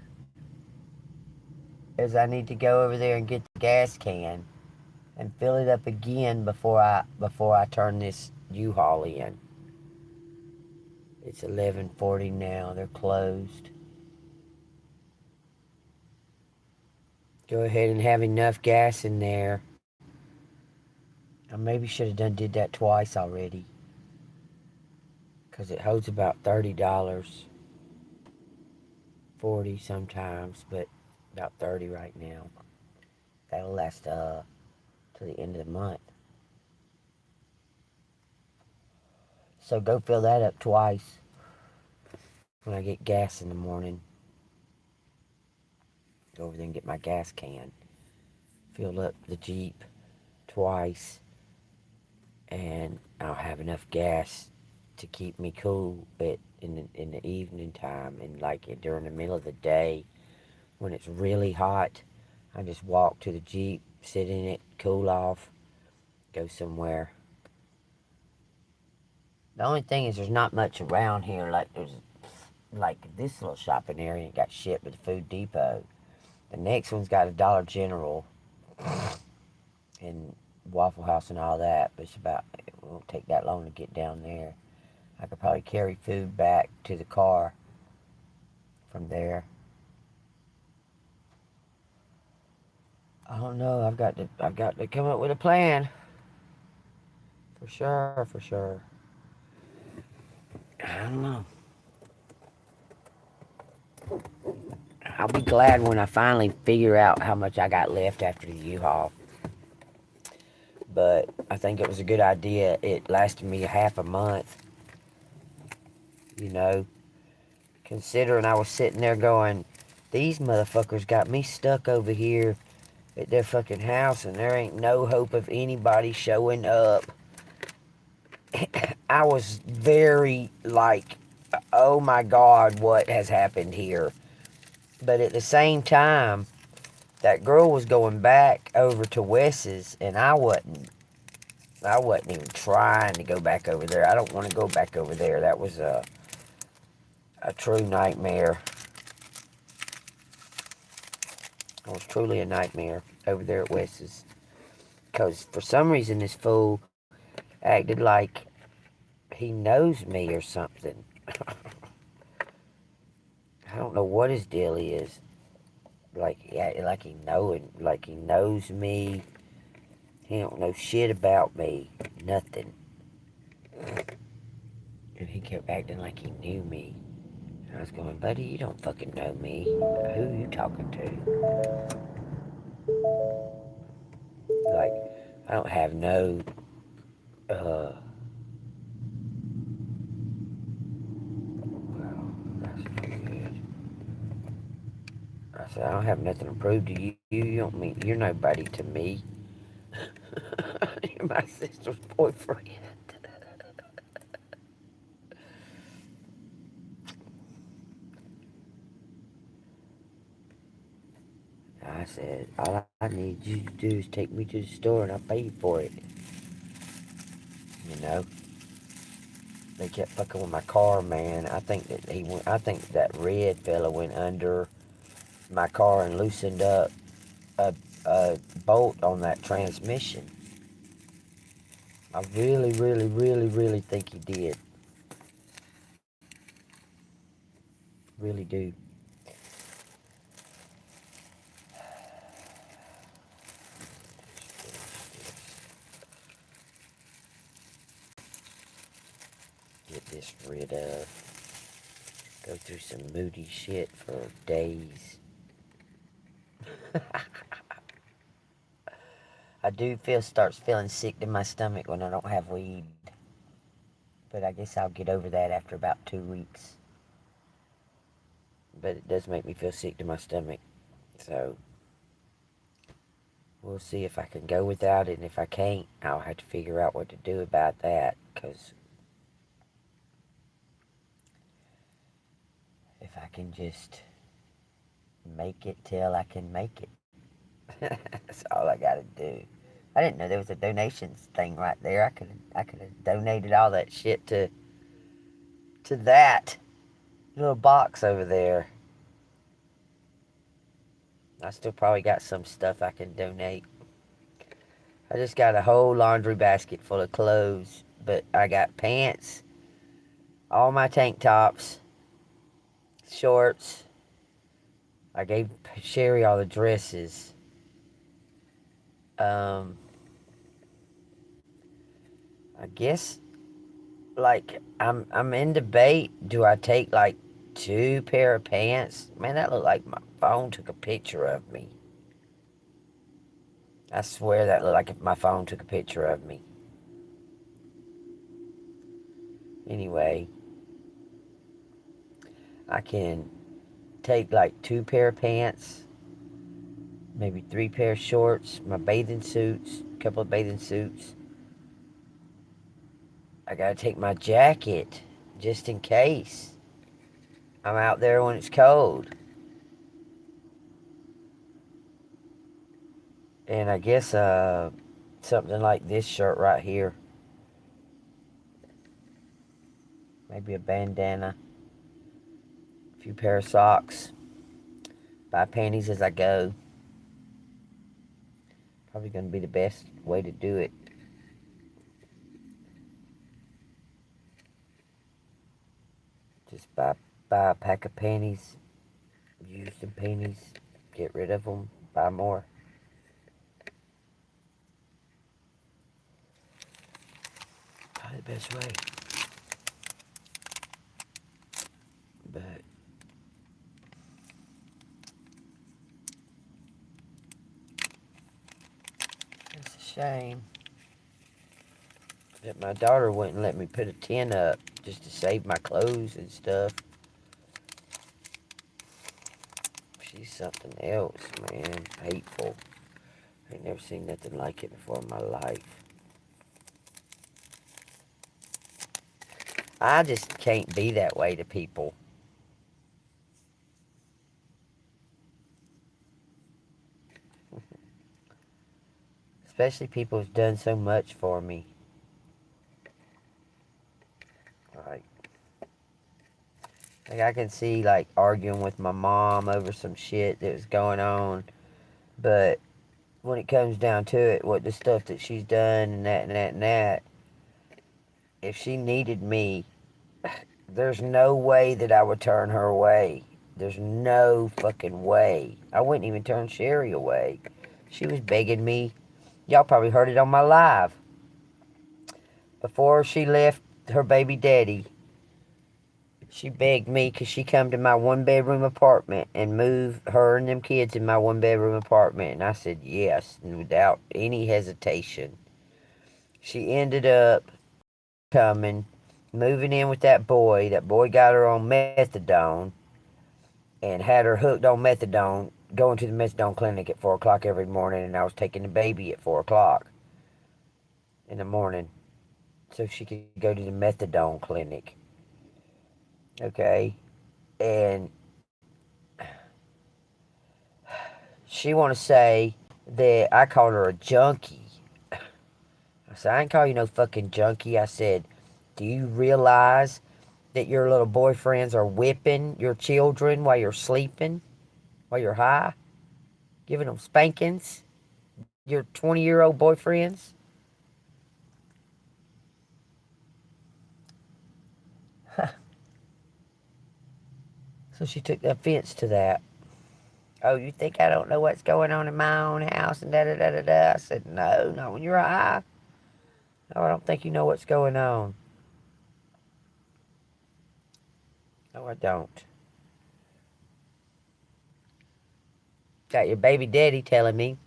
is I need to go over there and get the gas can and fill it up again before I turn this U-Haul in. It's 11:40 now. They're closed. Go ahead and have enough gas in there. I maybe should have did that twice already. Because it holds about $30. 40 sometimes, but about 30 right now. That'll last to the end of the month. So go fill that up twice when I get gas in the morning. Go over there and get my gas can. Fill up the Jeep twice, and I'll have enough gas to keep me cool in the evening time, and like during the middle of the day when it's really hot, I just walk to the Jeep, sit in it, cool off, go somewhere. The only thing is there's not much around here. Like there's like this little shopping area ain't got shit but the Food Depot. The next one's got a Dollar General and Waffle House and all that, but it won't take that long to get down there. I could probably carry food back to the car from there. I don't know. I've got to come up with a plan. For sure, for sure. I don't know. I'll be glad when I finally figure out how much I got left after the U-Haul. But I think it was a good idea. It lasted me a half a month. You know, considering I was sitting there going, these motherfuckers got me stuck over here at their fucking house and there ain't no hope of anybody showing up. I was very like, oh my God, what has happened here? But at the same time, that girl was going back over to Wes's and I wasn't even trying to go back over there. I don't want to go back over there. That was a true nightmare. It was truly a nightmare over there at Wes's. Because for some reason this fool acted like he knows me or something. I don't know what his deal is. Like he knows me. He don't know shit about me. Nothing. And he kept acting like he knew me. I was going, buddy, you don't fucking know me. Who are you talking to? Like, I don't have no, well, that's pretty good. I said, I don't have nothing to prove to you. You don't mean, you're nobody to me. You're my sister's boyfriend. I said, all I need you to do is take me to the store and I'll pay you for it. You know? They kept fucking with my car, man. I think that red fella went under my car and loosened up a bolt on that transmission. I really, really, really, really think he did. Really do. Get this rid of. Go through some moody shit for days. I do starts feeling sick to my stomach when I don't have weed. But I guess I'll get over that after about 2 weeks. But it does make me feel sick to my stomach. So, we'll see if I can go without it. And if I can't, I'll have to figure out what to do about that. Because if I can just make it till I can make it. That's all I gotta do. I didn't know there was a donations thing right there. I could have donated all that shit to that little box over there. I still probably got some stuff I can donate. I just got a whole laundry basket full of clothes, but I got pants, all my tank tops, shorts. I gave Sherry all the dresses. I guess like I'm in debate. Do I take like 2 pair of pants? Man, that looked like my phone took a picture of me. I swear that looked like if my phone took a picture of me. Anyway, I can take like 2 pair of pants, maybe 3 pair of shorts, my bathing suits, a couple of bathing suits. I gotta take my jacket just in case I'm out there when it's cold. And I guess something like this shirt right here. Maybe a bandana. A few pair of socks. Buy panties as I go. Probably going to be the best way to do it. Just buy a pack of panties. Use some panties. Get rid of them. Buy more. Probably the best way. But it's a shame that my daughter wouldn't let me put a tent up just to save my clothes and stuff. She's something else, man. Hateful. I ain't never seen nothing like it before in my life. I just can't be that way to people. Especially people who's done so much for me. Like I can see like arguing with my mom over some shit that was going on. But when it comes down to it, what the stuff that she's done and that and that and that, if she needed me, there's no way that I would turn her away. There's no fucking way. I wouldn't even turn Sherry away. She was begging me. Y'all probably heard it on my live. Before she left her baby daddy, she begged me because she come to my one-bedroom apartment and move her and them kids in my one-bedroom apartment. And I said yes, without any hesitation. She ended up coming, moving in with that boy. That boy got her on methadone and had her hooked on methadone, going to the methadone clinic at 4 o'clock every morning. And I was taking the baby at 4 o'clock in the morning so she could go to the methadone clinic. Okay? And she want to say that I called her a junkie. I said, I ain't call you no fucking junkie. I said, do you realize that your little boyfriends are whipping your children while you're sleeping, while you're high, giving them spankings? Your 20-year-old boyfriends? So she took offense to that. Oh, you think I don't know what's going on in my own house and da da da da da? I said, no, not when you're high. No, I don't think you know what's going on. No, I don't. Got your baby daddy telling me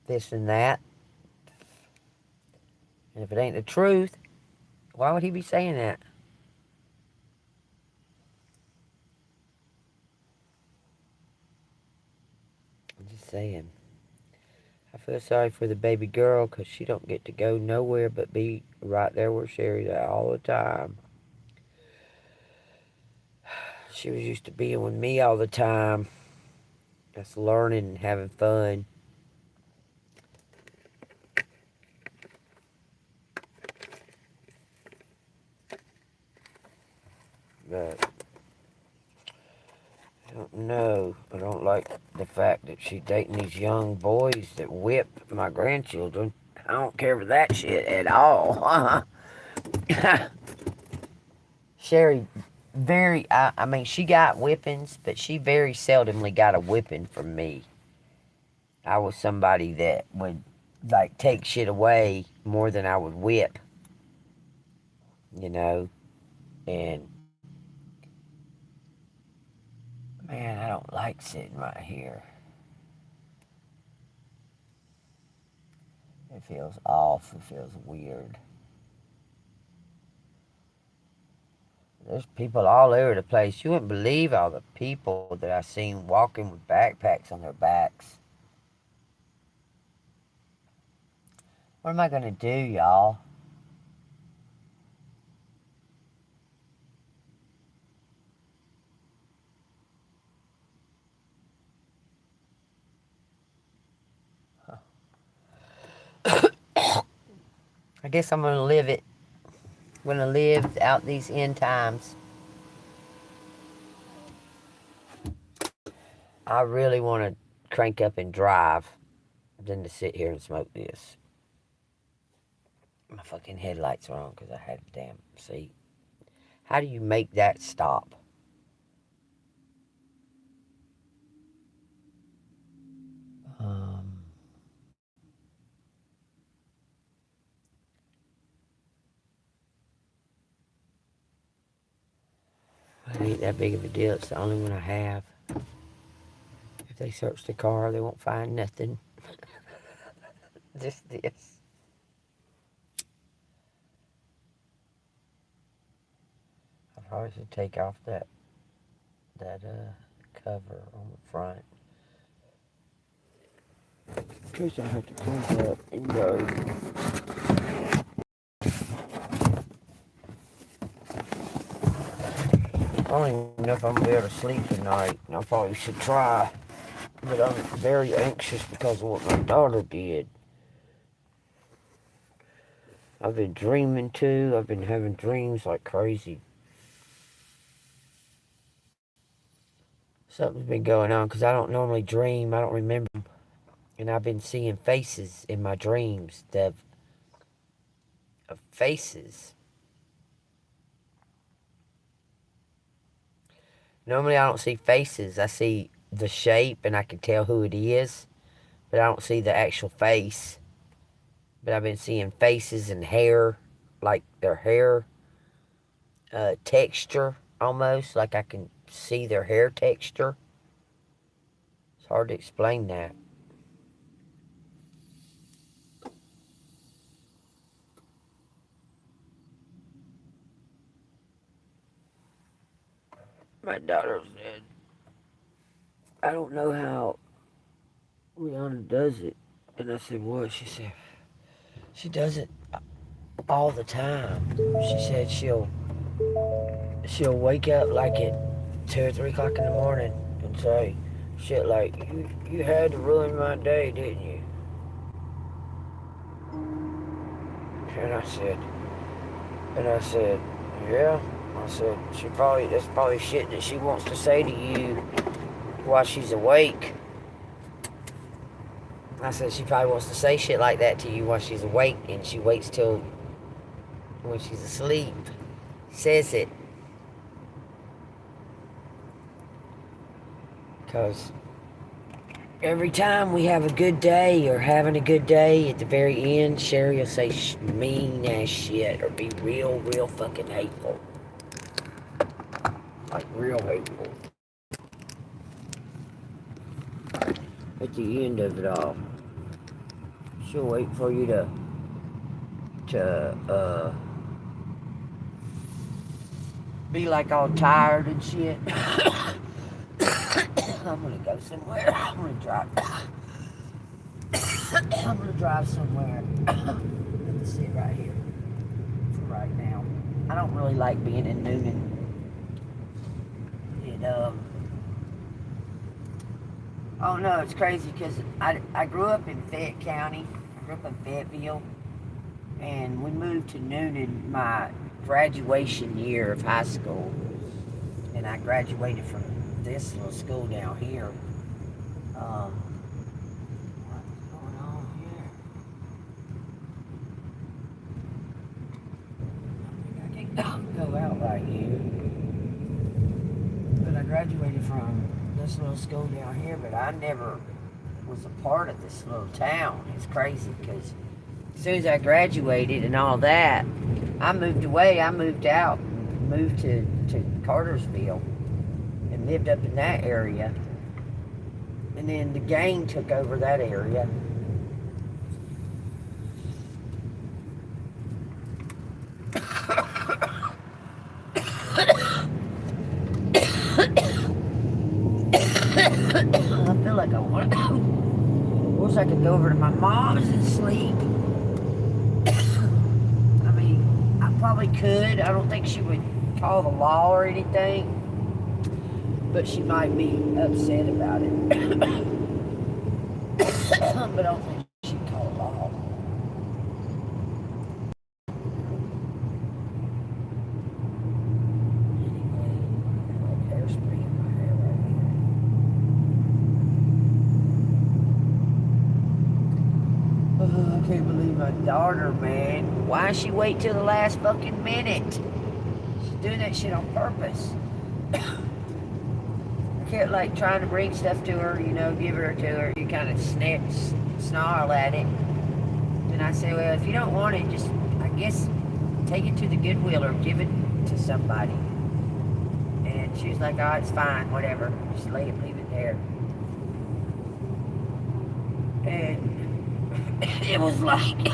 this and that. And if it ain't the truth, why would he be saying that? I'm just saying. I feel sorry for the baby girl because she don't get to go nowhere but be right there where Sherry's at all the time. She was used to being with me all the time. Just learning and having fun. But I don't know. I don't like the fact that she's dating these young boys that whip my grandchildren. I don't care for that shit at all. Sherry, I mean, she got whippings, but she very seldomly got a whipping from me. I was somebody that would, like, take shit away more than I would whip, you know? And, man, I don't like sitting right here. It feels off. It feels weird. There's people all over the place. You wouldn't believe all the people that I seen walking with backpacks on their backs. What am I going to do, y'all? I guess I'm gonna live it. I'm gonna live out these end times. I really want to crank up and drive than to sit here and smoke this. My fucking headlights are on because I had a damn seat. How do you make that stop? It ain't that big of a deal. It's the only one I have. If they search the car, they won't find nothing. Just this. I probably should take off that cover on the front. In case I have to crank up and go. I don't even know if I'm going to be able to sleep tonight. I probably should try. But I'm very anxious because of what my daughter did. I've been dreaming too. I've been having dreams like crazy. Something's been going on because I don't normally dream. I don't remember. And I've been seeing faces in my dreams. Of faces. Normally I don't see faces. I see the shape and I can tell who it is. But I don't see the actual face. But I've been seeing faces and hair. Like their hair texture almost. Like I can see their hair texture. It's hard to explain that. My daughter said, I don't know how Rihanna does it. And I said, what? She said, she does it all the time. She said she'll wake up like at 2 or 3 o'clock in the morning and say shit like, you had to ruin my day, didn't you? And I said, yeah. I said, that's probably shit that she wants to say to you while she's awake. I said, she probably wants to say shit like that to you while she's awake, and she waits till when she's asleep. Says it. Because every time we have a good day or having a good day, at the very end, Sherry will say mean ass shit or be real fucking hateful. Like real hateful. At the end of it all, she'll wait for you to be like all tired and shit. I'm gonna go somewhere. I'm gonna drive. I'm gonna drive somewhere. And sit right here for right now. I don't really like being in Newnan. Oh no, it's crazy because I grew up in Fayette County. I grew up in Fayetteville. And we moved to Newnan my graduation year of high school. And I graduated from this little school down here. What's going on here? I think I can go out right here. But I graduated from this little school down here, but I never was a part of this little town. It's crazy because as soon as I graduated and all that, I moved away. I moved out, moved to Cartersville and lived up in that area. And then the gang took over that area. I feel like I want to go. I wish I could go over to my mom's and sleep. I mean, I probably could. I don't think she would call the law or anything. But she might be upset about it. But I don't think she'd call the law. can't believe my daughter, man. Why she wait till the last fucking minute? She's doing that shit on purpose. I kept like trying to bring stuff to her, you know, give her to her. You kind of snarl at it. And I say, well, if you don't want it, just, I guess, take it to the Goodwill or give it to somebody. And she was like, oh, it's fine, whatever. Just leave it there. And it was like,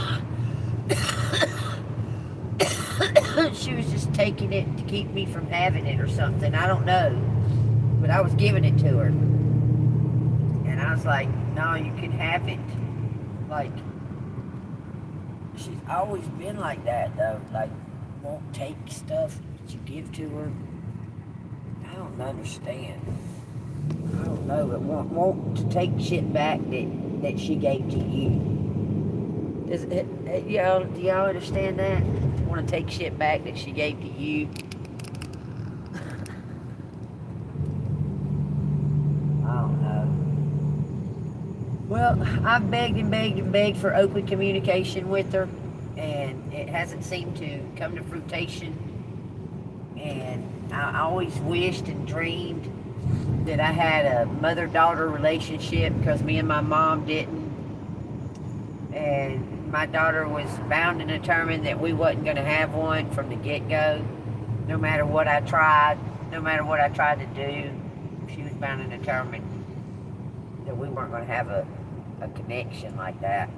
she was just taking it to keep me from having it or something. I don't know. But I was giving it to her. And I was like, no, you can have it. Like, she's always been like that, though. Like, won't take stuff that you give to her. I don't understand. I don't know, but want to take shit back that she gave to you. Do y'all understand that? Want to take shit back that she gave to you? I don't know. Well, I've begged and begged and begged for open communication with her, and it hasn't seemed to come to fruition. And I always wished and dreamed that I had a mother-daughter relationship, because me and my mom didn't. And my daughter was bound and determined that we wasn't going to have one from the get-go. No matter what I tried, no matter what I tried to do, she was bound and determined that we weren't going to have a connection like that.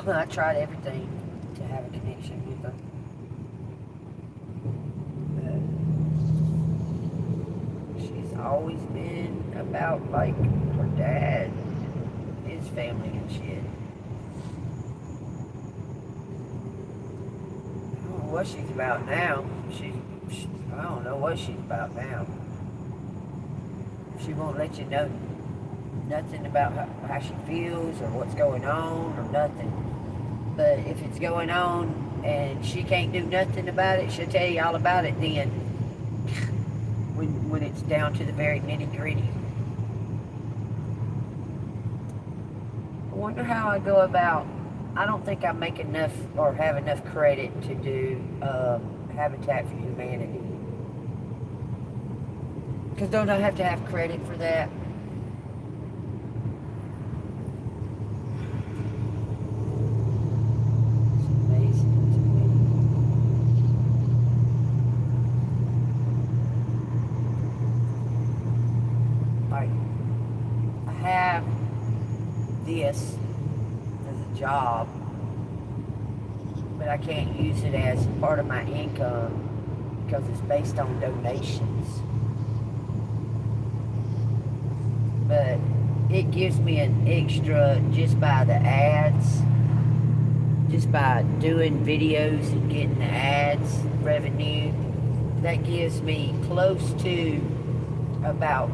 I tried everything to have a connection with her. But she's always been about like her dad, his family and shit. I don't know what she's about now. I don't know what she's about now. She won't let you know nothing about how she feels or what's going on or nothing. But if it's going on and she can't do nothing about it, she'll tell you all about it then. When it's down to the very nitty-gritty. I wonder how I go about. I don't think I make enough or have enough credit to do Habitat for Humanity. Because don't I have to have credit for that? This as a job, but I can't use it as part of my income because it's based on donations. But it gives me an extra just by the ads, just by doing videos and getting the ads revenue. That gives me close to about,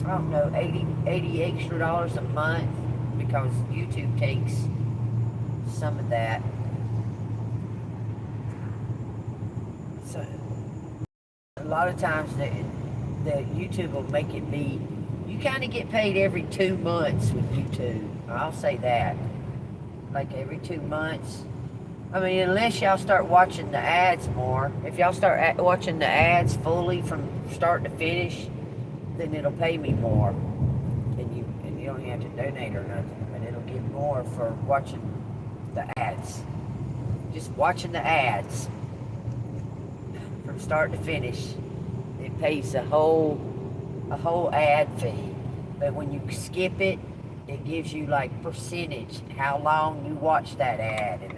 I don't know, $80 extra a month, because YouTube takes some of that. So a lot of times the YouTube will make it be, you kind of get paid every 2 months with YouTube. I'll say that. Like every 2 months. I mean, unless y'all start watching the ads more. If y'all start watching the ads fully from start to finish, then it'll pay me more. And you don't have to donate or nothing, but it'll get more for watching the ads. Just watching the ads from start to finish. It pays a whole ad fee. But when you skip it, it gives you like percentage, how long you watch that ad, and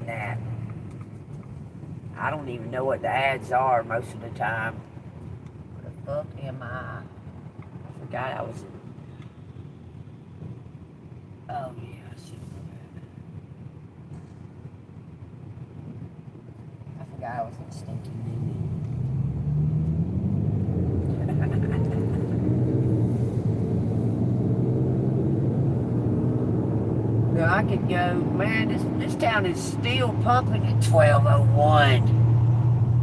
that. I don't even know what the ads are most of the time. Where the fuck am I? I forgot I was in. Oh yeah, I see. I forgot I was in Stinky Minnie. I could go, man, this town is still pumping at 12:01.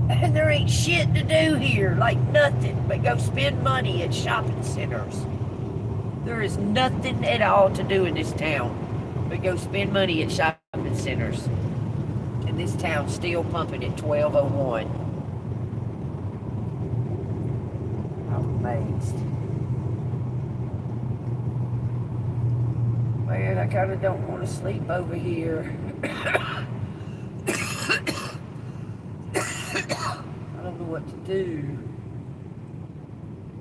And there ain't shit to do here, like nothing but go spend money at shopping centers. There is nothing at all to do in this town but go spend money at shopping centers. And this town's still pumping at 12:01. I'm amazed. Man, I kind of don't want to sleep over here. I don't know what to do.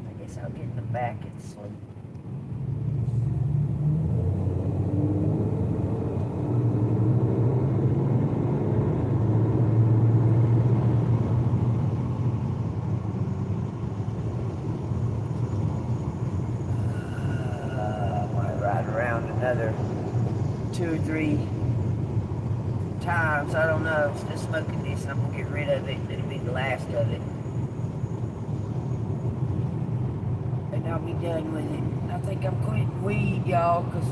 I guess I'll get in the back and sleep. I might ride around another 2 or 3 times. I don't know. I'm still smoking this and I'm going to get rid of it. It'll be the last of it. And I'll be done with it. I think I'm quitting weed, y'all, because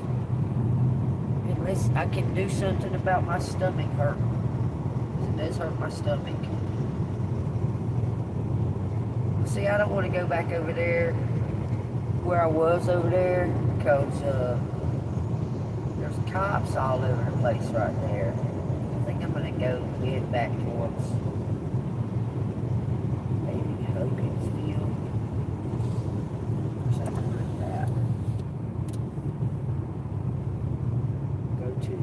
unless I can do something about my stomach hurting. It does hurt my stomach. See, I don't want to go back over there where I was over there because there's cops all over the place right there. I think I'm going to go head back towards maybe Hogansville or something like that. Go to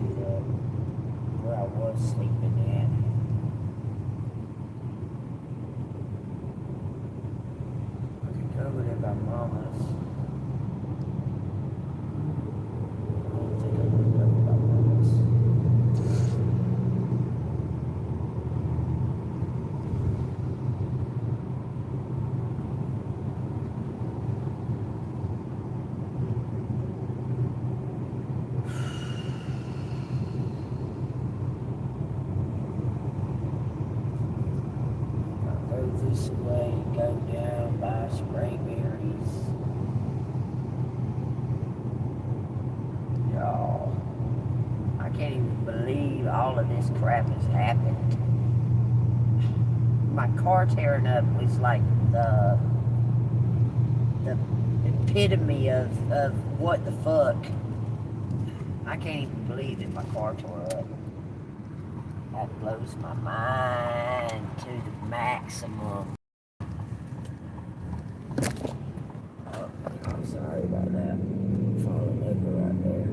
where I was sleeping at. I could go over there by Mama's. I don't think I'm going to go by Mama's. This way, go down, buy sprayberries. Y'all, I can't even believe all of this crap has happened. My car tearing up was like the epitome of what the fuck. I can't even believe that my car tore up. That blows my mind to the maximum. Oh, I'm sorry about that. I'm falling over right there.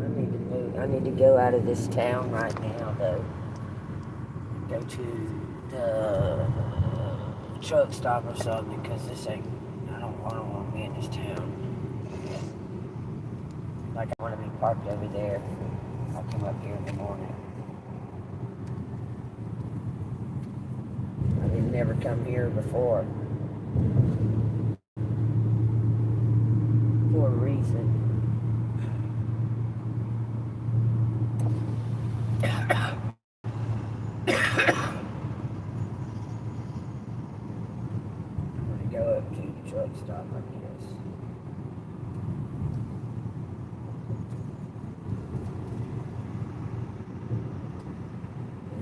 I need to move. I need to go out of this town right now, though. Go to the truck stop or something, because this ain't. I don't want to be in this town. Like, I want to be parked over there. I'll come up here in the morning. I didn't never come here before. For a reason. I'm going to go up to the truck stop, I guess.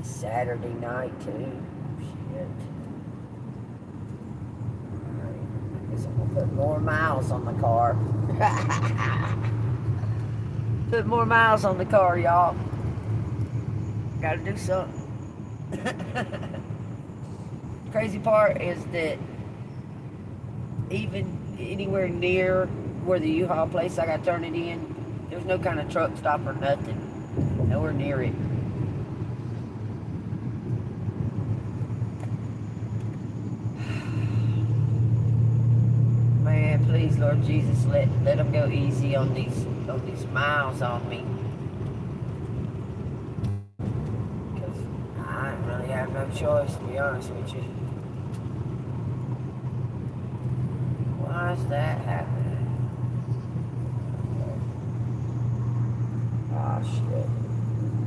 Saturday night too. Shit. Alright. I guess I'm gonna put more miles on the car. Put more miles on the car, y'all. Gotta do something. Crazy part is that even anywhere near where the U-Haul place I got turned it in, there's no kind of truck stop or nothing. Nowhere near it. Man, please, Lord Jesus, let them go easy on these miles on me. Because I really have no choice, to be honest with you. Why is that happening? Oh shit.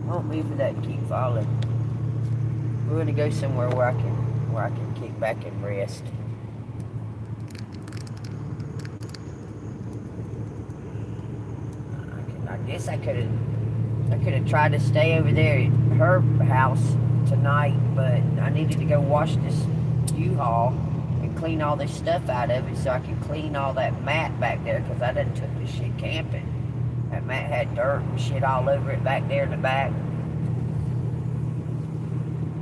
I won't move for that to keep falling. We're gonna go somewhere where I can kick back and rest. I guess I could have tried to stay over there at her house tonight, but I needed to go wash this U-Haul and clean all this stuff out of it so I can clean all that mat back there, because I done took this shit camping. That mat had dirt and shit all over it back there in the back.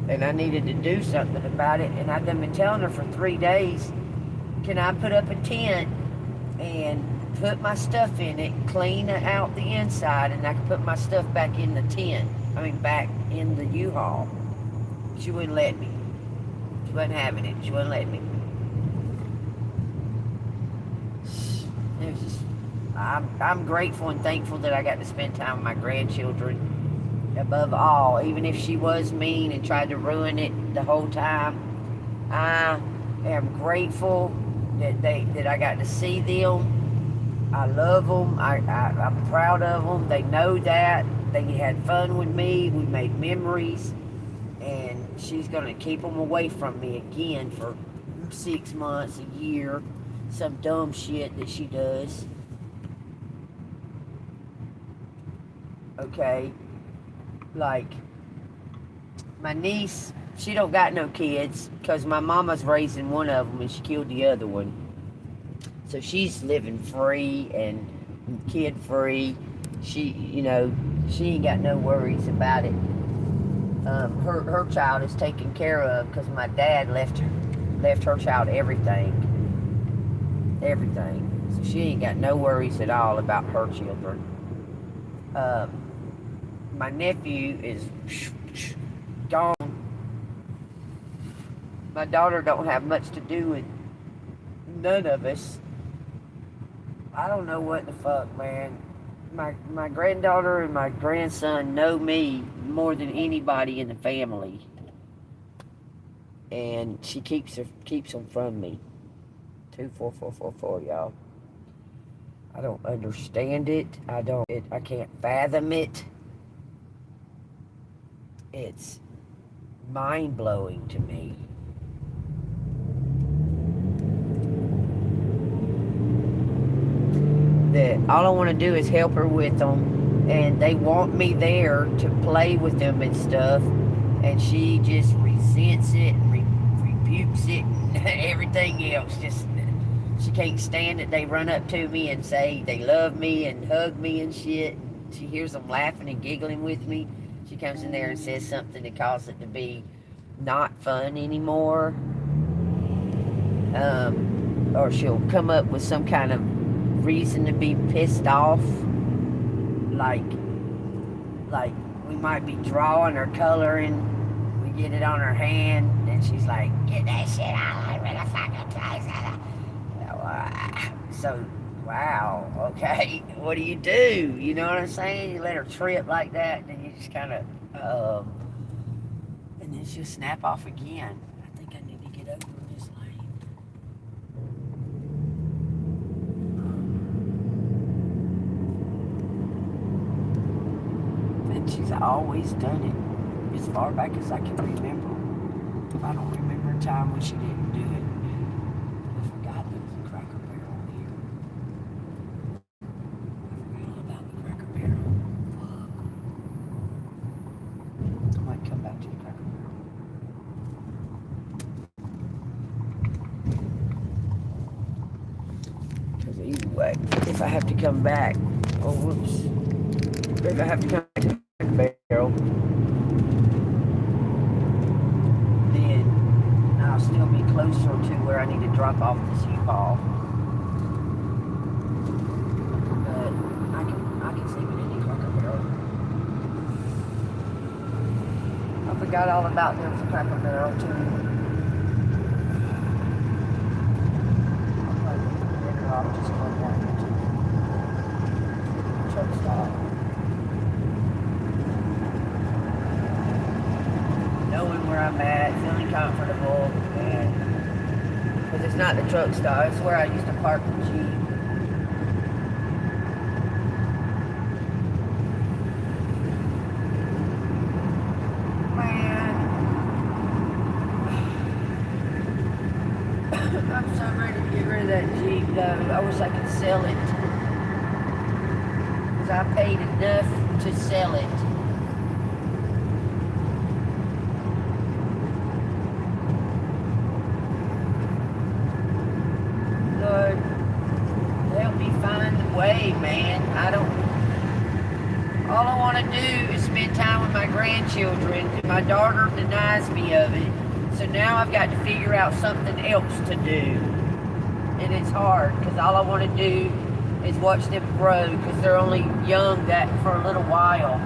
And I needed to do something about it, and I've been telling her for 3 days, can I put up a tent and put my stuff in it, clean out the inside, and I can put my stuff back in the tent. Back in the U-Haul. She wouldn't let me. She wasn't having it. She wouldn't let me. It was just, I'm grateful and thankful that I got to spend time with my grandchildren. Above all, even if she was mean and tried to ruin it the whole time, I am grateful that I got to see them. I love them. I'm proud of them. They know that. They had fun with me. We made memories. And she's going to keep them away from me again for 6 months, a year. Some dumb shit that she does. Okay. Like, my niece, she don't got no kids because my mama's raising one of them and she killed the other one. So she's living free and kid free. She ain't got no worries about it. Her child is taken care of because my dad left her child everything. So she ain't got no worries at all about her children. My nephew is gone. My daughter don't have much to do with none of us. I don't know what the fuck, man. My granddaughter and my grandson know me more than anybody in the family, and she keeps them from me. 24444, y'all. I don't understand it. I can't fathom it. It's mind-blowing to me. That all I want to do is help her with them, and they want me there to play with them and stuff, and she just resents it and rebukes it and everything else. Just, she can't stand it. They run up to me and say they love me and hug me and shit. She hears them laughing and giggling with me. She comes in there and says something that causes it to be not fun anymore. Or she'll come up with some kind of reason to be pissed off. Like we might be drawing or coloring. We get it on her hand and she's like, get that shit out of the fucking place. So, wow, okay, what do? You know what I'm saying? You let her trip like that, then you just kind of, and then she'll snap off again. I think I need to get over this lane. And she's always done it, as far back as I can remember. I don't remember a time when she didn't do it. I forgot there was a Cracker Barrel here. I forgot all about the Cracker Barrel. I might come back to the Cracker Barrel. Because either way, if I have to come back, oh whoops, if I have to come back to the Cracker Barrel, then I'll still be closer to where I need to drop off this U-Haul. But I can sleep in any Cracker Barrel. I forgot all about there was a Cracker Barrel too. I'll probably be better off just going down here to the truck stop. Knowing where I'm at, feeling comfortable, and because it's not the truck stop, it's where I used to park the Jeep. Man, I'm so ready to get rid of that Jeep though. I wish I could sell it, because I paid enough to sell it. way, man. All I want to do is spend time with my grandchildren, and my daughter denies me of it. So now I've got to figure out something else to do. And it's hard, because all I want to do is watch them grow, because they're only young that for a little while.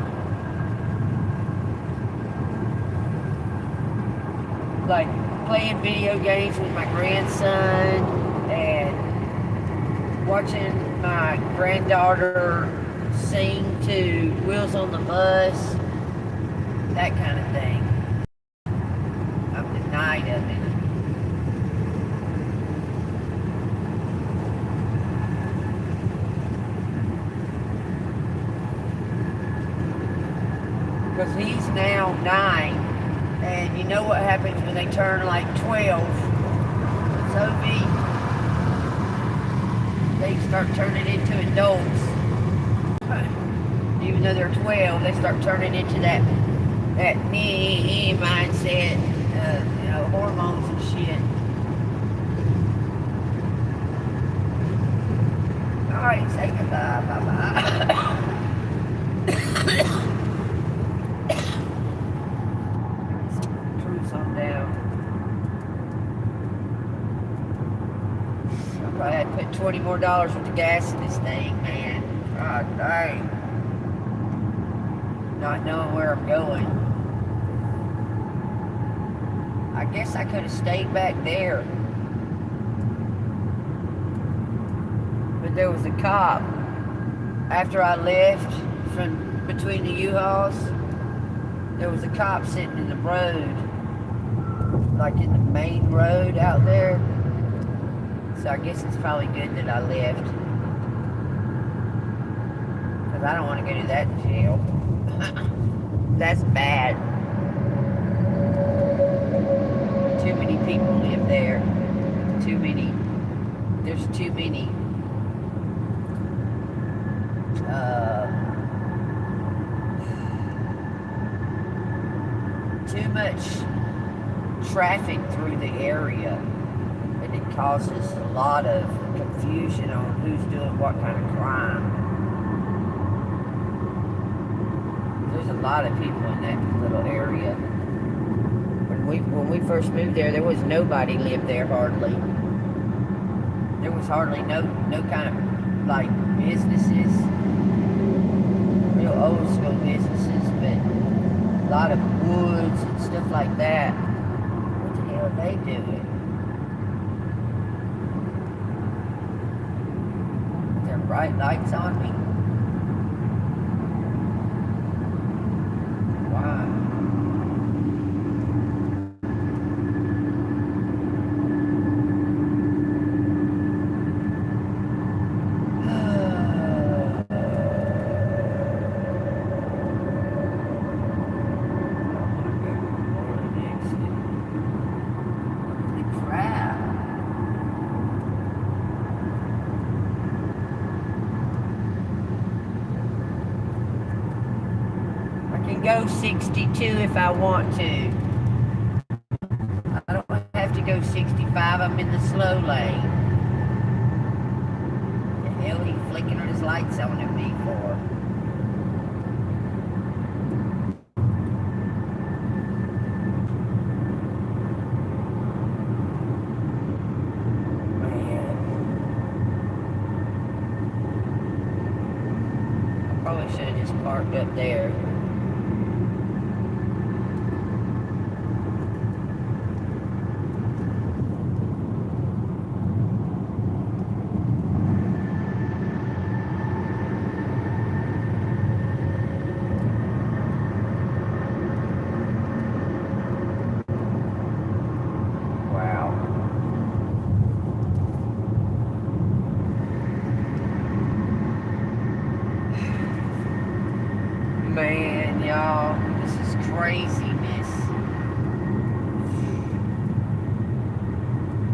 Like playing video games with my grandson and watching my granddaughter sing to Wheels on the Bus, that kind of thing. I'm denied of it. Because he's now 9, and you know what happens when they turn like 12. So they start turning into adults. Even though they're 12, they start turning into that mindset, hormones and shit. Alright, say goodbye, bye-bye. Cruise on down. I probably had to put $20 more worth of gas in this thing, man. God dang. Not knowing where I'm going. I guess I could have stayed back there. But there was a cop after I left from between the U-Hauls. There was a cop sitting in the road, like in the main road out there. So I guess it's probably good that I left. Because I don't want to go to that jail. That's bad. Too many people live there. Too many. There's too many. Too much traffic through the area. And it causes a lot of confusion on who's doing what kind of crime. There's a lot of people in that little area. When we first moved there was nobody lived there hardly. There was hardly no kind of like businesses, real old school businesses, but a lot of woods and stuff like that. What the hell are they doing? Their bright lights on me. Go 62 if I want to. I don't have to go 65. I'm in the slow lane. The hell he flicking his lights on at me for? Man. I probably should have just parked up there. Man, y'all, this is craziness.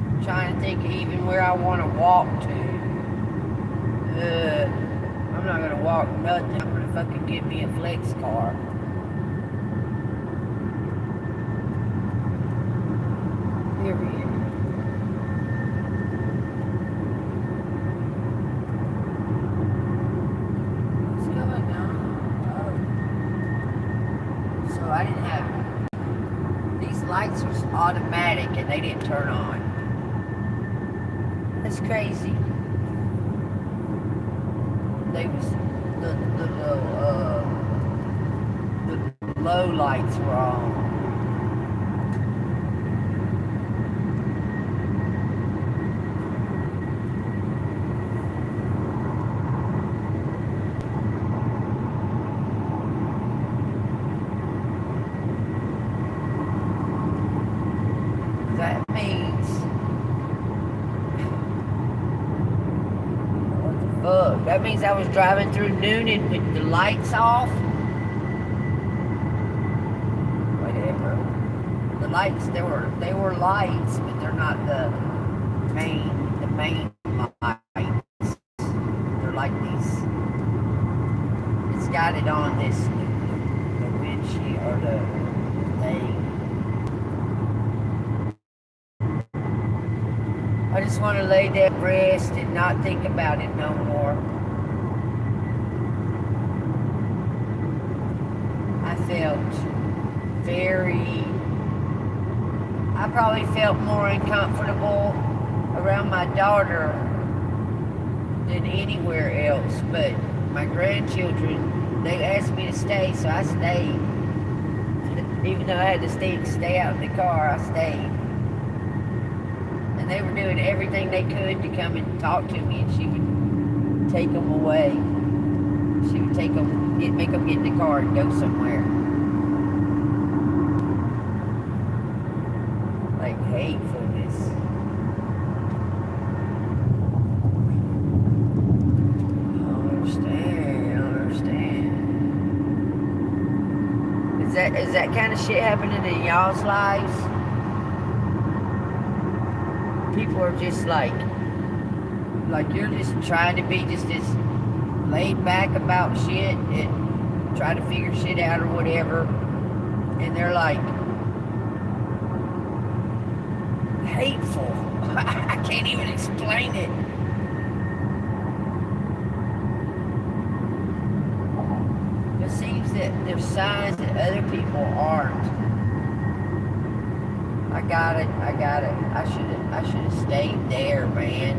I'm trying to think of even where I want to walk to. I'm not going to walk nothing. I'm going to fucking get me a flex car. Period. automatic and they didn't turn on. That's crazy. They was the low lights were on. That means, what the fuck? That means I was driving through Noonan with the lights off. Whatever. The lights, they were lights, but they're not the main lights. They're like these. It's got it on this the windshield or the thing. I just want to lay there, rest, and not think about it no more. I felt I probably felt more uncomfortable around my daughter than anywhere else. But my grandchildren, they asked me to stay, so I stayed. Even though I had to stay out in the car, I stayed. They were doing everything they could to come and talk to me, and she would take them away. She would take them, make them get in the car and go somewhere. Like hatefulness. I don't understand. Is that kind of shit happening in y'all's lives? People are just like you're just trying to be just as laid back about shit and try to figure shit out or whatever, and they're like hateful. I can't even explain it. It seems that there's signs that other people aren't. I got it. I should have stayed there, man.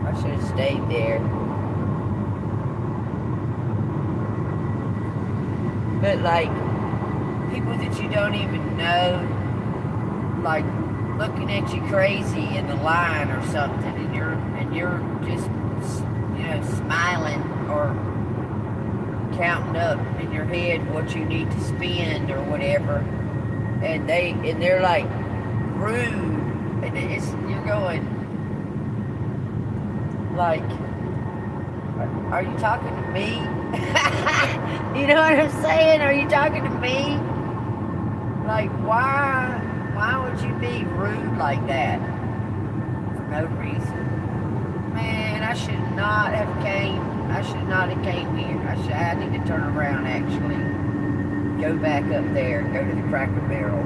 I should have stayed there. But like people that you don't even know, like looking at you crazy in the line or something, and you're just smiling or counting up in your head what you need to spend or whatever, and they're like rude, and you're going like, are you talking to me? You know what I'm saying? Are you talking to me? Like, why would you be rude like that for no reason? Man, I should not have came here. I need to turn around, actually. Go back up there. Go to the Cracker Barrel.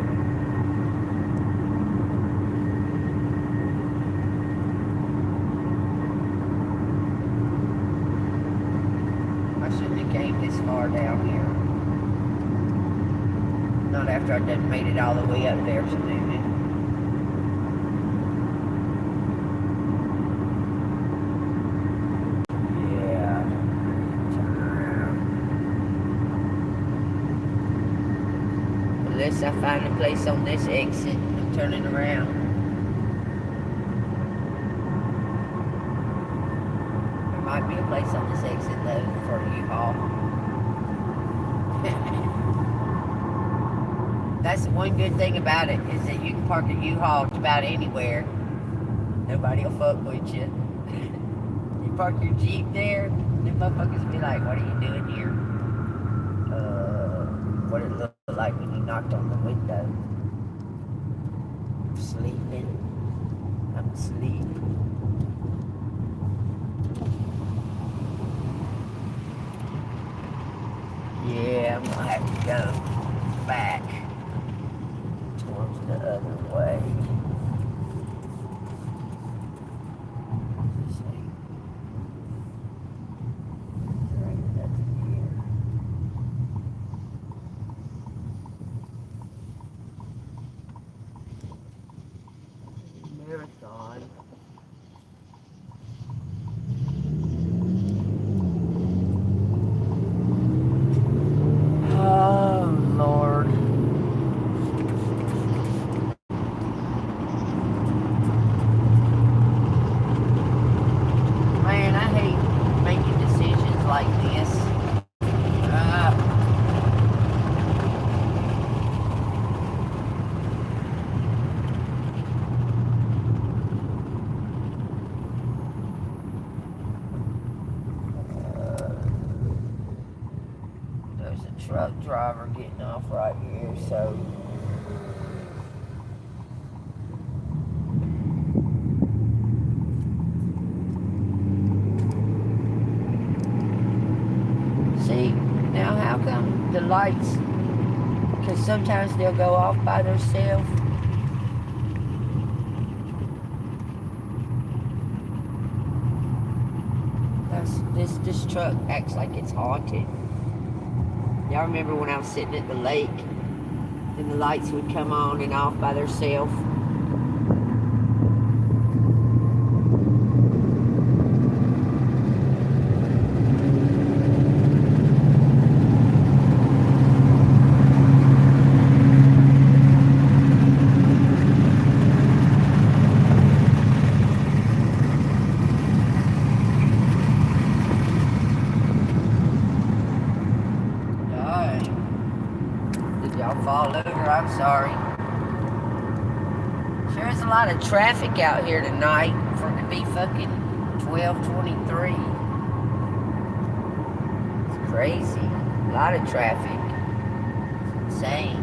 I shouldn't have came this far down here. Not after I done made it all the way up there to Noonan. Unless I find a place on this exit, I'm turning around. There might be a place on this exit though for a U-Haul. That's the one good thing about it, is that you can park a U-Haul about anywhere. Nobody will fuck with you. You park your Jeep there, them motherfuckers be like, what are you doing here? What it looked like when you knocked on the window. Sleeping. I'm asleep. Yeah, I'm gonna have to go back towards the other way. There ain't nothing here. marathon. Oh, Lord. Man, I hate making decisions like this. There's a truck driver getting off right here, so see, now how come the lights, because sometimes they'll go off by themselves. This truck acts like it's haunted. Y'all remember when I was sitting at the lake and the lights would come on and off by themselves? Fall over, I'm sorry. Sure is a lot of traffic out here tonight for it to be fucking 12:23. It's crazy. A lot of traffic. It's insane.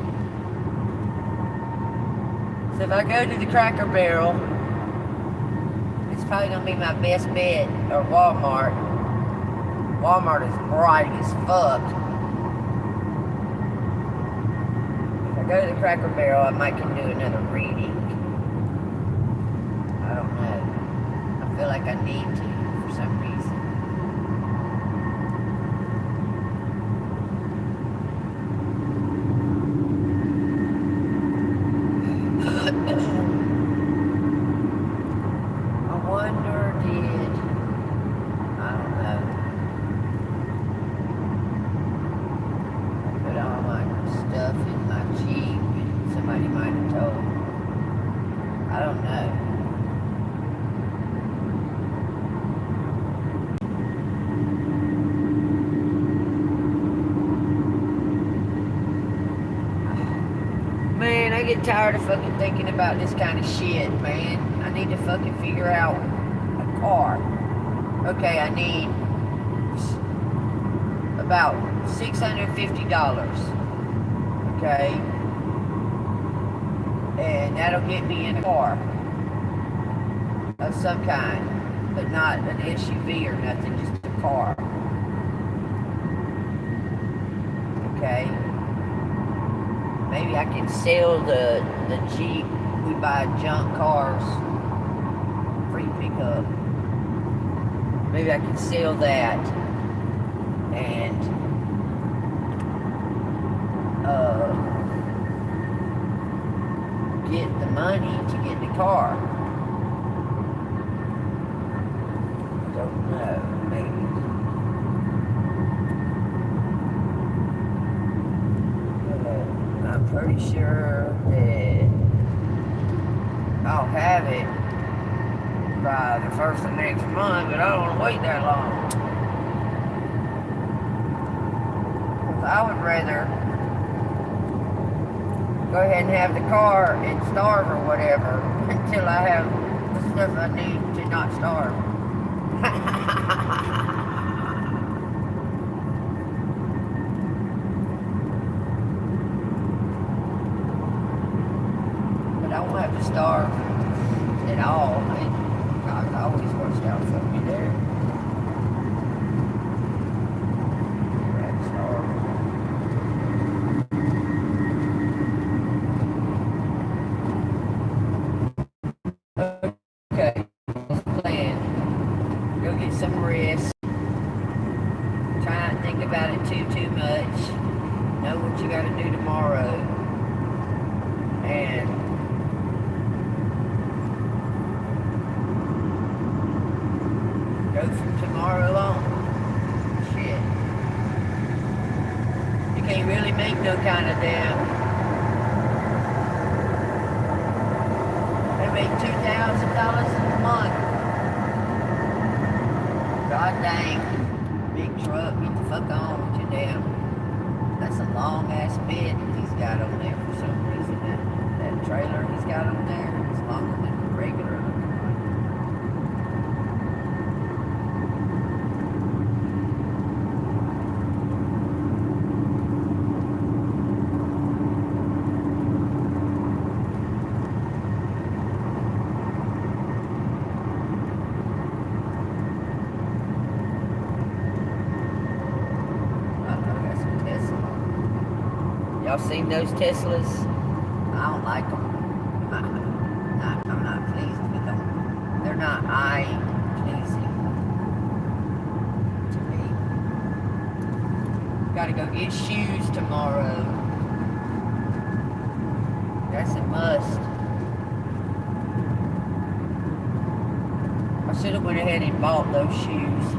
So if I go to the Cracker Barrel, it's probably gonna be my best bet, or Walmart. Walmart is bright as fuck. Go to the Cracker Barrel, I might can do another reading. I don't know. I feel like I need to for some reason. I wonder I don't know. I put all my stuff in my Jeep and somebody might have told me. I don't know. Man, I get tired of fucking thinking about this kind of shit, man. I need to fucking figure out a car. Okay, I need about $650. Okay? And that'll get me in a car of some kind, but not an SUV or nothing, just a car. Okay? Maybe I can sell the Jeep. We buy junk cars, free pickup. Maybe I can sell that and get the money to get the car. I don't know, maybe. I'm pretty sure that I'll have it by the first of next month, but I don't want to wait that long. Because I would rather go ahead and have the car and starve or whatever until I have the stuff I need to not starve. But I won't have to starve at all. It always works out for me there. Okay, plan. Go get some rest. Try not to think about it too much. Know what you got to do tomorrow. And goddamn. They make $2,000 a month. God dang. Big truck, get the fuck on with you damn. That's a long ass bed he's got on there for some reason. That trailer he's got on there is longer than the regular looking one. Y'all seen those Teslas? I don't like them. I'm not pleased with them. They're not eye-pleasing to me. Gotta go get shoes tomorrow. That's a must. I should have went ahead and bought those shoes.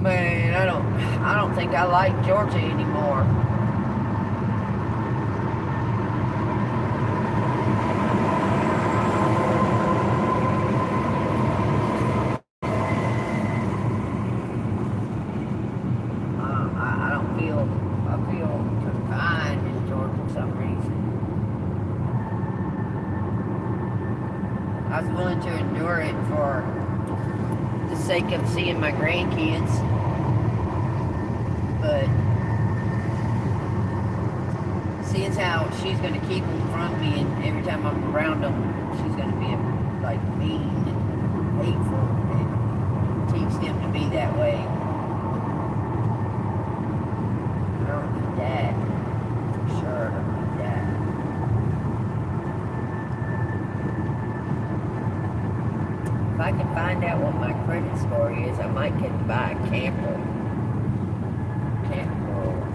Man, I don't think I like Georgia anymore. I feel confined in Georgia for some reason. I was willing to endure it for the sake of seeing my grandkids. But seeing how she's going to keep them from me, and every time I'm around them, she's going to be like mean and hateful and teach them to be that way. I don't need that. For sure, I don't need that. If I can find out what my credit score is, I might get to buy a camper.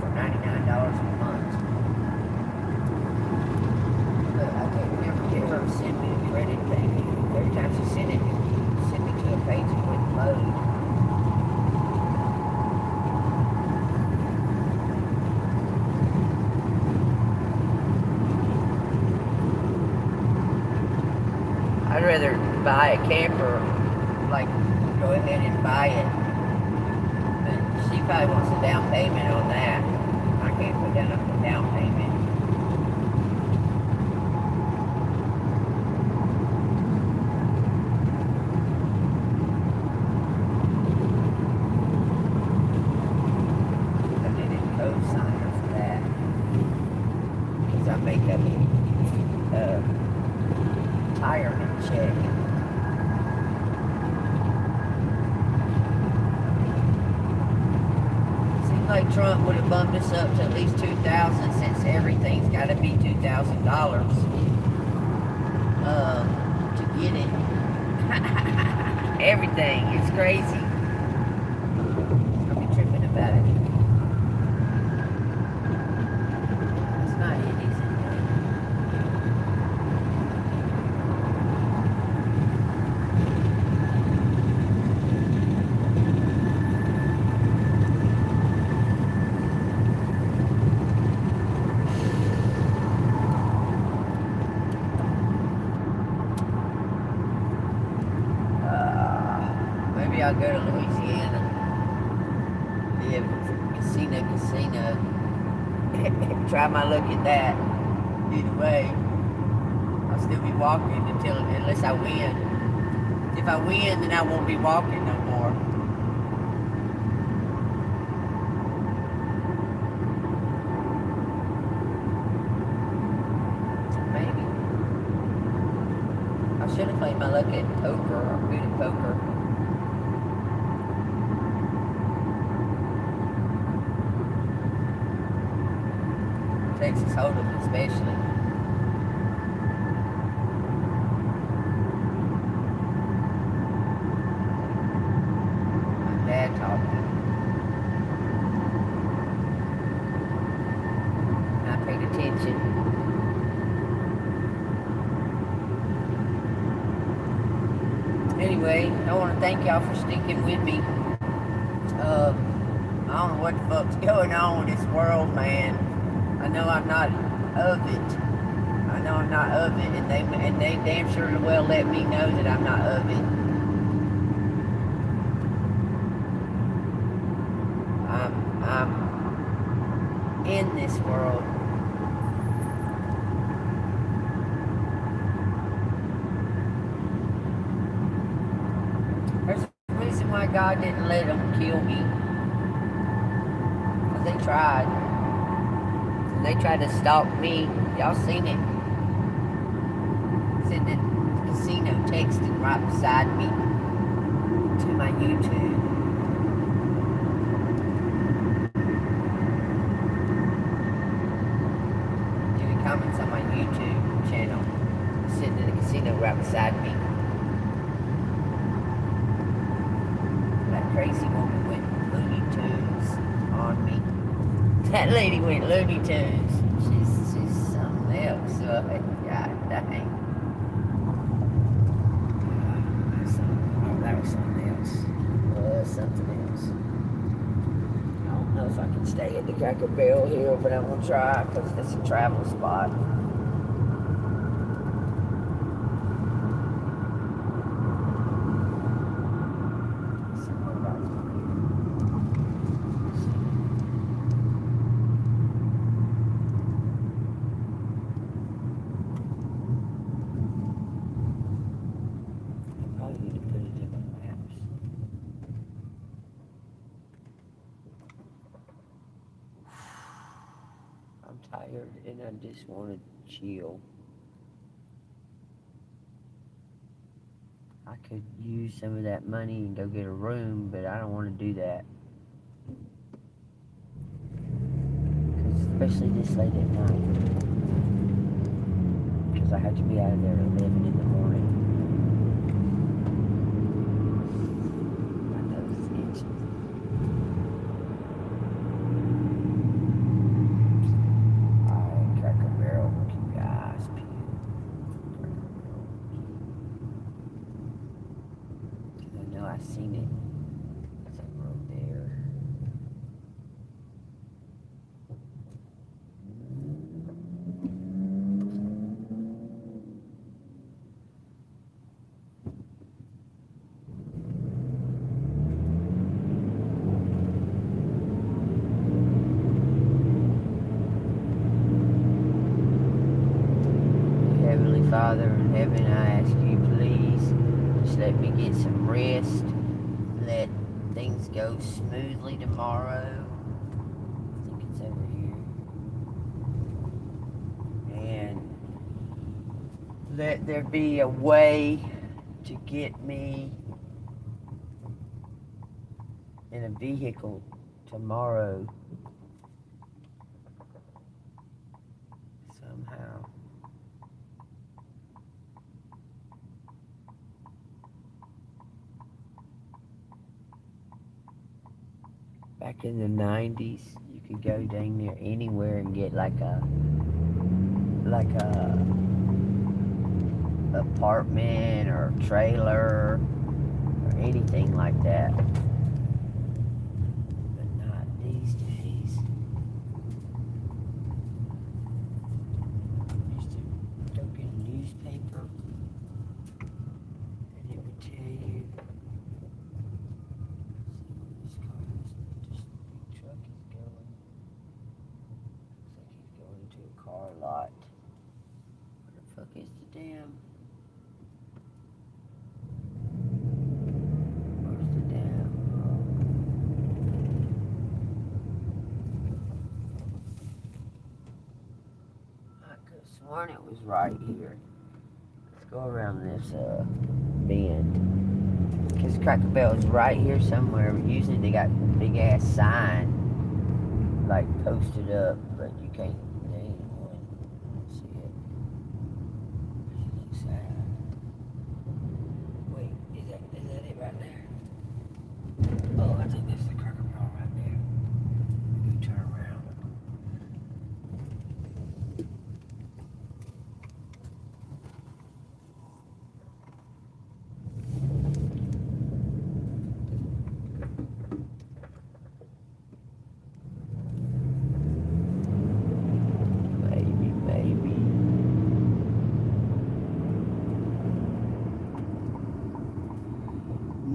For $99 a month. But I can't never get her to send me a credit thing. Every time she sent it, send me to a page that wouldn't load. I'd rather buy a camper, like go ahead and buy it. She probably wants a down payment on that. I can't put down a down payment. I didn't co-sign her for that. Because I make a retirement check. Like Trump would have bumped us up to at least $2,000 since everything's got to be $2,000 to get it. Everything. It's crazy. I'll be tripping about it. It's not it, is it? I'll go to Louisiana, live casino, try my luck at that. Either way, I'll still be walking unless I win. If I win, then I won't be walking no more. Maybe. I should have played my luck at poker. I'm good at poker. Texas Hold'em especially. My dad taught me. And I paid attention. Anyway, I want to thank y'all for sticking with me. I don't know what the fuck's going on with this world, man. I know I'm not of it. I know I'm not of it, and they damn sure well let me know that I'm not of it. I'm in this world. There's a reason why God didn't let them kill me. They tried. And they tried to stalk me. Y'all seen it. It's in the casino texting right beside me to my YouTube. Doing comments on my YouTube channel. Sitting in the casino right beside me. That crazy woman went Looney Tunes on me. That lady went Looney Tunes. She's something else. God dang. That was something else. Something else. I don't know if I can stay at the Cracker Barrel here, but I'm gonna try because it's a travel spot. Tired and I just want to chill. I could use some of that money and go get a room, but I don't want to do that. Especially this late at night. Because I have to be out of there at 11 in the morning. My nose is itching. I've seen it. It's like right there. Heavenly Father in heaven, I ask you, please, just let me get some rest. Let things go smoothly tomorrow. I think it's over here. And let there be a way to get me in a vehicle tomorrow. Somehow. Back in the 90s, you could go dang near anywhere and get like a apartment or trailer or anything like that. But not these days. I used to go get a newspaper and it would tell you. Car lot. Where the fuck is the damn? Where's the damn? I could have sworn it was right here. Let's go around this bend. Because Cracker Barrel is right here somewhere. Usually they got big ass sign like posted up, but you can't. They ain't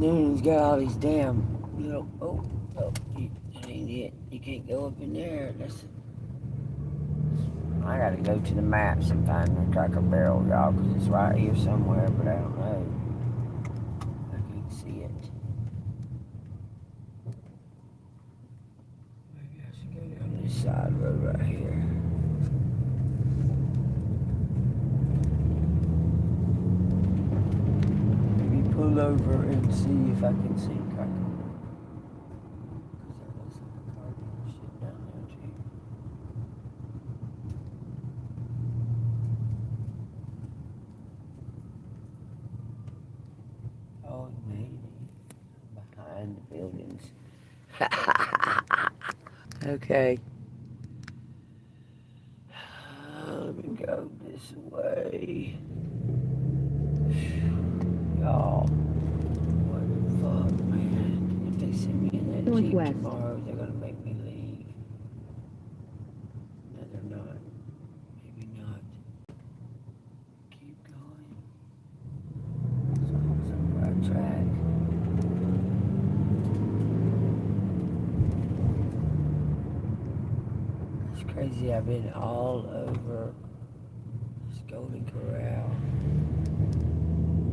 then he's got all these damn little. That ain't it. You can't go up in there. I gotta go to the maps and find the Cracker Barrel, y'all, because it's right here somewhere, but I don't know. I can't see it. Maybe I should go down this side road right here. Maybe pull over and see if I can see Cracker Barrel. Because that looks like a car dealership down there too. Oh, maybe. Behind the buildings. Okay. Let me go this way. Y'all. What the fuck, man? If they send me in that Jeep tomorrow, they're gonna make me leave. No, they're not. Maybe not. Keep going. So I was on the right track. It's crazy. I've been all over this Golden Corral.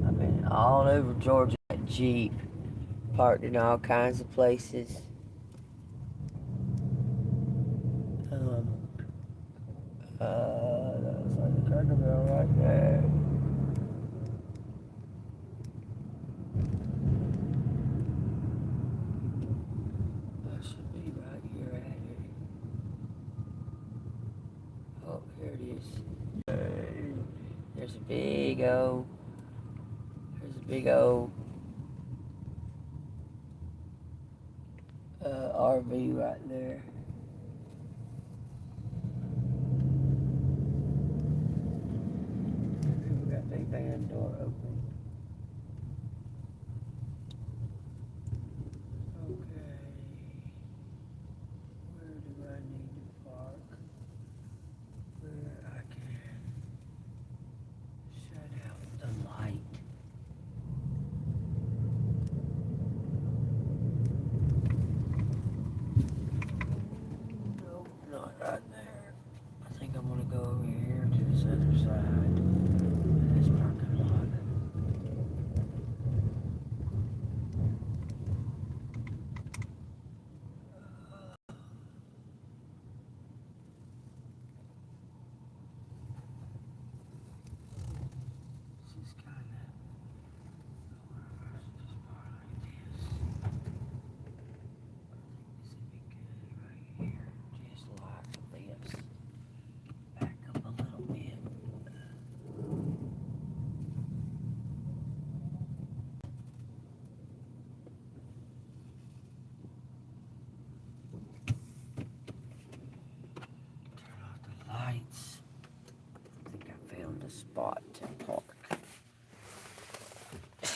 I've been all over Georgia. That Jeep parked in all kinds of places. That's like the Cracker Barrel right there. That should be right here at it. Oh, here it is. There's a big old RV right there. People got their van door open. Okay. Where do I need to park? Where I can shut out the light. No, not right there. I think I'm gonna go over here to this other side. This parking lot. This is kind of. I wonder if I should just park like this. I think this would be good right here. Just like this. Back up a little bit. Turn off the lights. I think I found a spot to park. I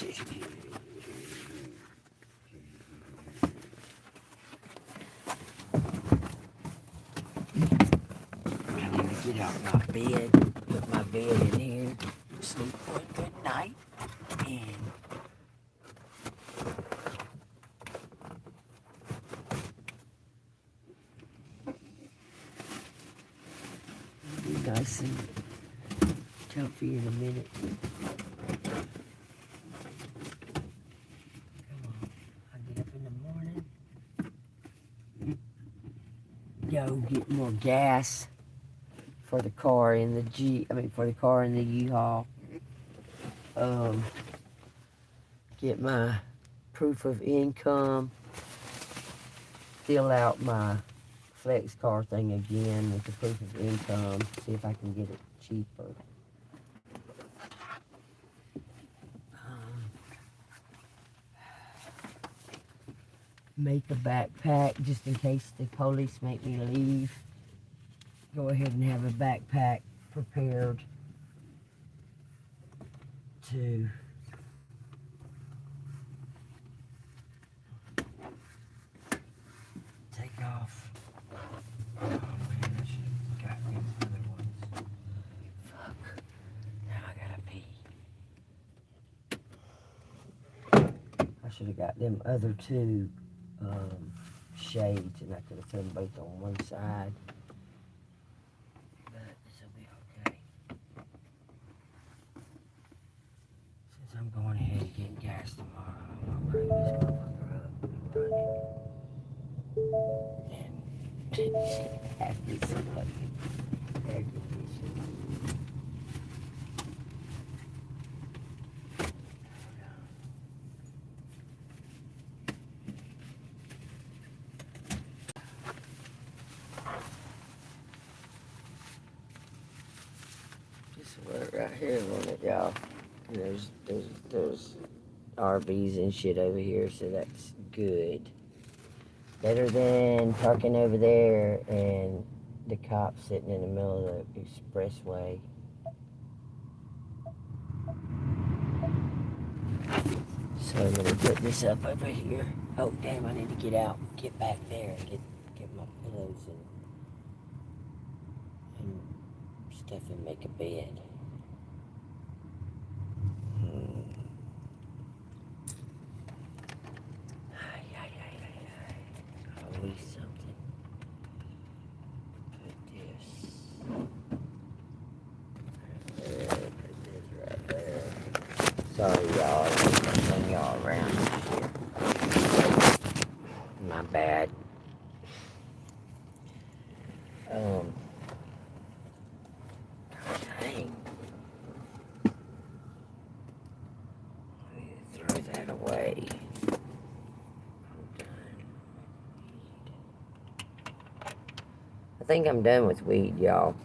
need to get out my bed, put my bed in here, sleep for a good night, and be nice and comfy in a minute. Come on, I get up in the morning, go get more gas for the car in the for the car in the U-Haul. Get my proof of income, fill out my flex car thing again with the proof of income, see if I can get it cheaper. Make a backpack just in case the police make me leave. Go ahead and have a backpack prepared to take off. Oh man, I should have got these other ones. Fuck. Now I gotta pee. I should have got them other two shades, and I could have put them both on one side. But this will be okay. Since I'm going ahead and getting gas tomorrow, I'm gonna bring this motherfucker up and run it. And have this fucking air conditioning. Right here on it, y'all. There's RVs and shit over here, so that's good. Better than parking over there and the cops sitting in the middle of the expressway. So I'm gonna put this up over here. Oh damn! I need to get out, get back there, and get my pillows and stuff and make a bed. Always something. Put this. Put this right there. Sorry, y'all. I'm bring y'all around here. My bad. Dang. Throw that away. I think I'm done with weed, y'all.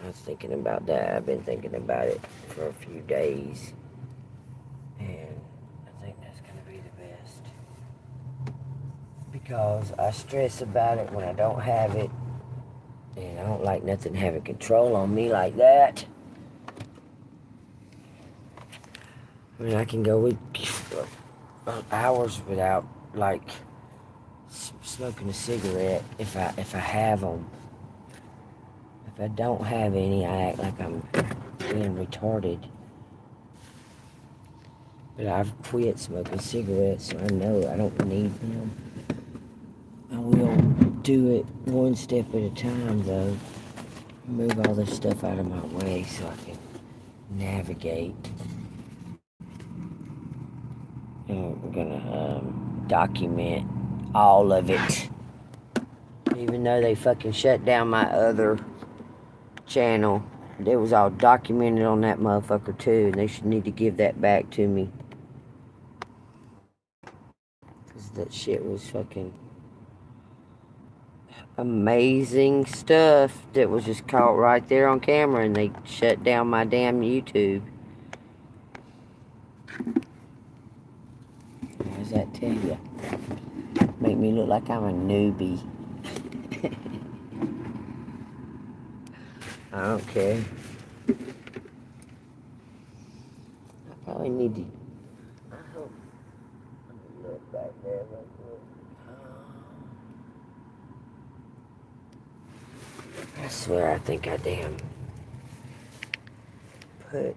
I was thinking about that. I've been thinking about it for a few days. And I think that's going to be the best. Because I stress about it when I don't have it. And I don't like nothing having control on me like that. I mean, I can go with hours without, like, smoking a cigarette if I have them. If I don't have any, I act like I'm being retarded. But I've quit smoking cigarettes, so I know I don't need them. I will do it one step at a time, though. Move all this stuff out of my way so I can navigate. And we're gonna document all of it. Even though they fucking shut down my other channel, it was all documented on that motherfucker too, and they should need to give that back to me. Because that shit was fucking amazing stuff that was just caught right there on camera, and they shut down my damn YouTube. What does that tell you? Make me look like I'm a newbie. I don't care. I probably need to. I hope. Let me look back there real quick. I swear, I think I damn put.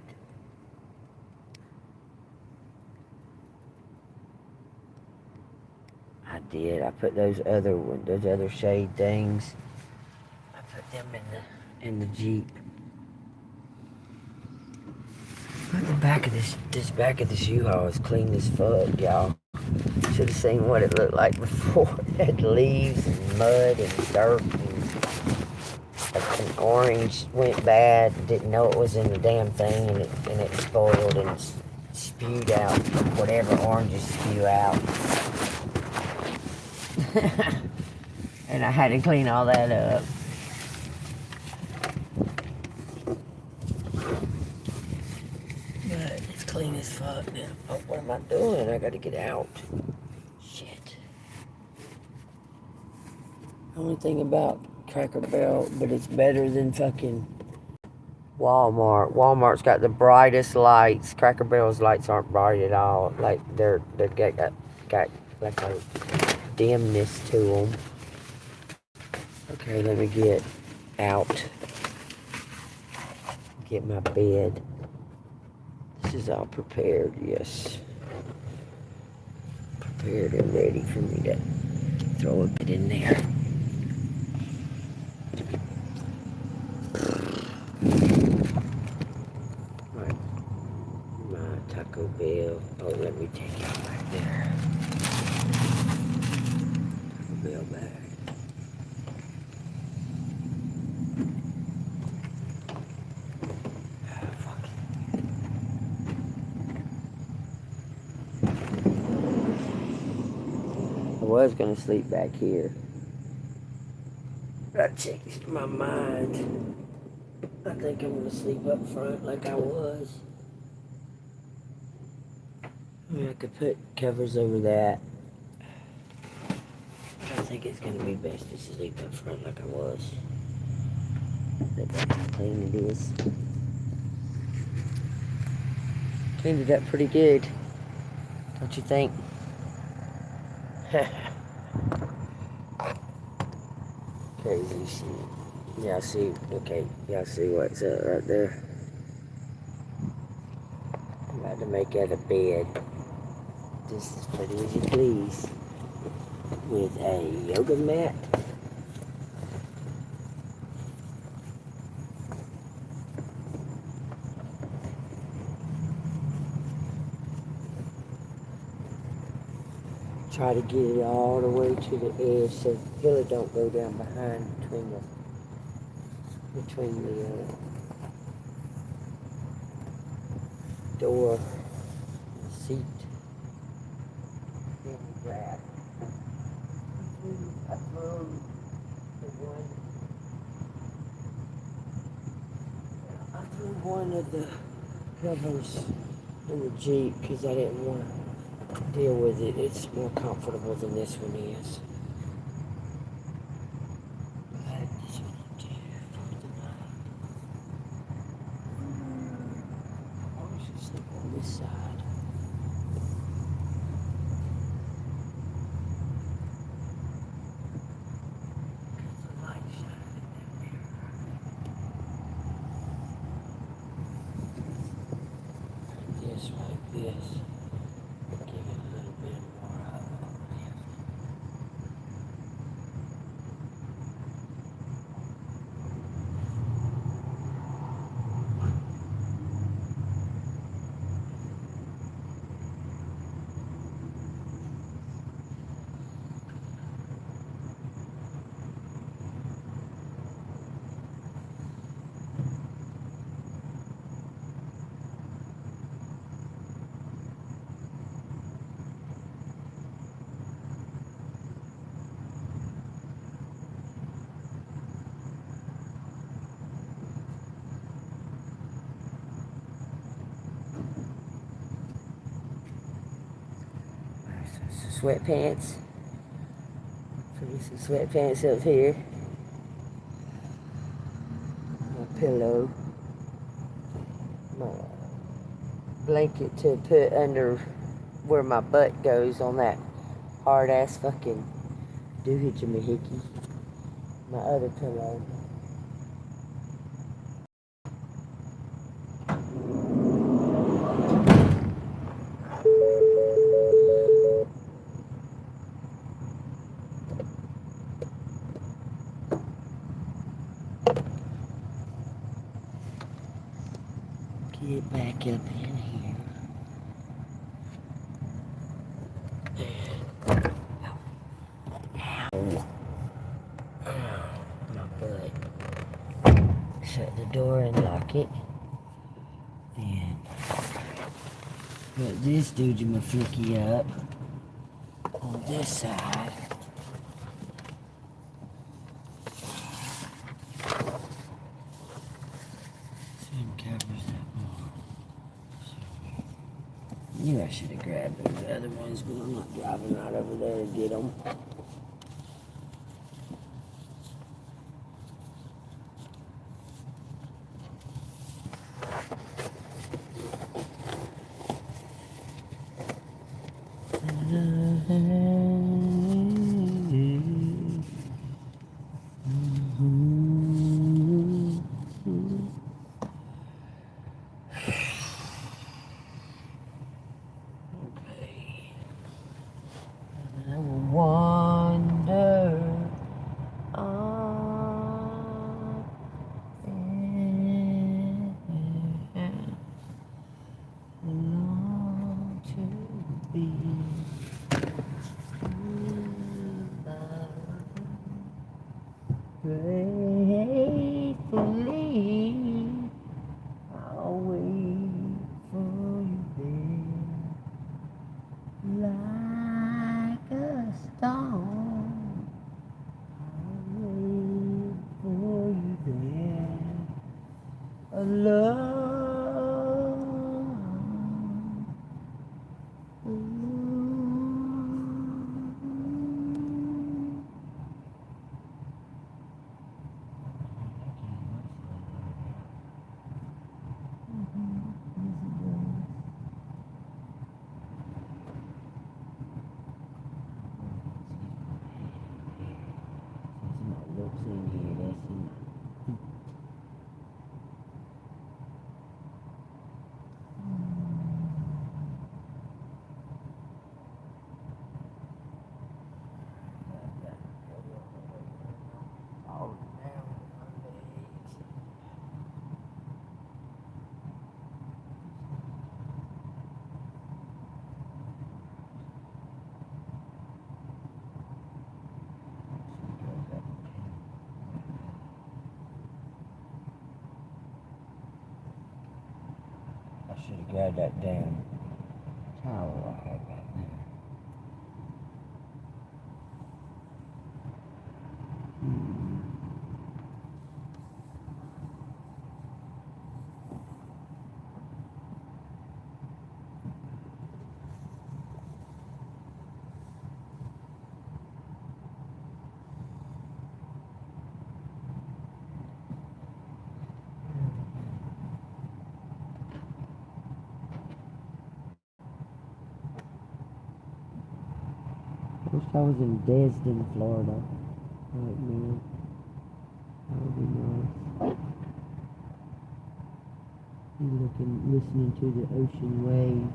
I did. I put those other shade things. I put them in the Jeep. The back of this U-Haul is clean as fuck, y'all. Should have seen what it looked like before. It had leaves and mud and dirt, and an orange went bad. Didn't know it was in the damn thing, and it spoiled and spewed out whatever oranges spew out. And I had to clean all that up. But it's clean as fuck now. Oh, what am I doing? I gotta get out. Shit. Only thing about Cracker Barrel, but it's better than fucking Walmart. Walmart's got the brightest lights. Cracker Barrel's lights aren't bright at all. Like they're got like a dimness to them. Okay, let me get out. Get my bed. This is all prepared, yes. here. They're ready for me to throw a bit in there. My Taco Bell. Oh, let me take it right there. Taco Bell bag. I was gonna sleep back here. That changed my mind. I think I'm gonna sleep up front like I was. I mean, I could put covers over that. I think it's gonna be best to sleep up front like I was. Look at how clean it is. Cleaned it up pretty good. Don't you think? Crazy shit. Y'all see, okay, y'all see what's up right there? I'm about to make out a bed. Just as pretty as you please. With a yoga mat. Try to get it all the way to the edge so the pillow don't go down behind between the door and the seat. Then we grab. I threw one of the covers in the Jeep because I didn't want to deal with it. It's more comfortable than this one is. But this one will do for the night. I should sleep on this side. Because the light shining in that mirror. Like this. Give it a little bit more uplift. Some sweatpants. Put me some sweatpants up here. My pillow. My blanket to put under where my butt goes on that hard ass fucking doohickey. My other pillow. Get back up in here. Ow. My butt. Shut the door and lock it. Then put this doojima flicky up on this side. Same covers that one. Knew I should have grabbed those other ones, but I'm not driving right over there to get them. Faithfully, I'll wait for you there, like a stone. I'll wait for you there, alone. I should have grabbed that damn towel I had back there. I wish I was in Destin, Florida, right now. That would be nice. Listening to the ocean waves.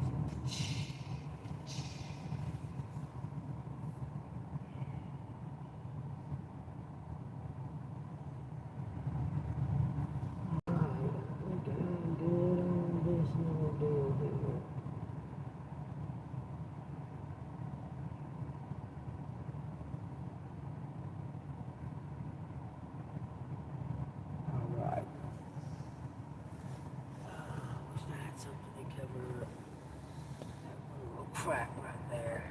Crack right there.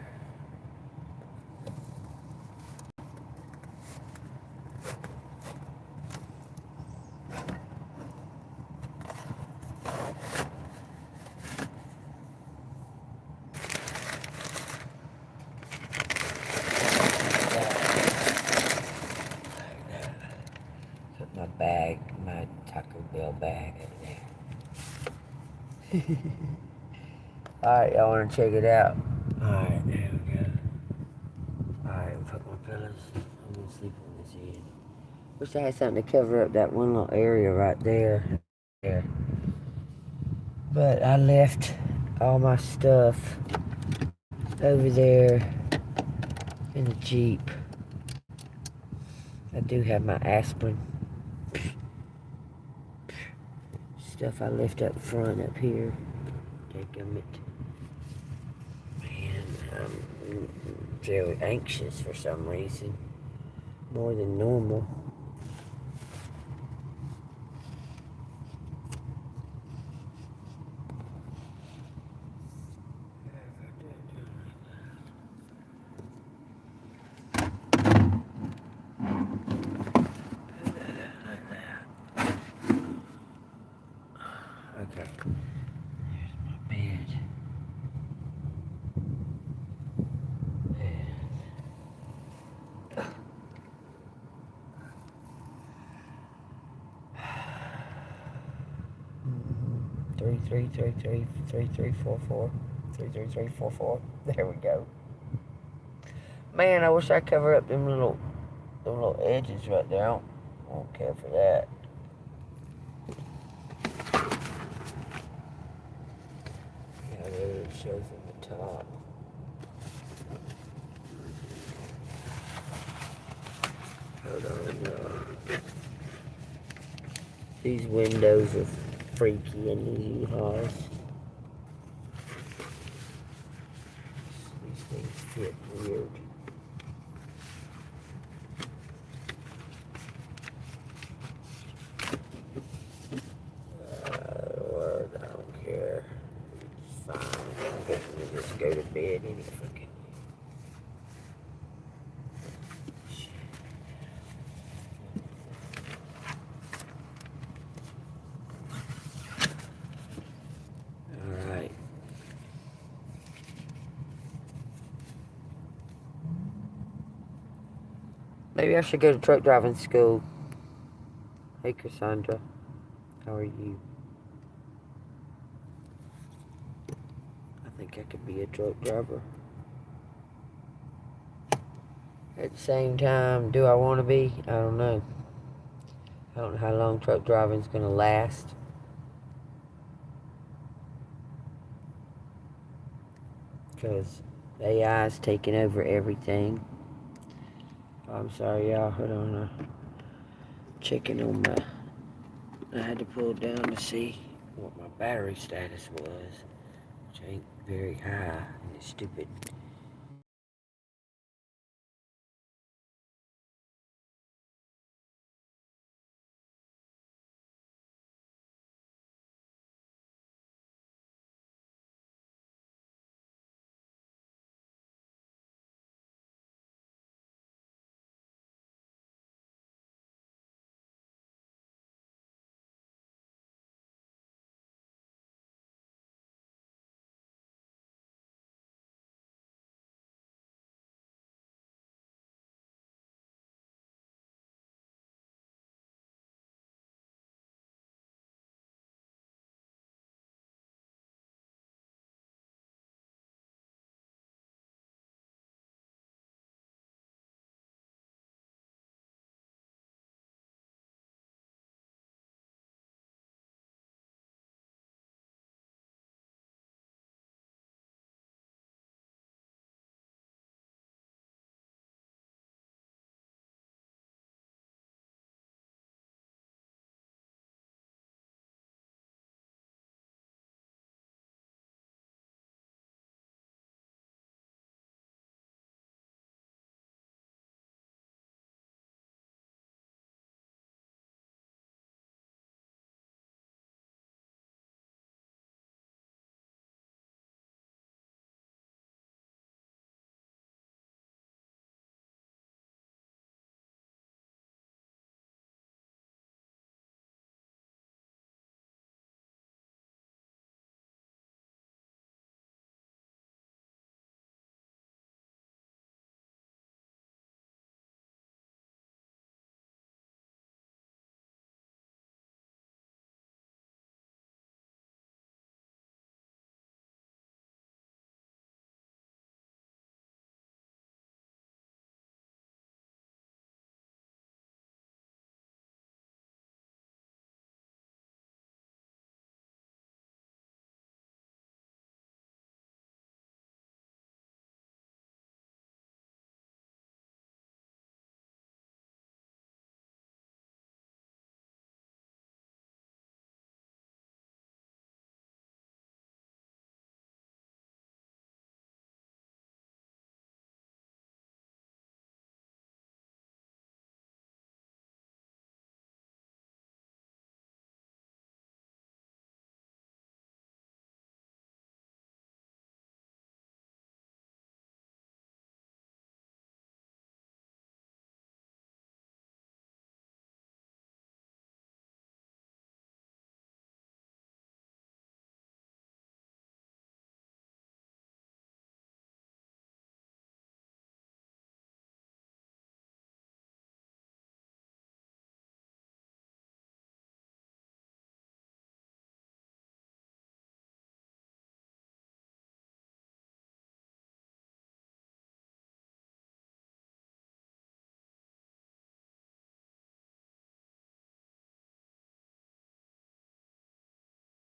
Put my bag, my Taco Bell bag in there. Alright, y'all wanna check it out? Alright, there we go. Alright, put my pillows. I'm gonna sleep on this end. Wish I had something to cover up that one little area right there. But I left all my stuff over there in the Jeep. I do have my aspirin stuff I left up front up here. Take a minute. Man, I'm very anxious for some reason. More than normal. Okay. There's my bed. Three, 4, 3. There we go. Man, I wish I covered up them little edges right there. I don't care for that. Yeah, there it shows in the top. Hold on, y'all. These windows are freaky in these U-Hauls. It's weird. Lord, I don't care. It's fine. I'm going to just go to bed any fucking. Alright. Maybe I should go to truck driving school. Hey, Cassandra. How are you? I think I could be a truck driver. At the same time, do I want to be? I don't know. I don't know how long truck driving's going to last. Because AI is taking over everything. Oh, I'm sorry, y'all. Hold on. I'm checking on my... I had to pull down to see what my battery status was, which ain't very high in this stupid